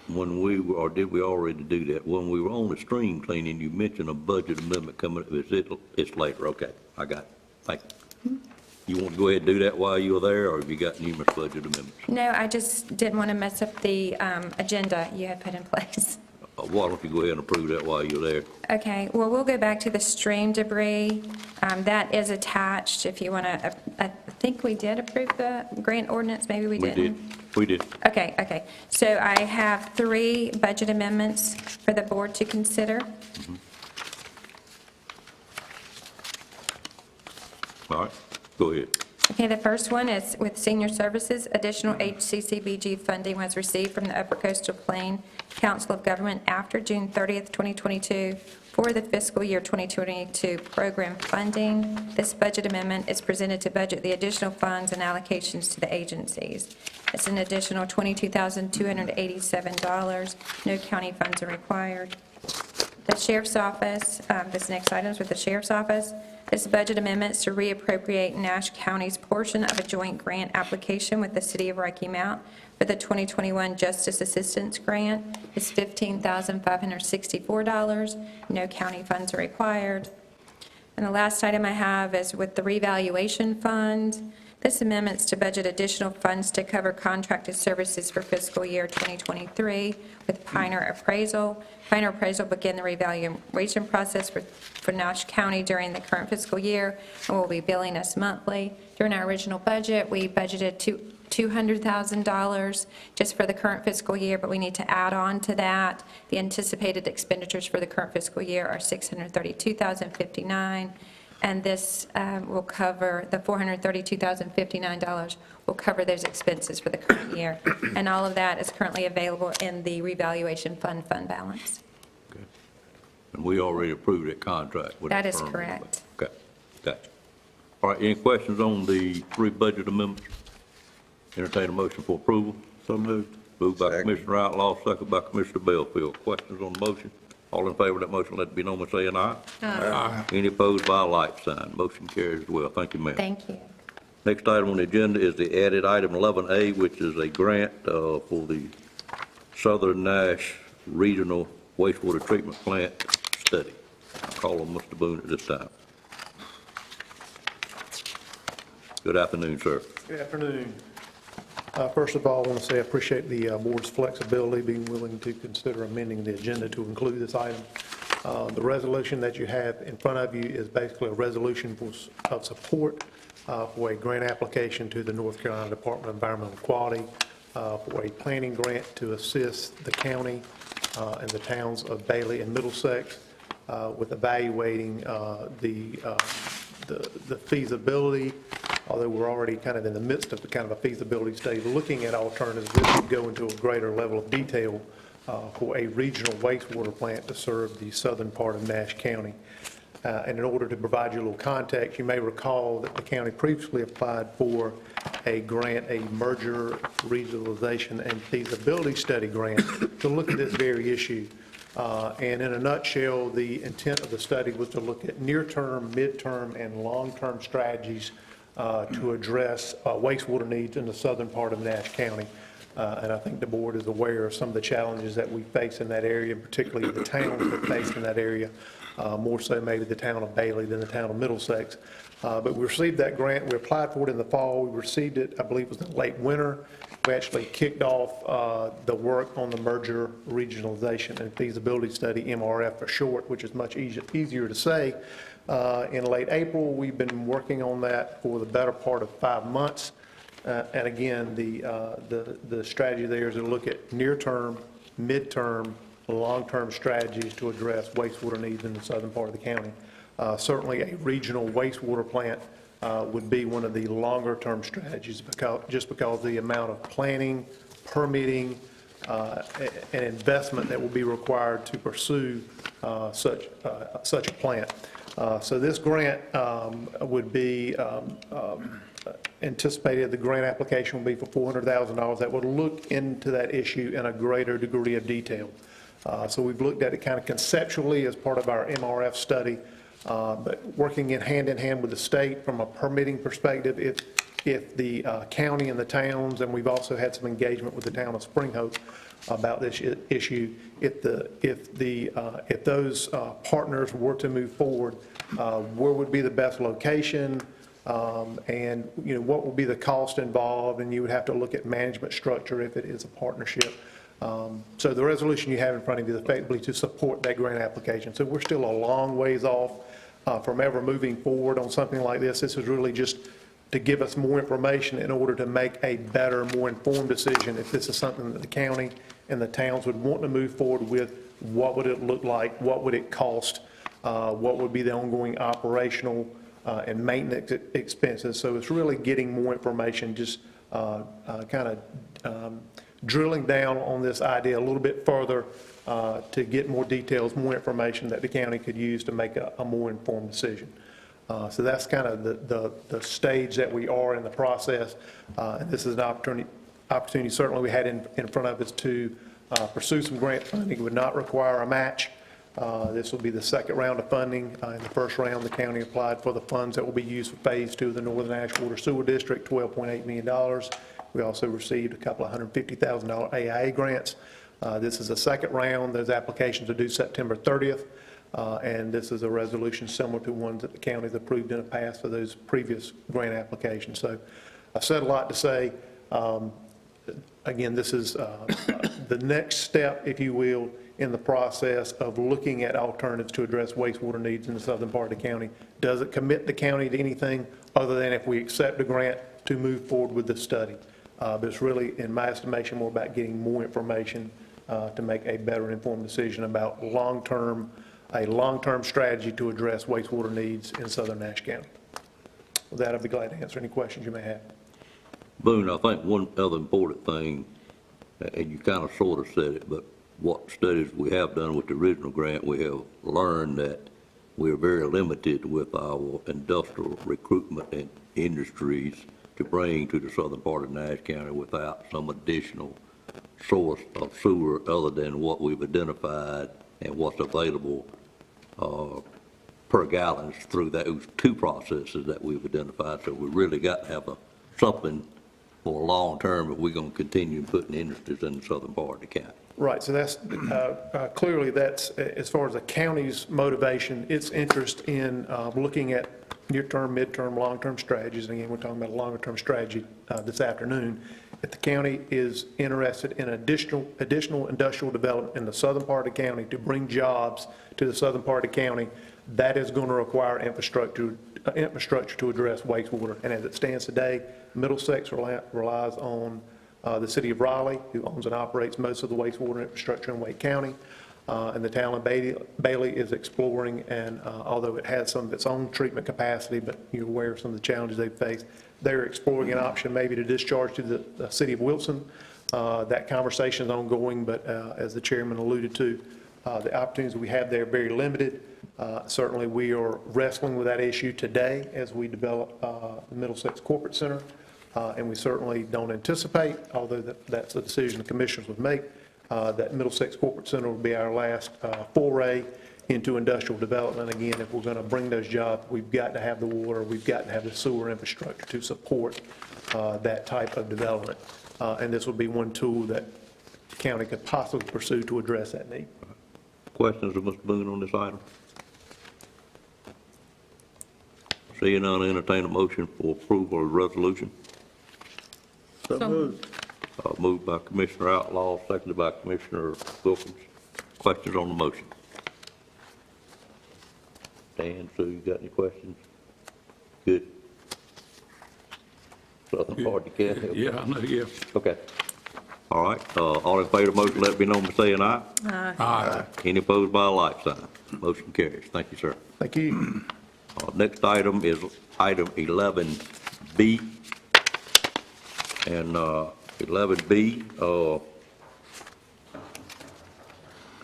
when we were, or did we already do that? When we were on the stream cleaning, you mentioned a budget amendment coming up. It's later, okay, I got it. Thank you. You want to go ahead and do that while you were there, or have you got numerous budget amendments?
No, I just didn't want to mess up the agenda you had put in place.
Why don't you go ahead and approve that while you're there?
Okay, well, we'll go back to the stream debris. That is attached if you want to, I think we did approve the grant ordinance, maybe we didn't.
We did.
Okay. So I have 3 budget amendments for the board to consider.
All right, go ahead.
Okay, the first one is with senior services. Additional HCCBG funding was received from the Upper Coastal Plain Council of Government after June 30th, 2022 for the fiscal year 2022 program funding. This budget amendment is presented to budget the additional funds and allocations to the agencies. It's an additional $22,287. No county funds are required. The Sheriff's Office, this next item is with the Sheriff's Office. This budget amendment is to reappropriate Nash County's portion of a joint grant application with the City of Rocky Mount for the 2021 Justice Assistance Grant. It's $15,564. No county funds are required. And the last item I have is with the Revaluation Fund. This amendment is to budget additional funds to cover contracted services for fiscal year 2023 with Pioneer Appraisal. Pioneer Appraisal began the revaluation process for Nash County during the current fiscal year and will be billing us monthly. During our original budget, we budgeted $200,000 just for the current fiscal year, but we need to add on to that. The anticipated expenditures for the current fiscal year are $632,059. And this will cover, the $432,059 will cover those expenses for the current year. And all of that is currently available in the revaluation fund balance.
Okay. And we already approved that contract with the
That is
firm.
correct.
Okay, gotcha. All right, any questions on the 3 budget amendments? Entertain a motion for approval.
So moved.
Moved by Commissioner Outlaw, second by Commissioner Belfield. Questions on the motion? All in favor of that motion, let it be known by saying aye.
Aye.
Any opposed by a like sign. Motion carries as well. Thank you, ma'am.
Thank you.
Next item on the agenda is the added item 11A, which is a grant for the Southern Nash Regional Wastewater Treatment Plant Study. I'll call on Mr. Boone at this time. Good afternoon, sir.
Good afternoon. First of all, I want to say I appreciate the board's flexibility, being willing to consider amending the agenda to include this item. The resolution that you have in front of you is basically a resolution of support for a grant application to the North Carolina Department of Environmental Quality for a planning grant to assist the county and the towns of Bailey and Middlesex with evaluating the feasibility, although we're already kind of in the midst of a feasibility stage, looking at alternatives that would go into a greater level of detail for a regional wastewater plant to serve the southern part of Nash County. And in order to provide you a little context, you may recall that the county previously applied for a grant, a merger, regionalization, and feasibility study grant to look at this very issue. And in a nutshell, the intent of the study was to look at near-term, mid-term, and long-term strategies to address wastewater needs in the southern part of Nash County. And I think the board is aware of some of the challenges that we face in that area, particularly the towns that face in that area, more so maybe the town of Bailey than the town of Middlesex. But we received that grant. We applied for it in the fall. We received it, I believe it was in late winter. We actually kicked off the work on the merger, regionalization, and feasibility study, MRF for short, which is much easier to say. In late April, we've been working on that for the better part of 5 months. And again, the strategy there is to look at near-term, mid-term, long-term strategies to address wastewater needs in the southern part of the county. Certainly a regional wastewater plant would be one of the longer-term strategies just because the amount of planning, permitting, and investment that will be required to pursue such a plant. So this grant would be anticipated, the grant application will be for $400,000. That would look into that issue in a greater degree of detail. So we've looked at it kind of conceptually as part of our MRF study, but working hand in hand with the state from a permitting perspective, if the county and the towns, and we've also had some engagement with the town of Spring Hope about this issue, if those partners were to move forward, where would be the best location, and what will be the cost involved, and you would have to look at management structure if it is a partnership. So the resolution you have in front of you is effectively to support that grant application. So we're still a long ways off from ever moving forward on something like this. This is really just to give us more information in order to make a better, more informed decision. If this is something that the county and the towns would want to move forward with, what would it look like? What would it cost? What would be the ongoing operational and maintenance expenses? So it's really getting more information, just kind of drilling down on this idea a little bit further to get more details, more information that the county could use to make a more informed decision. So that's kind of the stage that we are in the process. And this is an opportunity certainly we had in front of us to pursue some grant funding. It would not require a match. This will be the second round of funding. In the first round, the county applied for the funds that will be used for Phase 2 of the Northern Ash Water Sewer District, $12.8 million. We also received a couple of $150,000 AIA grants. This is the second round. Those applications are due September 30th. And this is a resolution similar to ones that the county's approved in the past for those previous grant applications. So I've said a lot to say. Again, this is the next step, if you will, in the process of looking at alternatives to address wastewater needs in the southern part of the county. Does it commit the county to anything other than if we accept a grant to move forward with the study? But it's really, in my estimation, more about getting more information to make a better informed decision about a long-term strategy to address wastewater needs in southern Nash County. With that, I'd be glad to answer any questions you may have.
Boone, I think one other important thing, and you kind of sort of said it, but what studies we have done with the original grant, we have learned that we're very limited with our industrial recruitment and industries to bring to the southern part of Nash County without some additional source of sewer other than what we've identified and what's available per gallons through those two processes that we've identified. So we really got to have something for long-term if we're going to continue putting industries in the southern part of the county.
Right, so that's, clearly that's, as far as the county's motivation, its interest in looking at near-term, mid-term, long-term strategies, and again, we're talking about a longer-term strategy this afternoon. If the county is interested in additional industrial development in the southern part of the county to bring jobs to the southern part of the county, that is going to require infrastructure to address wastewater. And as it stands today, Middlesex relies on the city of Raleigh, who owns and operates most of the wastewater infrastructure in Wake County. And the town of Bailey is exploring, and although it has some of its own treatment capacity, but you're aware of some of the challenges they've faced, they're exploring an option maybe to discharge to the city of Wilson. That conversation is ongoing, but as the chairman alluded to, the opportunities we have there are very limited. Certainly, we are wrestling with that issue today as we develop the Middlesex Corporate Center, and we certainly don't anticipate, although that's a decision the commissioners would make, that Middlesex Corporate Center will be our last foray into industrial development. Again, if we're going to bring those jobs, we've got to have the water, we've got to have the sewer infrastructure to support that type of development. And this will be one tool that the county could possibly pursue to address that need.
Questions of Mr. Boone on this item? Seeing none, entertain a motion for approval of the resolution.
So moved.
Moved by Commissioner Outlaw, seconded by Commissioner Wilkins. Questions on the motion? Dan, Sue, you got any questions? Good. Southern part of the county?
Yeah, I know, yeah.
Okay. All right, all in favor of the motion, let it be known by saying aye.
Aye.
Any opposed by a like sign? Motion carries. Thank you, sir.
Thank you.
Next item is item 11B. And 11B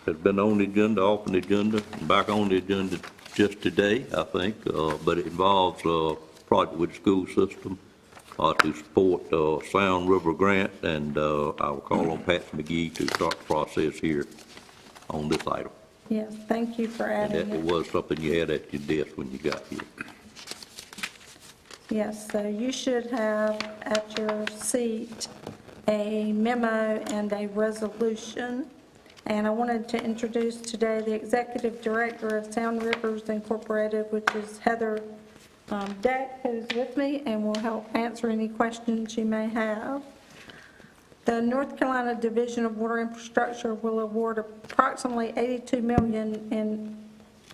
has been on the agenda, off the agenda, and back on the agenda just today, I think, but it involves a project with the school system to support Sound River Grant, and I will call on Patsy McGee to start the process here on this item.
Yes, thank you for
And
adding
that
it.
was something you had at your desk when you got here.
Yes, so you should have at your seat a memo and a resolution. And I wanted to introduce today the Executive Director of Sound Rivers Incorporated, which is Heather Deck, who's with me and will help answer any questions you may have. The North Carolina Division of Water Infrastructure will award approximately $82 million in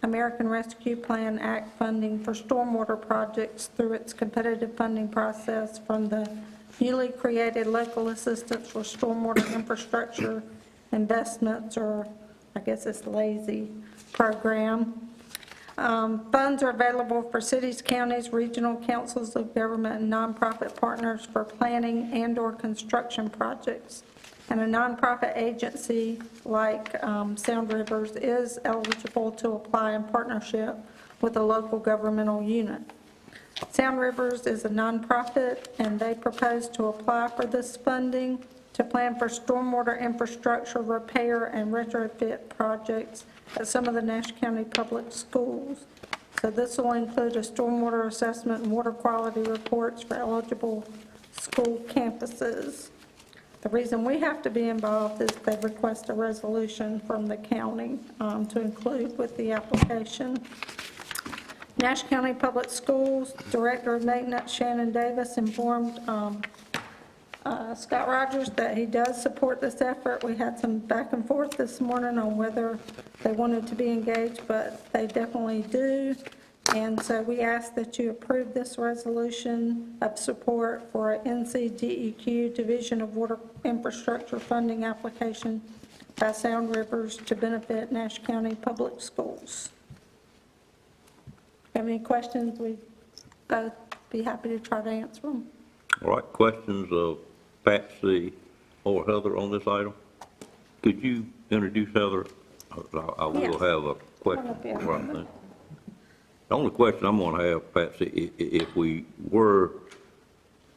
American Rescue Plan Act funding for stormwater projects through its competitive funding process from the newly created Local Assistance for Stormwater Infrastructure Investments, or I guess it's LAZY program. Funds are available for cities, counties, regional councils of government, and nonprofit partners for planning and/or construction projects. And a nonprofit agency like Sound Rivers is eligible to apply in partnership with a local governmental unit. Sound Rivers is a nonprofit, and they propose to apply for this funding to plan for stormwater infrastructure repair and retrofit projects at some of the Nash County public schools. So this will include a stormwater assessment and water quality reports for eligible school campuses. The reason we have to be involved is they request a resolution from the county to include with the application. Nash County Public Schools Director of Maintenance Shannon Davis informed Scott Rogers that he does support this effort. We had some back and forth this morning on whether they wanted to be engaged, but they definitely do. And so we ask that you approve this resolution of support for an NCDEQ Division of Water Infrastructure funding application by Sound Rivers to benefit Nash County Public Schools. Have any questions? We'd both be happy to try to answer them.
All right, questions of Patsy or Heather on this item? Could you introduce Heather? I will
Yes.
have a question.
Come up here.
Right then. The only question I'm going to have, Patsy, if we were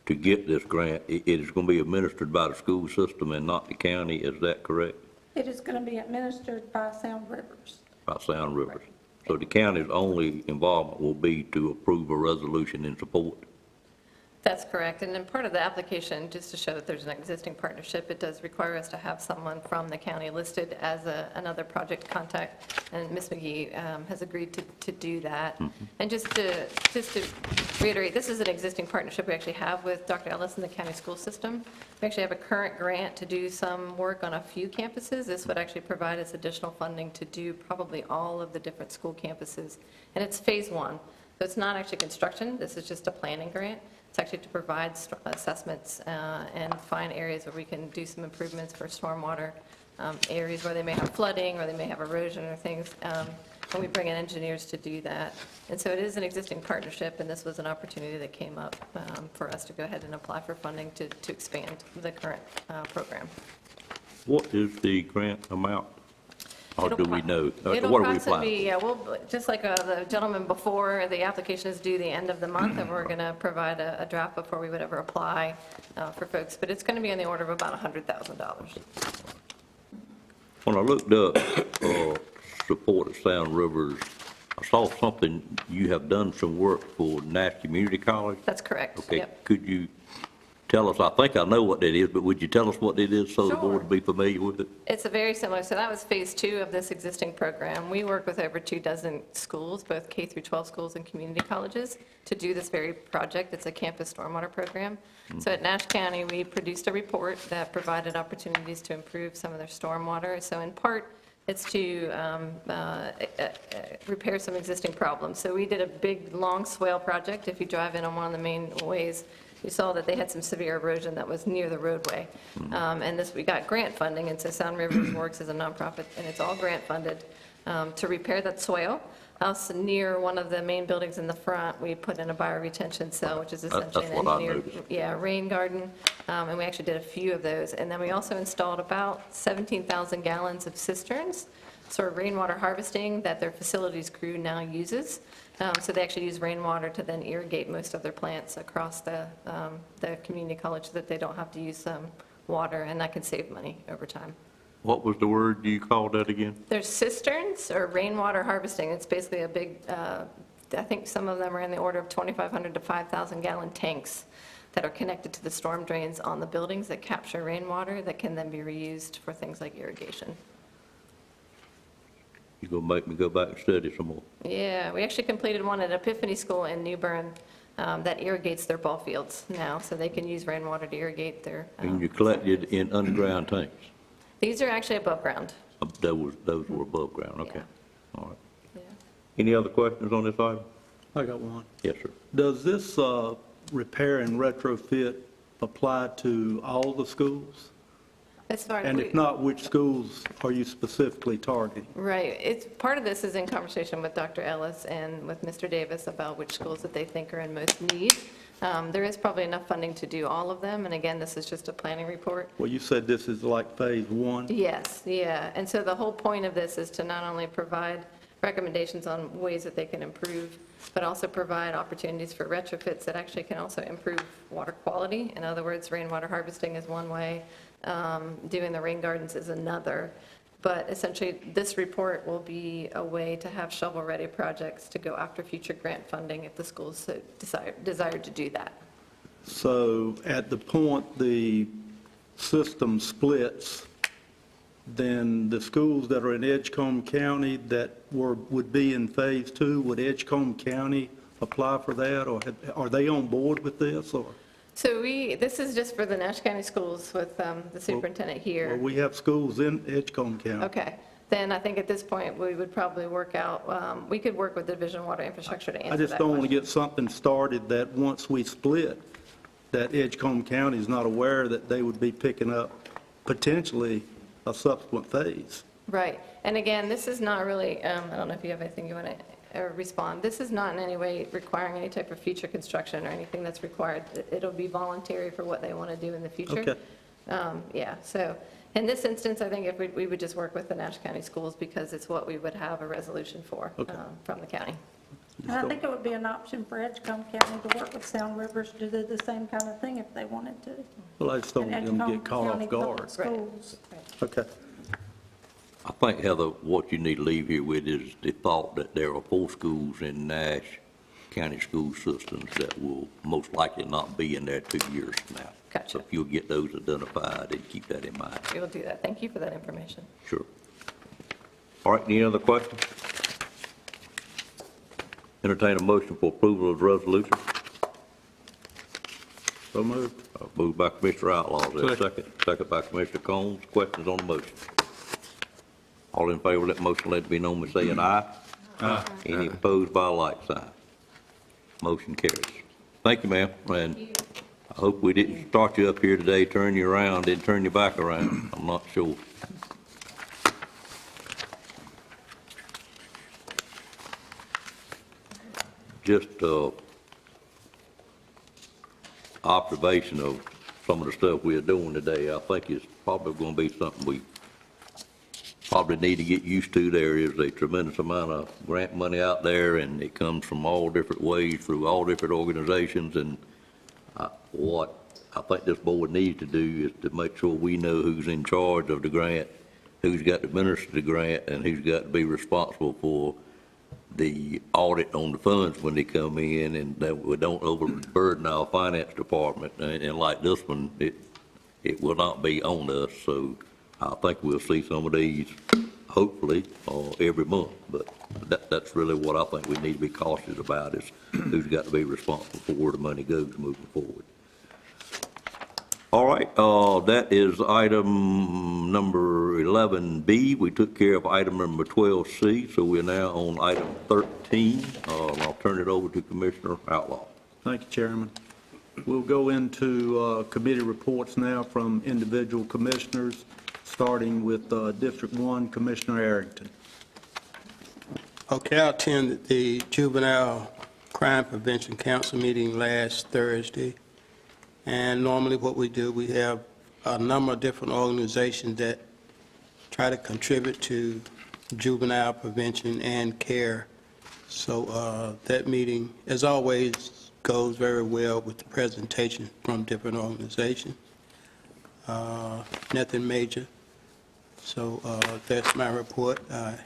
to get this grant, it is going to be administered by the school system and not the county, is that correct?
It is going to be administered by Sound Rivers.
By Sound Rivers. So the county's only involvement will be to approve a resolution in support.
That's correct. And then part of the application, just to show that there's an existing partnership, it does require us to have someone from the county listed as another project contact. And Ms. McGee has agreed to do that. And just to reiterate, this is an existing partnership we actually have with Dr. Ellis and the county school system. We actually have a current grant to do some work on a few campuses. This would actually provide us additional funding to do probably all of the different school campuses. And it's phase one. So it's not actually construction. This is just a planning grant. It's actually to provide assessments and find areas where we can do some improvements for stormwater, areas where they may have flooding or they may have erosion or things, and we bring in engineers to do that. And so it is an existing partnership, and this was an opportunity that came up for us to go ahead and apply for funding to expand the current program.
What is the grant amount? Or do we know?
It'll
What are we
approximately
applying?
be, well, just like the gentleman before, the application is due the end of the month, and we're going to provide a draft before we would ever apply for folks, but it's going to be in the order of about $100,000.
When I looked up support of Sound Rivers, I saw something, you have done some work for Nash Community College?
That's correct.
Okay,
Yep.
could you tell us, I think I know what that is, but would you tell us what it is so the board would be familiar with it?
It's a very similar, so that was phase two of this existing program. We work with over 24 schools, both K through 12 schools and community colleges, to do this very project. It's a campus stormwater program. So at Nash County, we produced a report that provided opportunities to improve some of their stormwater. So in part, it's to repair some existing problems. So we did a big, long swale project. If you drive in on one of the main ways, you saw that they had some severe erosion that was near the roadway. And we got grant funding, and so Sound Rivers works as a nonprofit, and it's all grant funded to repair that swale. Also near one of the main buildings in the front, we put in a bioretention cell, which is essentially
That's
an
what I
engineered rain garden. And we actually did a few of those. And then we also installed about 17,000 gallons of cisterns, sort of rainwater harvesting that their facilities crew now uses. So they actually use rainwater to then irrigate most of their plants across the community college so that they don't have to use water, and that can save money over time.
What was the word you called that again?
There's cisterns or rainwater harvesting. It's basically a big, I think some of them are in the order of 2,500 to 5,000 gallon tanks that are connected to the storm drains on the buildings that capture rainwater that can then be reused for things like irrigation.
You're going to make me go back and study some more.
Yeah, we actually completed one at Epiphany School in New Bern that irrigates their ball fields now, so they can use rainwater to irrigate their.
And you collected in underground tanks?
These are actually above ground.
Those were above ground, okay.
Yeah.
All right.
Yeah.
Any other questions on this item?
I got one.
Yes, sir.
Does this repair and retrofit apply to all the schools?
As far as
And if not, which schools are you specifically targeting?
Right. It's, part of this is in conversation with Dr. Ellis and with Mr. Davis about which schools that they think are in most need. There is probably enough funding to do all of them, and again, this is just a planning report.
Well, you said this is like phase one?
Yes, yeah. And so the whole point of this is to not only provide recommendations on ways that they can improve, but also provide opportunities for retrofits that actually can also improve water quality. In other words, rainwater harvesting is one way, doing the rain gardens is another. But essentially, this report will be a way to have shovel-ready projects to go after future grant funding if the schools so desire to do that.
So at the point the system splits, then the schools that are in Edgecombe County that would be in phase two, would Edgecombe County apply for that, or are they on board with this, or?
So this is just for the Nash County schools with the superintendent here.
Well, we have schools in Edgecombe County.
Okay, then I think at this point, we would probably work out, we could work with the Division of Water Infrastructure to answer that
I just don't want to
question.
get something started that once we split, that Edgecombe County is not aware that they would be picking up potentially a subsequent phase.
Right, and again, this is not really, I don't know if you have anything you want to respond. This is not in any way requiring any type of future construction or anything that's required. It'll be voluntary for what they want to do in the future.
Okay.
Yeah, so in this instance, I think if we would just work with the Nash County schools because it's what we would have a resolution for from the county.
And I think it would be an option for Edgecombe County to work with Sound Rivers to do the same kind of thing if they wanted to.
Well, I just don't want them to get caught off guard.
Schools.
Okay.
I think, Heather, what you need to leave here with is the thought that there are 4 schools in Nash County school systems that will most likely not be in there 2 years from now.
Gotcha.
So if you'll get those identified and keep that in mind.
We will do that. Thank you for that information.
Sure. All right, any other questions? Entertain a motion for approval of the resolution.
So moved.
Moved by Commissioner Outlaw, is there a second? Second by Commissioner Combs. Questions on the motion? All in favor of that motion, let it be known by saying aye. Aye. Any opposed by a like sign? Motion carries. Thank you, ma'am. And I hope we didn't start you up here today, turn you around, then turn you back around. I'm not sure. Just observation of some of the stuff we are doing today, I think it's probably going to be something we probably need to get used to. There is a tremendous amount of grant money out there, and it comes from all different ways, through all different organizations, and what I think this board needs to do is to make sure we know who's in charge of the grant, who's got to administer the grant, and who's got to be responsible for the audit on the funds when they come in, and that we don't overburden our finance department. And like this one, it will not be on us. So I think we'll see some of these, hopefully, every month. But that's really what I think we need to be cautious about, is who's got to be responsible for where the money goes moving forward. All right, that is item number 11B. We took care of item number 12C, so we're now on item 13. I'll turn it over to Commissioner Outlaw.
Thank you, Chairman. We'll go into committee reports now from individual commissioners, starting with District 1, Commissioner Arrington.
Okay, I attended the Juvenile Crime Prevention Council meeting last Thursday. And normally what we do, we have a number of different organizations that try to contribute to juvenile prevention and care. So that meeting, as always, goes very well with the presentation from different organizations. Nothing major. So that's my report. I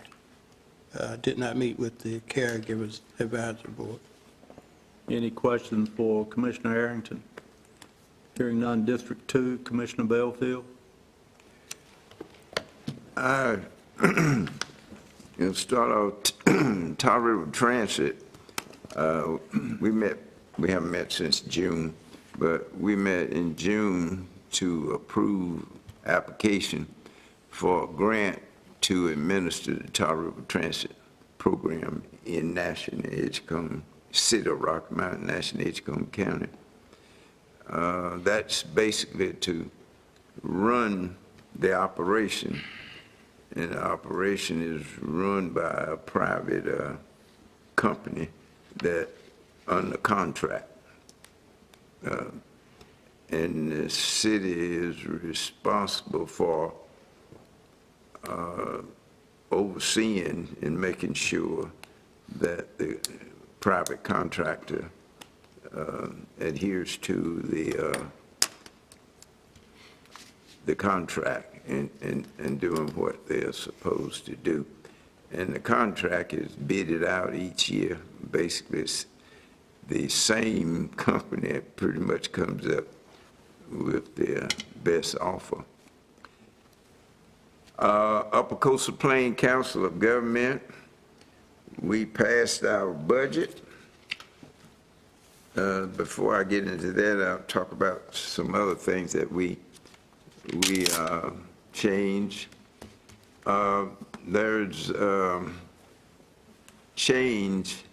did not meet with the Caregivers Advisory Board.
Any questions for Commissioner Arrington? Hearing none, District 2, Commissioner Belfield.
You'll start out, Tar River Transit. We haven't met since June, but we met in June to approve application for a grant to administer the Tar River Transit program in National Edgecombe, City of Rocky Mountain, National Edgecombe County. That's basically to run the operation, and the operation is run by a private company that under contract. And the city is responsible for overseeing and making sure that the private contractor adheres to the contract and doing what they're supposed to do. And the contract is bidded out each year. Basically, it's the same company that pretty much comes up with their best offer. Upper Coastal Plain Council of Government, we passed our budget. Before I get into that, I'll talk about some other things that we changed. There's change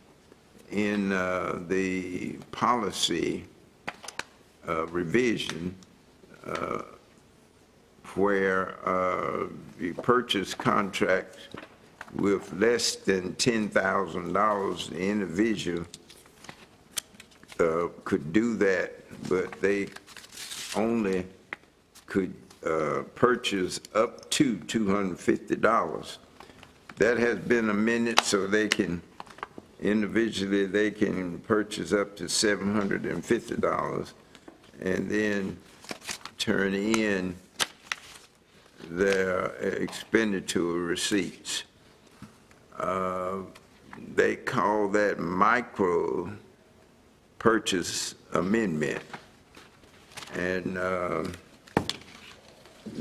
in the policy revision where the purchase contract with less than $10,000, the individual could do that, but they only could purchase up to $250. That has been amended so they can, individually, they can purchase up to $750 and then turn in their expenditure receipts. They call that micro purchase amendment. And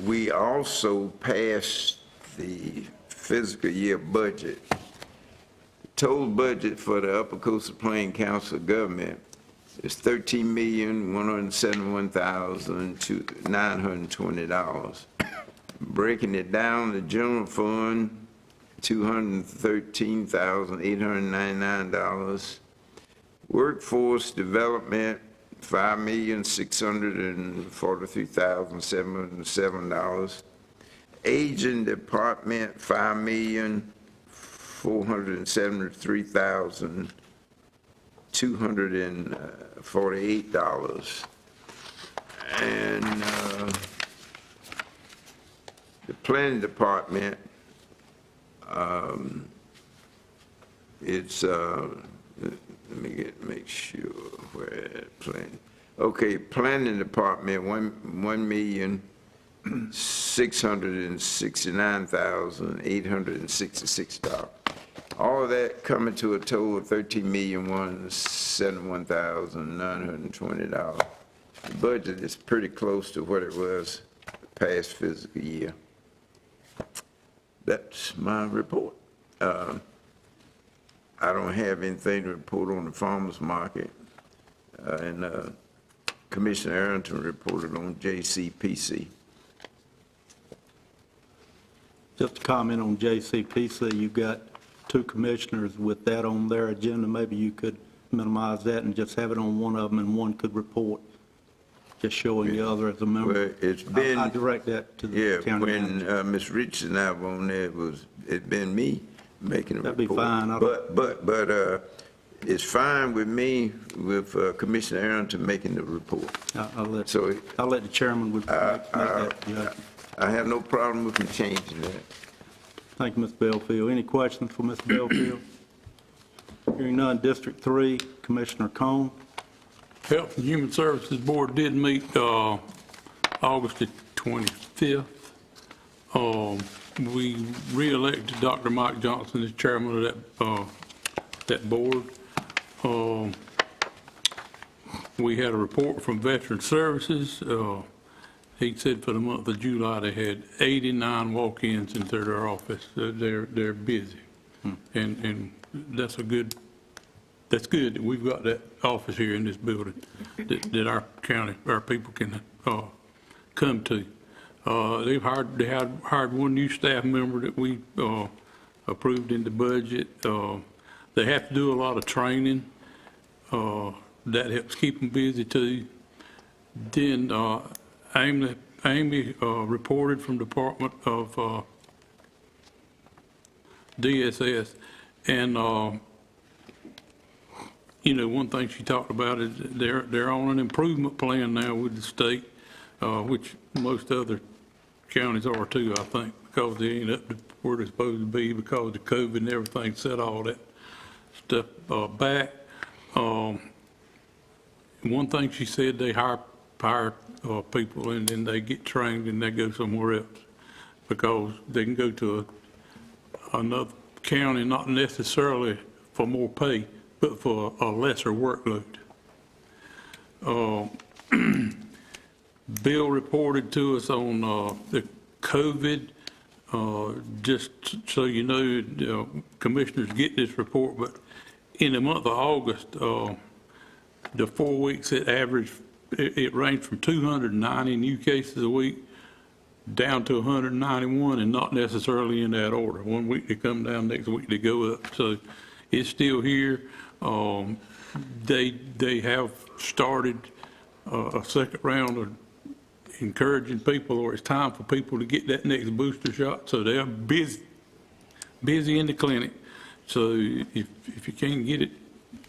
we also passed the fiscal year budget. Total budget for the Upper Coastal Plain Council of Government is $13,171,920. Breaking it down, the general fund, $213,899. Workforce development, $5,643,707. Aging department, $5,473,248. And the planning department, it's, let me make sure where that planning. Okay, planning department, $1,669,866. All of that coming to a total of $13,171,920. The budget is pretty close to what it was past fiscal year. That's my report. I don't have anything to report on the farmer's market. And Commissioner Arrington reported on JCPC.
Just to comment on JCPC, you've got two commissioners with that on their agenda. Maybe you could minimize that and just have it on one of them, and one could report, just showing the other as a member.
Well, it's been.
I direct that to the county manager.
When Ms. Richardson and I were on there, it's been me making a report.
That'd be fine.
But it's fine with me with Commissioner Arrington making the report.
I'll let the chairman make that judgment.
I have no problem with him changing that.
Thank you, Ms. Belfield. Any questions for Ms. Belfield? Hearing none, District 3, Commissioner Cone.
Health and Human Services Board did meet August the 25th. We re-elected Dr. Mike Johnson as chairman of that board. We had a report from Veteran Services. He said for the month of July, they had 89 walk-ins into their office. They're busy. And that's good that we've got that office here in this building that our county, our people can come to. They hired one new staff member that we approved in the budget. They have to do a lot of training. That helps keep them busy too. Then Amy reported from Department of DSS, and one thing she talked about is they're on an improvement plan now with the state, which most other counties are too, I think, because they ain't up to where they're supposed to be because of the COVID and everything, set all that stuff back. One thing she said, they hire people and then they get trained and they go somewhere else because they can go to another county, not necessarily for more pay, but for a lesser workload. Bill reported to us on the COVID. Just so you know, commissioners get this report, but in the month of August, the 4 weeks it averaged, it ranged from 290 new cases a week down to 191, and not necessarily in that order. 1 week they come down, next week they go up. So it's still here. They have started a second round of encouraging people, or it's time for people to get that next booster shot. So they're busy in the clinic. So if you can't get it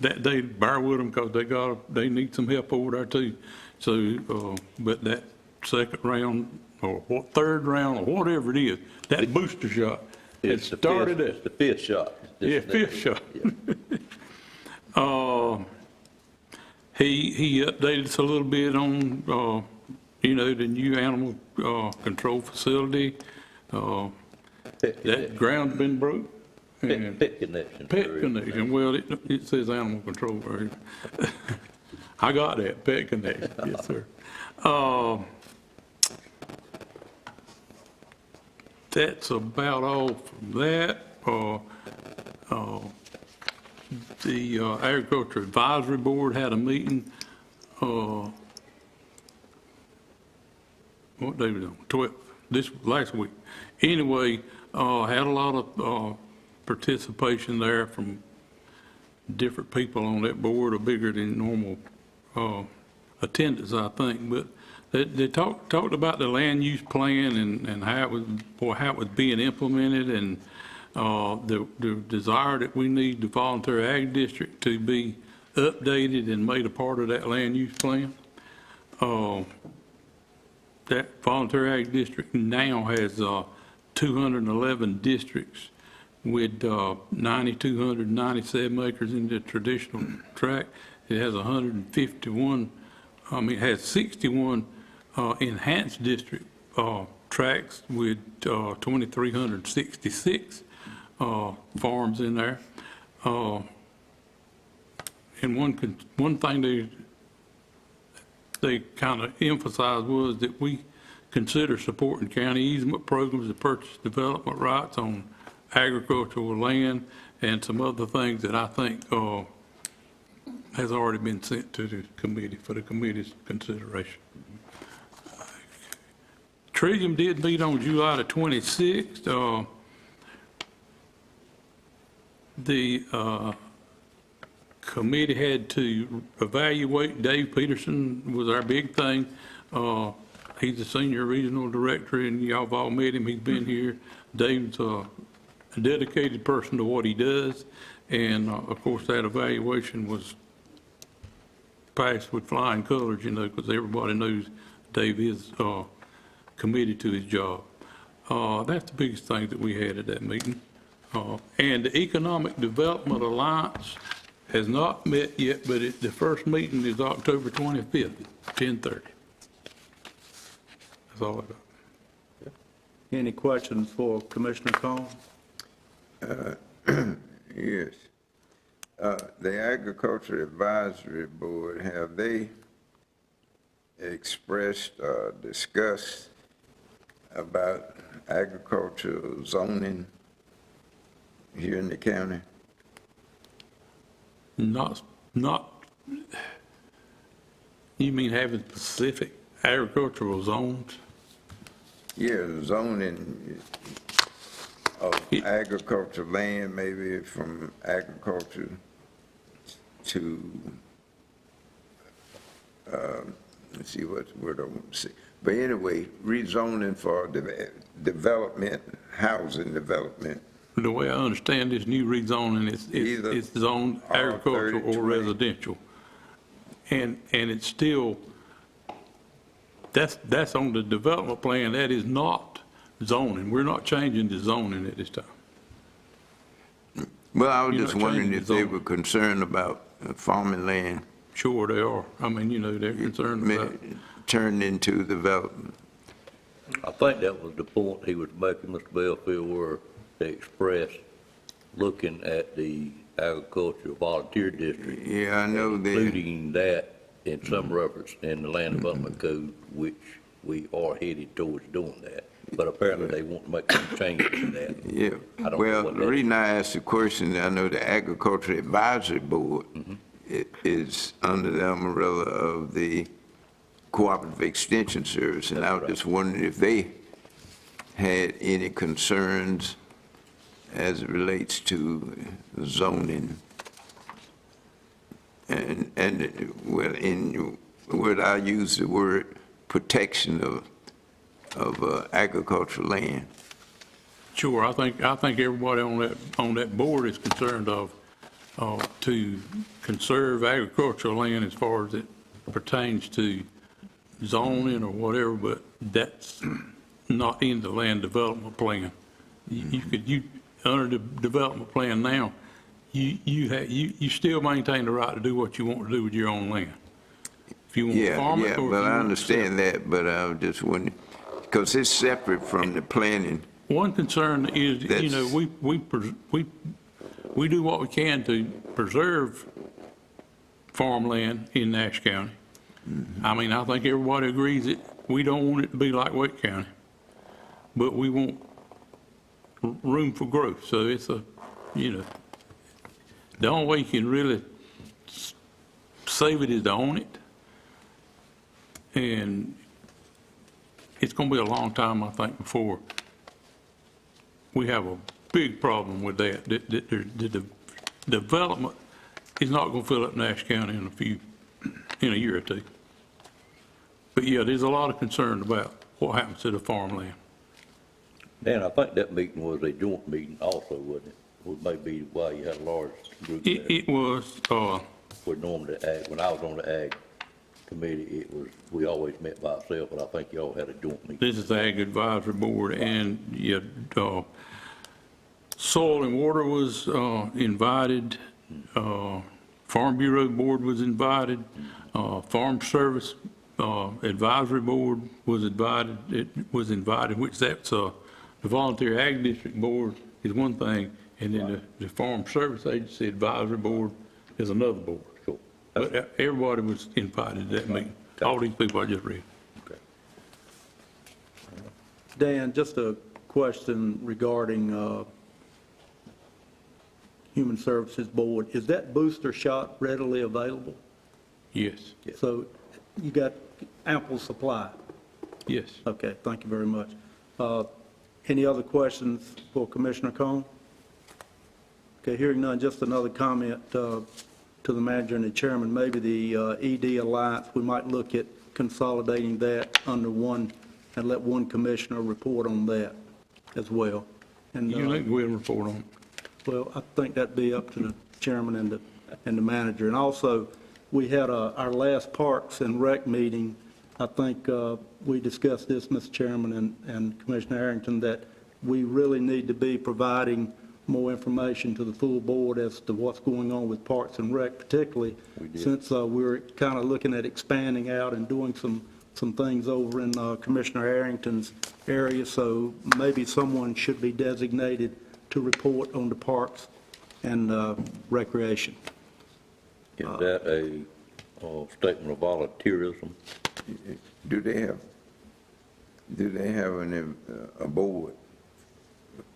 that day, bear with them because they need some help over there too. So, but that second round or third round or whatever it is, that booster shot, it started at
the fifth shot.
Yeah, fifth shot. He updated us a little bit on, you know, the new animal control facility, that ground's been broke. and-
Pet connection.
Pet connection, well, it says animal control right here. I got that, pet connection, yes, sir. That's about all from that. The Agriculture Advisory Board had a meeting, what day was it on? 12th, this, last week. Anyway, had a lot of participation there from different people on that board, a bigger than normal attendance, I think. But they talked about the land use plan and how it was being implemented, and the desire that we need the voluntary ag district to be updated and made a part of that land use plan. That voluntary ag district now has 211 districts with 9,297 acres in the traditional tract. It has it has 61 enhanced district tracts with 2,366 farms in there. And one thing they kind of emphasized was that we consider supporting county easement programs to purchase development rights on agricultural land and some other things that I think has already been sent to the committee for the committee's consideration. Trillium did meet on July the 26th. The committee had to evaluate. Dave Peterson was our big thing. He's the senior regional director, and y'all have all met him. He's been here. Dave's a dedicated person to what he does, and of course that evaluation was passed with flying colors, you know, because everybody knows Dave is committed to his job. That's the biggest thing that we had at that meeting. And the Economic Development Alliance has not met yet, but the first meeting is October 25th, 10:30. That's all I got.
Any questions for Commissioner Cohn?
Yes. The Agriculture Advisory Board, have they expressed or discussed about agricultural zoning here in the county?
Not, you mean having specific agricultural zones?
Yeah, zoning of agricultural land, maybe from agriculture to, let's see what word I want to say. But anyway, rezoning for development, housing development.
The way I understand this new rezoning, it's zoned agricultural or residential. And it's still, that's on the development plan. That is not zoning. We're not changing the zoning at this time.
Well, I was
You're
just
not
wondering
changing
if
the
they
zoning.
were concerned about farming land.
Sure they are. I mean, you know, they're concerned about it.
Turned into development.
I think that was the point he was making, Mr. Belfield, where they expressed looking at the agricultural volunteer district.
Yeah, I know that.
Including that in some reference in the land development code, which we are headed towards doing that. But apparently they want to make some changes to that.
Yeah,
I don't know
well,
what
the
that
reason I asked the question, I know the Agriculture Advisory Board is under the umbrella of the Cooperative Extension Service, and I was just wondering if they had any concerns as it relates to zoning. And well, in where I use the word protection of agricultural land.
Sure, I think everybody on that board is concerned to conserve agricultural land as far as it pertains to zoning or whatever, but that's not in the land development plan. Under the development plan now, you still maintain the right to do what you want to do with your own land. If you want to farm it, or
Yeah,
if you
but I
want to
understand that, but I was just wondering, because it's separate from the planning.
One concern is, you
That's-
know, we do what we can to preserve farmland in Nash County. I mean, I think everybody agrees that we don't want it to be like Wake County, but we want room for growth. So it's a, you know, the only way you can really save it is to own it. And it's going to be a long time, I think, before we have a big problem with that. The development is not going to fill up Nash County in a year or two. But yeah, there's a lot of concern about what happens to the farmland.
Dan, I think that meeting was a joint meeting also, wasn't it? Would maybe why you had a large group there.
It was,
We're normally ag, when I was on the ag committee, we always met by ourselves, but I think y'all had a joint meeting.
this is the Ag Advisory Board, and yeah, Soil and Water was invited, Farm Bureau Board was invited, Farm Service Advisory Board was invited, which that's the Volunteer Ag District Board is one thing, and then the Farm Service Agency Advisory Board is another board.
Sure.
But everybody was invited to that meeting, all these people I just read.
Okay.
Dan, just a question regarding Human Services Board. Is that booster shot readily available?
Yes,
So you got ample supply?
yes.
Okay, thank you very much. Any other questions for Commissioner Cone? Okay, hearing none, just another comment to the manager and the chairman. Maybe the ED Alliance, we might look at consolidating that under one and let one commissioner report on that as well. And
You let Will report on it.
well, I think that'd be up to the chairman and the manager. And also, we had our last Parks and Rec meeting. I think we discussed this, Mr. Chairman and Commissioner Harrington, that we really need to be providing more information to the full board as to what's going on with Parks and Rec, particularly since we're kind of looking at expanding out and doing some things over in Commissioner Harrington's area. So maybe someone should be designated to report on the parks and recreation.
Is that a statement of volunteerism?
Do they have a board?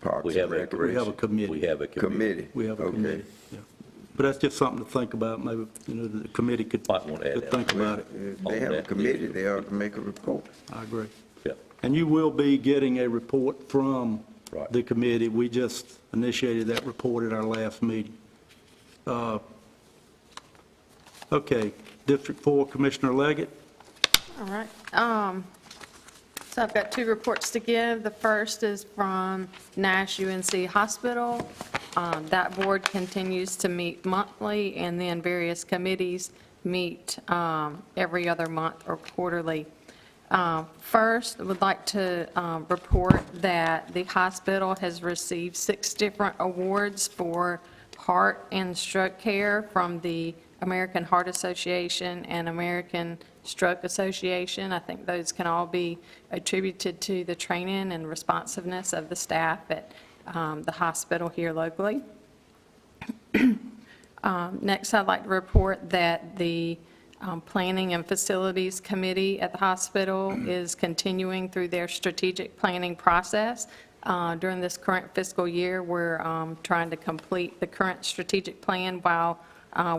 Parks
We have
and
a
Recreation?
We have a committee.
We have a committee.
Committee?
We have a
Okay.
committee, yeah. But that's just something to think about. Maybe, the committee could
Might want to add that.
think about it.
If they have a committee, they ought to make a report.
I agree.
Yeah.
And you will be getting a report from
Right.
the committee. We just initiated that report at our last meeting. Okay, District 4, Commissioner Leggett.
All right. So I've got two reports to give. The first is from Nash UNC Hospital. That board continues to meet monthly, and then various committees meet every other month or quarterly. First, I would like to report that the hospital has received 6 different awards for heart and stroke care from the American Heart Association and American Stroke Association. I think those can all be attributed to the training and responsiveness of the staff at the hospital here locally. Next, I'd like to report that the Planning and Facilities Committee at the hospital is continuing through their strategic planning process. During this current fiscal year, we're trying to complete the current strategic plan while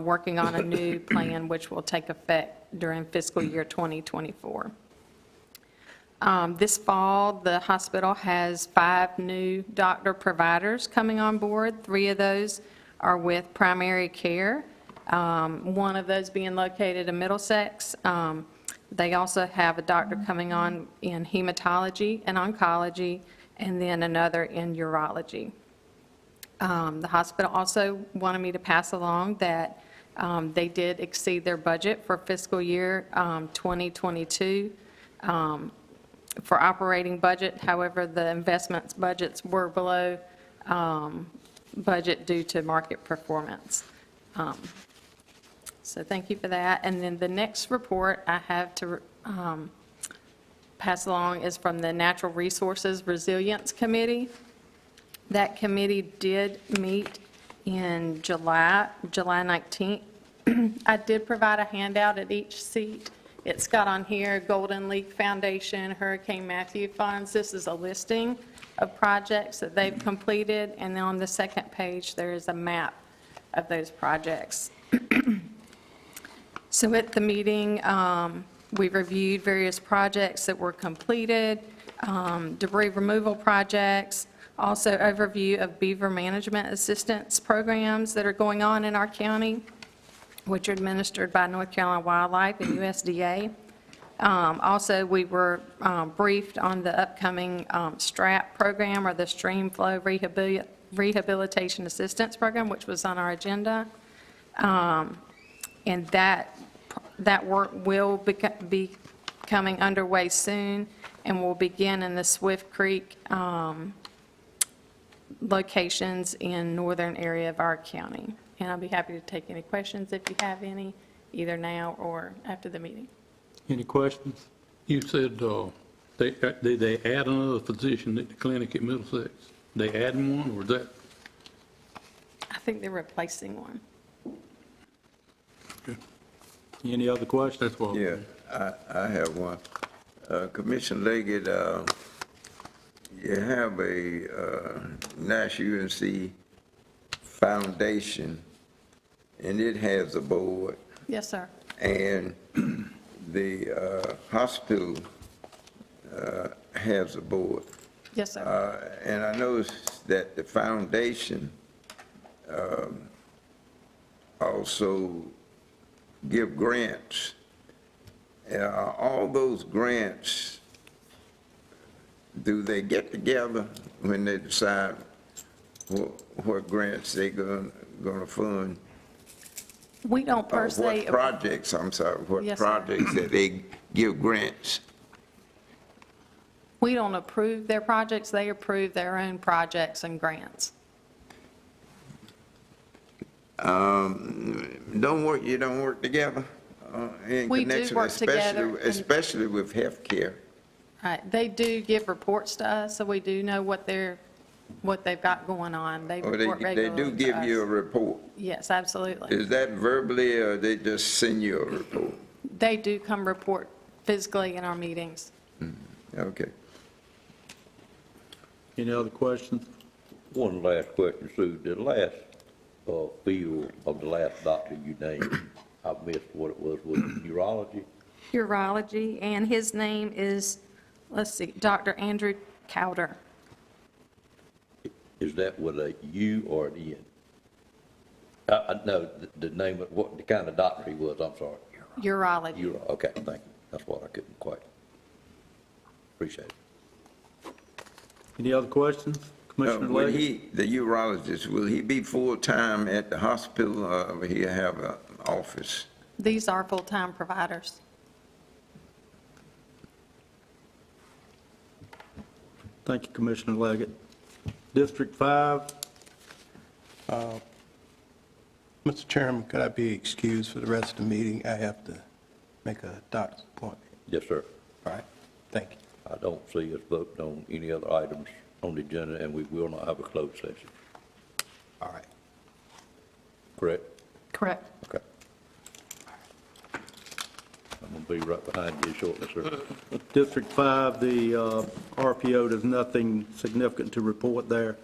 working on a new plan which will take effect during fiscal year 2024. This fall, the hospital has 5 new doctor providers coming on board. 3 of those are with primary care, one of those being located in Middlesex. They also have a doctor coming on in hematology and oncology, and then another in urology. The hospital also wanted me to pass along that they did exceed their budget for fiscal year 2022 for operating budget. However, the investments budgets were below budget due to market performance. So thank you for that. And then the next report I have to pass along is from the Natural Resources Resilience Committee. That committee did meet in July 19th. I did provide a handout at each seat. It's got on here Golden League Foundation, Hurricane Matthew funds. This is a listing of projects that they've completed, and then on the second page, there is a map of those projects. So at the meeting, we reviewed various projects that were completed, debris removal projects, also overview of beaver management assistance programs that are going on in our county, which are administered by North Carolina Wildlife and USDA. Also, we were briefed on the upcoming STRAP program, or the Stream Flow Rehabilitation Assistance Program, which was on our agenda. And that work will be coming underway soon, and will begin in the Swift Creek locations in northern area of our county. And I'll be happy to take any questions if you have any, either now or after the meeting.
Any questions?
You said did they add another physician at the clinic at Middlesex? They adding one, or is that?
I think they're replacing one.
Any other questions?
That's what.
Yeah, I have one. Commissioner Leggett, you have a Nash UNC Foundation, and it has a board,
Yes, sir.
and the hospital has a board.
Yes, sir.
And I noticed that the foundation also give grants. All those grants, do they get together when they decide what grants they're going to fund?
We don't per se.
What projects, I'm sorry, what
Yes, sir.
projects that they give grants?
We don't approve their projects. They approve their own projects and grants.
You don't work together in
We do
connection,
work together and-
especially with healthcare.
Right. They do give reports to us, so we do know what they've got going on. They
Or
report
they
regularly
do
to
give you a
us.
report.
Yes, absolutely.
Is that verbally, or they just send you a report?
They do come report physically in our meetings.
Okay.
Any other questions?
One last question, Sue. The last field of the last doctor you named, I missed what it was neurology?
Urology, and his name is, let's see, Dr. Andrew Cowder.
Is that with a U or an N? No, the name of, what the kind of doctor he was, I'm sorry.
Urology.
Okay, thank you. That's what I couldn't quite. Appreciate it.
Any other questions? Commissioner
Will
Leggett?
the urologist, will he be full-time at the hospital, or will he have an office?
These are full-time providers.
Thank you, Commissioner Leggett. District 5,
Mr. Chairman, could I be excused for the rest of the meeting? I have to make a doctor's appointment.
Yes, sir.
All right, thank you.
I don't see us voting on any other items on the agenda, and we will not have a closed session.
All right.
Correct?
Correct.
Okay. I'm going to be right behind you shortly, sir.
District 5, the RPO, there's nothing significant to report there.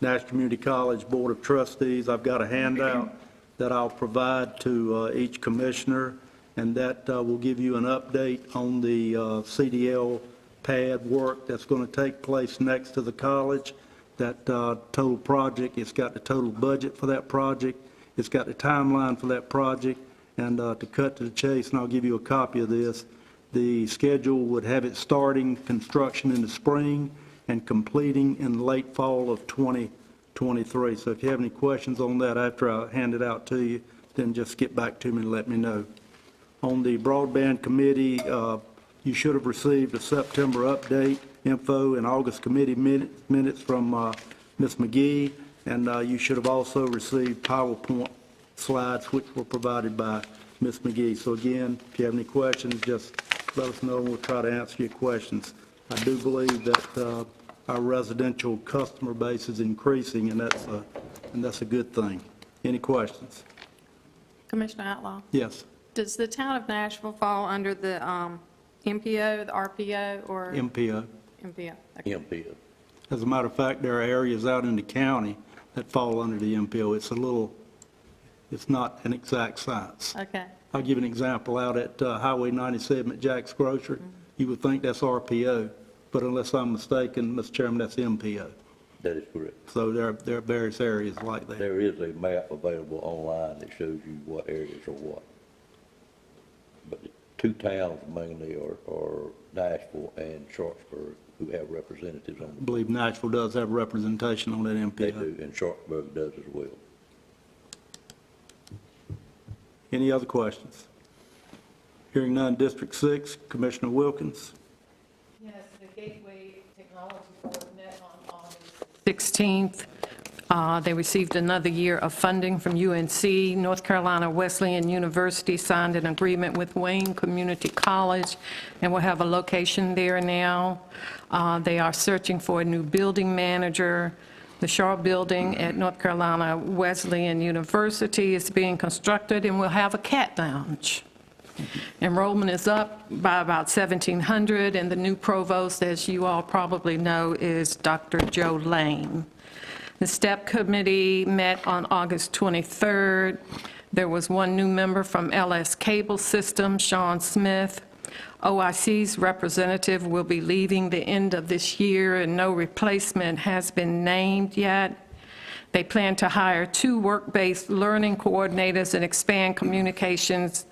Nash Community College Board of Trustees, I've got a handout that I'll provide to each commissioner, and that will give you an update on the CDL pad work that's going to take place next to the college. That total project, it's got the total budget for that project, it's got the timeline for that project, and to cut to the chase, and I'll give you a copy of this, the schedule would have it starting construction in the spring and completing in the late fall of 2023. So if you have any questions on that after I hand it out to you, then just get back to me and let me know. On the broadband committee, you should have received a September update info and August committee minutes from Ms. McGee, and you should have also received PowerPoint slides, which were provided by Ms. McGee. So again, if you have any questions, just let us know, and we'll try to answer your questions. I do believe that our residential customer base is increasing, and that's a good thing. Any questions?
Commissioner Outlaw?
Yes.
Does the town of Nashville fall under the MPO, the RPO, or?
MPO.
MPO. Okay.
MPO.
As a matter of fact, there are areas out in the county that fall under the MPO. It's not an exact science.
Okay.
I'll give you an example. Out at Highway 97 at Jack's Grocery, you would think that's RPO, but unless I'm mistaken, Mr. Chairman, that's MPO.
That is correct.
So there are various areas like that.
There is a map available online that shows you what areas are what. But the two towns mainly are Nashville and Sharpsburg, who have representatives on
I believe Nashville does have representation on that MPO.
They do, and Sharpsburg does as well.
Any other questions? Hearing none, District 6, Commissioner Wilkins.
Yes, the Gateway Technology Board met on August 16th. They received another year of funding from UNC. North Carolina Wesleyan University signed an agreement with Wayne Community College, and will have a location there now. They are searching for a new building manager. The Shaw Building at North Carolina Wesleyan University is being constructed, and will have a cat lounge. Enrollment is up by about 1,700, and the new provost, as you all probably know, is Dr. Joe Lane. The STEP committee met on August 23rd. There was one new member from LS Cable System, Sean Smith. OIC's representative will be leaving the end of this year, and no replacement has been named yet. They plan to hire 2 work-based learning coordinators and expand communications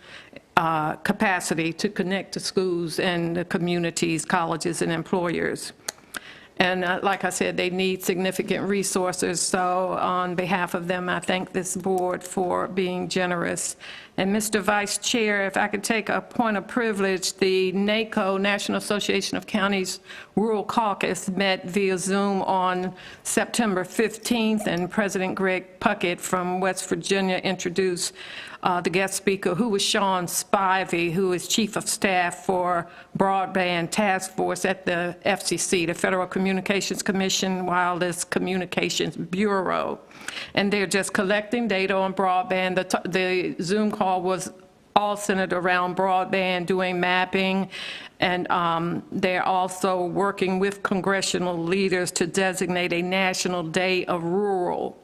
capacity to connect to schools and the communities, colleges, and employers. And like I said, they need significant resources, so on behalf of them, I thank this board for being generous. And Mr. Vice Chair, if I could take a point of privilege, the NACO, National Association of Counties Rural Caucus, met via Zoom on September 15th, and President Greg Puckett from West Virginia introduced the guest speaker, who was Sean Spivey, who is Chief of Staff for Broadband Task Force at the FCC, the Federal Communications Commission Wireless Communications Bureau. And they're just collecting data on broadband. The Zoom call was all centered around broadband, doing mapping, and they're also working with congressional leaders to designate a National Day of Rural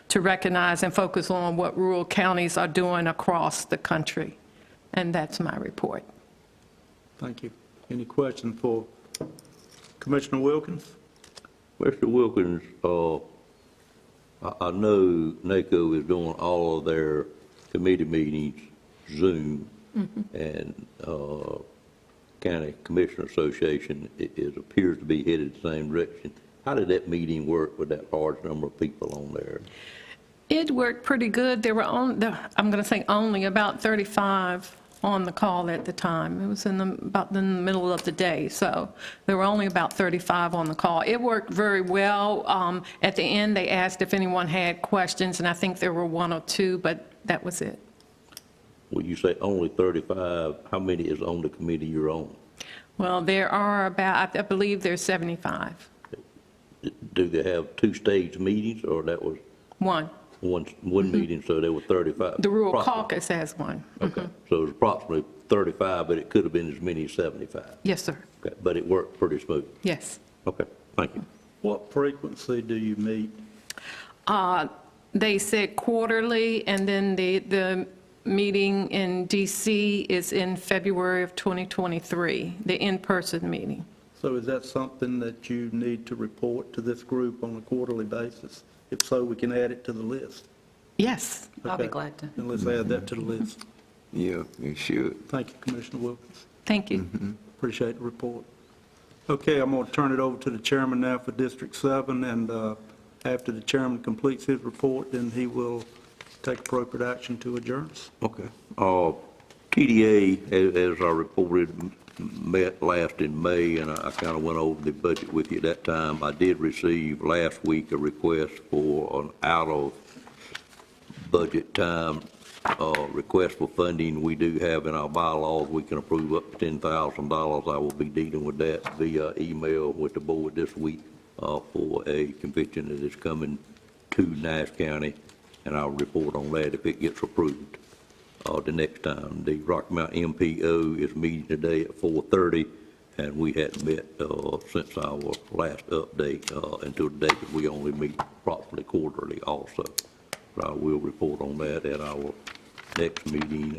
to recognize and focus on what rural counties are doing across the country. And that's my report.
Thank you. Any questions for Commissioner Wilkins?
Mr. Wilkins, I know NACO is doing all of their committee meetings Zoom, and County Commissioner Association appears to be headed the same direction. How did that meeting work with that large number of people on there?
It worked pretty good. There were I'm going to say only about 35 on the call at the time. It was about in the middle of the day, so there were only about 35 on the call. It worked very well. At the end, they asked if anyone had questions, and I think there were 1 or 2, but that was it.
When you say only 35, how many is on the committee you're on?
Well, there are about, I believe there's 75.
Do they have 2-stage meetings, or that was
One.
one meeting, so there were 35?
The Rural
Approximately.
Caucus has one.
Okay, so it was approximately 35, but it could have been as many as 75.
Yes, sir.
Okay, but it worked pretty smooth.
Yes.
Okay, thank you.
What frequency do you meet?
They said quarterly, and then the meeting in DC is in February of 2023, the in-person meeting.
So is that something that you need to report to this group on a quarterly basis? If so, we can add it to the list.
Yes.
I'll be
Okay.
glad to.
And let's add that to the list.
Yeah, you should.
Thank you, Commissioner Wilkins.
Thank you.
Appreciate the report. Okay, I'm going to turn it over to the chairman now for District 7, and after the chairman completes his report, then he will take appropriate action to adjourn us.
Okay. TDA, as I reported, met last in May, and I kind of went over the budget with you at that time. I did receive last week a request for an out-of-budget time request for funding we do have in our bylaws. We can approve up to $10,000. I will be dealing with that via email with the board this week for a convention that is coming to Nash County, and I'll report on that if it gets approved the next time. The Rocky Mountain MPO is meeting today at 4:30, and we hadn't met since our last update until today, because we only meet approximately quarterly also. But I will report on that at our next meeting.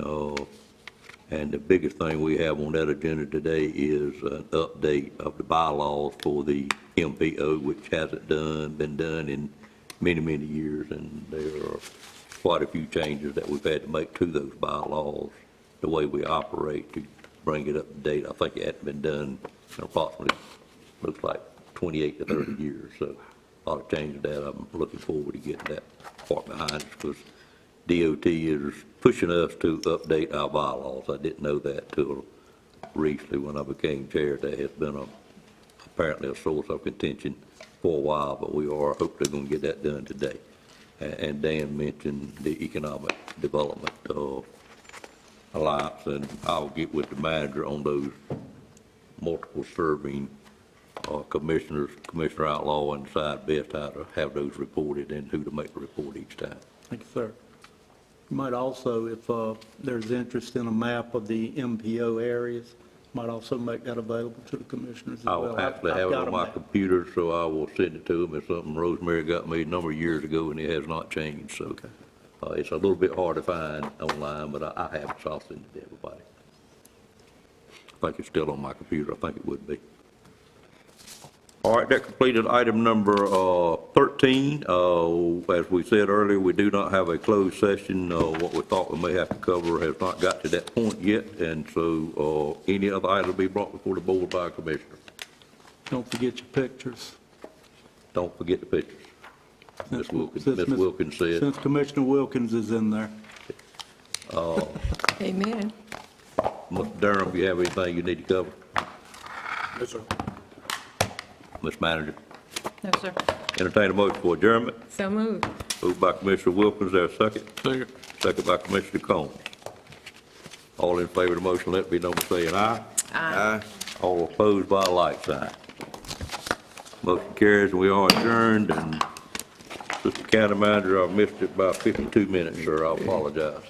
And the biggest thing we have on that agenda today is an update of the bylaws for the MPO, which hasn't been done in many, many years, and there are quite a few changes that we've had to make to those bylaws, the way we operate, to bring it up to date. I think it hadn't been done in approximately, looks like 28 to 30 years, so a lot of changes that. I'm looking forward to getting that part behind us, because DOT is pushing us to update our bylaws. I didn't know that till recently when I became chair. That has been apparently a source of contention for a while, but we are hopefully going to get that done today. And Dan mentioned the Economic Development Alliance, and I'll get with the manager on those multiple serving commissioners, Commissioner Outlaw, and decide best how to have those reported and who to make the report each time.
Thank you, sir. You might also, if there's interest in a map of the MPO areas, might also make that available to the commissioners as well.
I'll actually have it on my computer, so I will send it to them. It's something Rosemary got me a number of years ago, and it has not changed, so it's a little bit hard to find online, but I have it, so I'll send it to everybody. I think it's still on my computer. I think it would be. All right, that completed item number 13. As we said earlier, we do not have a closed session. What we thought we may have to cover has not got to that point yet, and so any other item will be brought before the board by a commissioner.
Don't forget your pictures.
Don't forget the pictures. Ms. Wilkins said.
Since Commissioner Wilkins is in there.
Amen.
Mr. Durham, if you have anything you need to cover?
Yes, sir.
Ms. Manager?
No, sir.
Entertain a motion for adjournment.
So moved.
Moved by Commissioner Wilkins, there a second?
Second.
Second by Commissioner Combs. All in favor of the motion, let it be known by saying aye.
Aye.
All opposed by a like sign. Motion carries, and we are adjourned, and Mr. County Manager, I missed it by 52 minutes, sir, I apologize.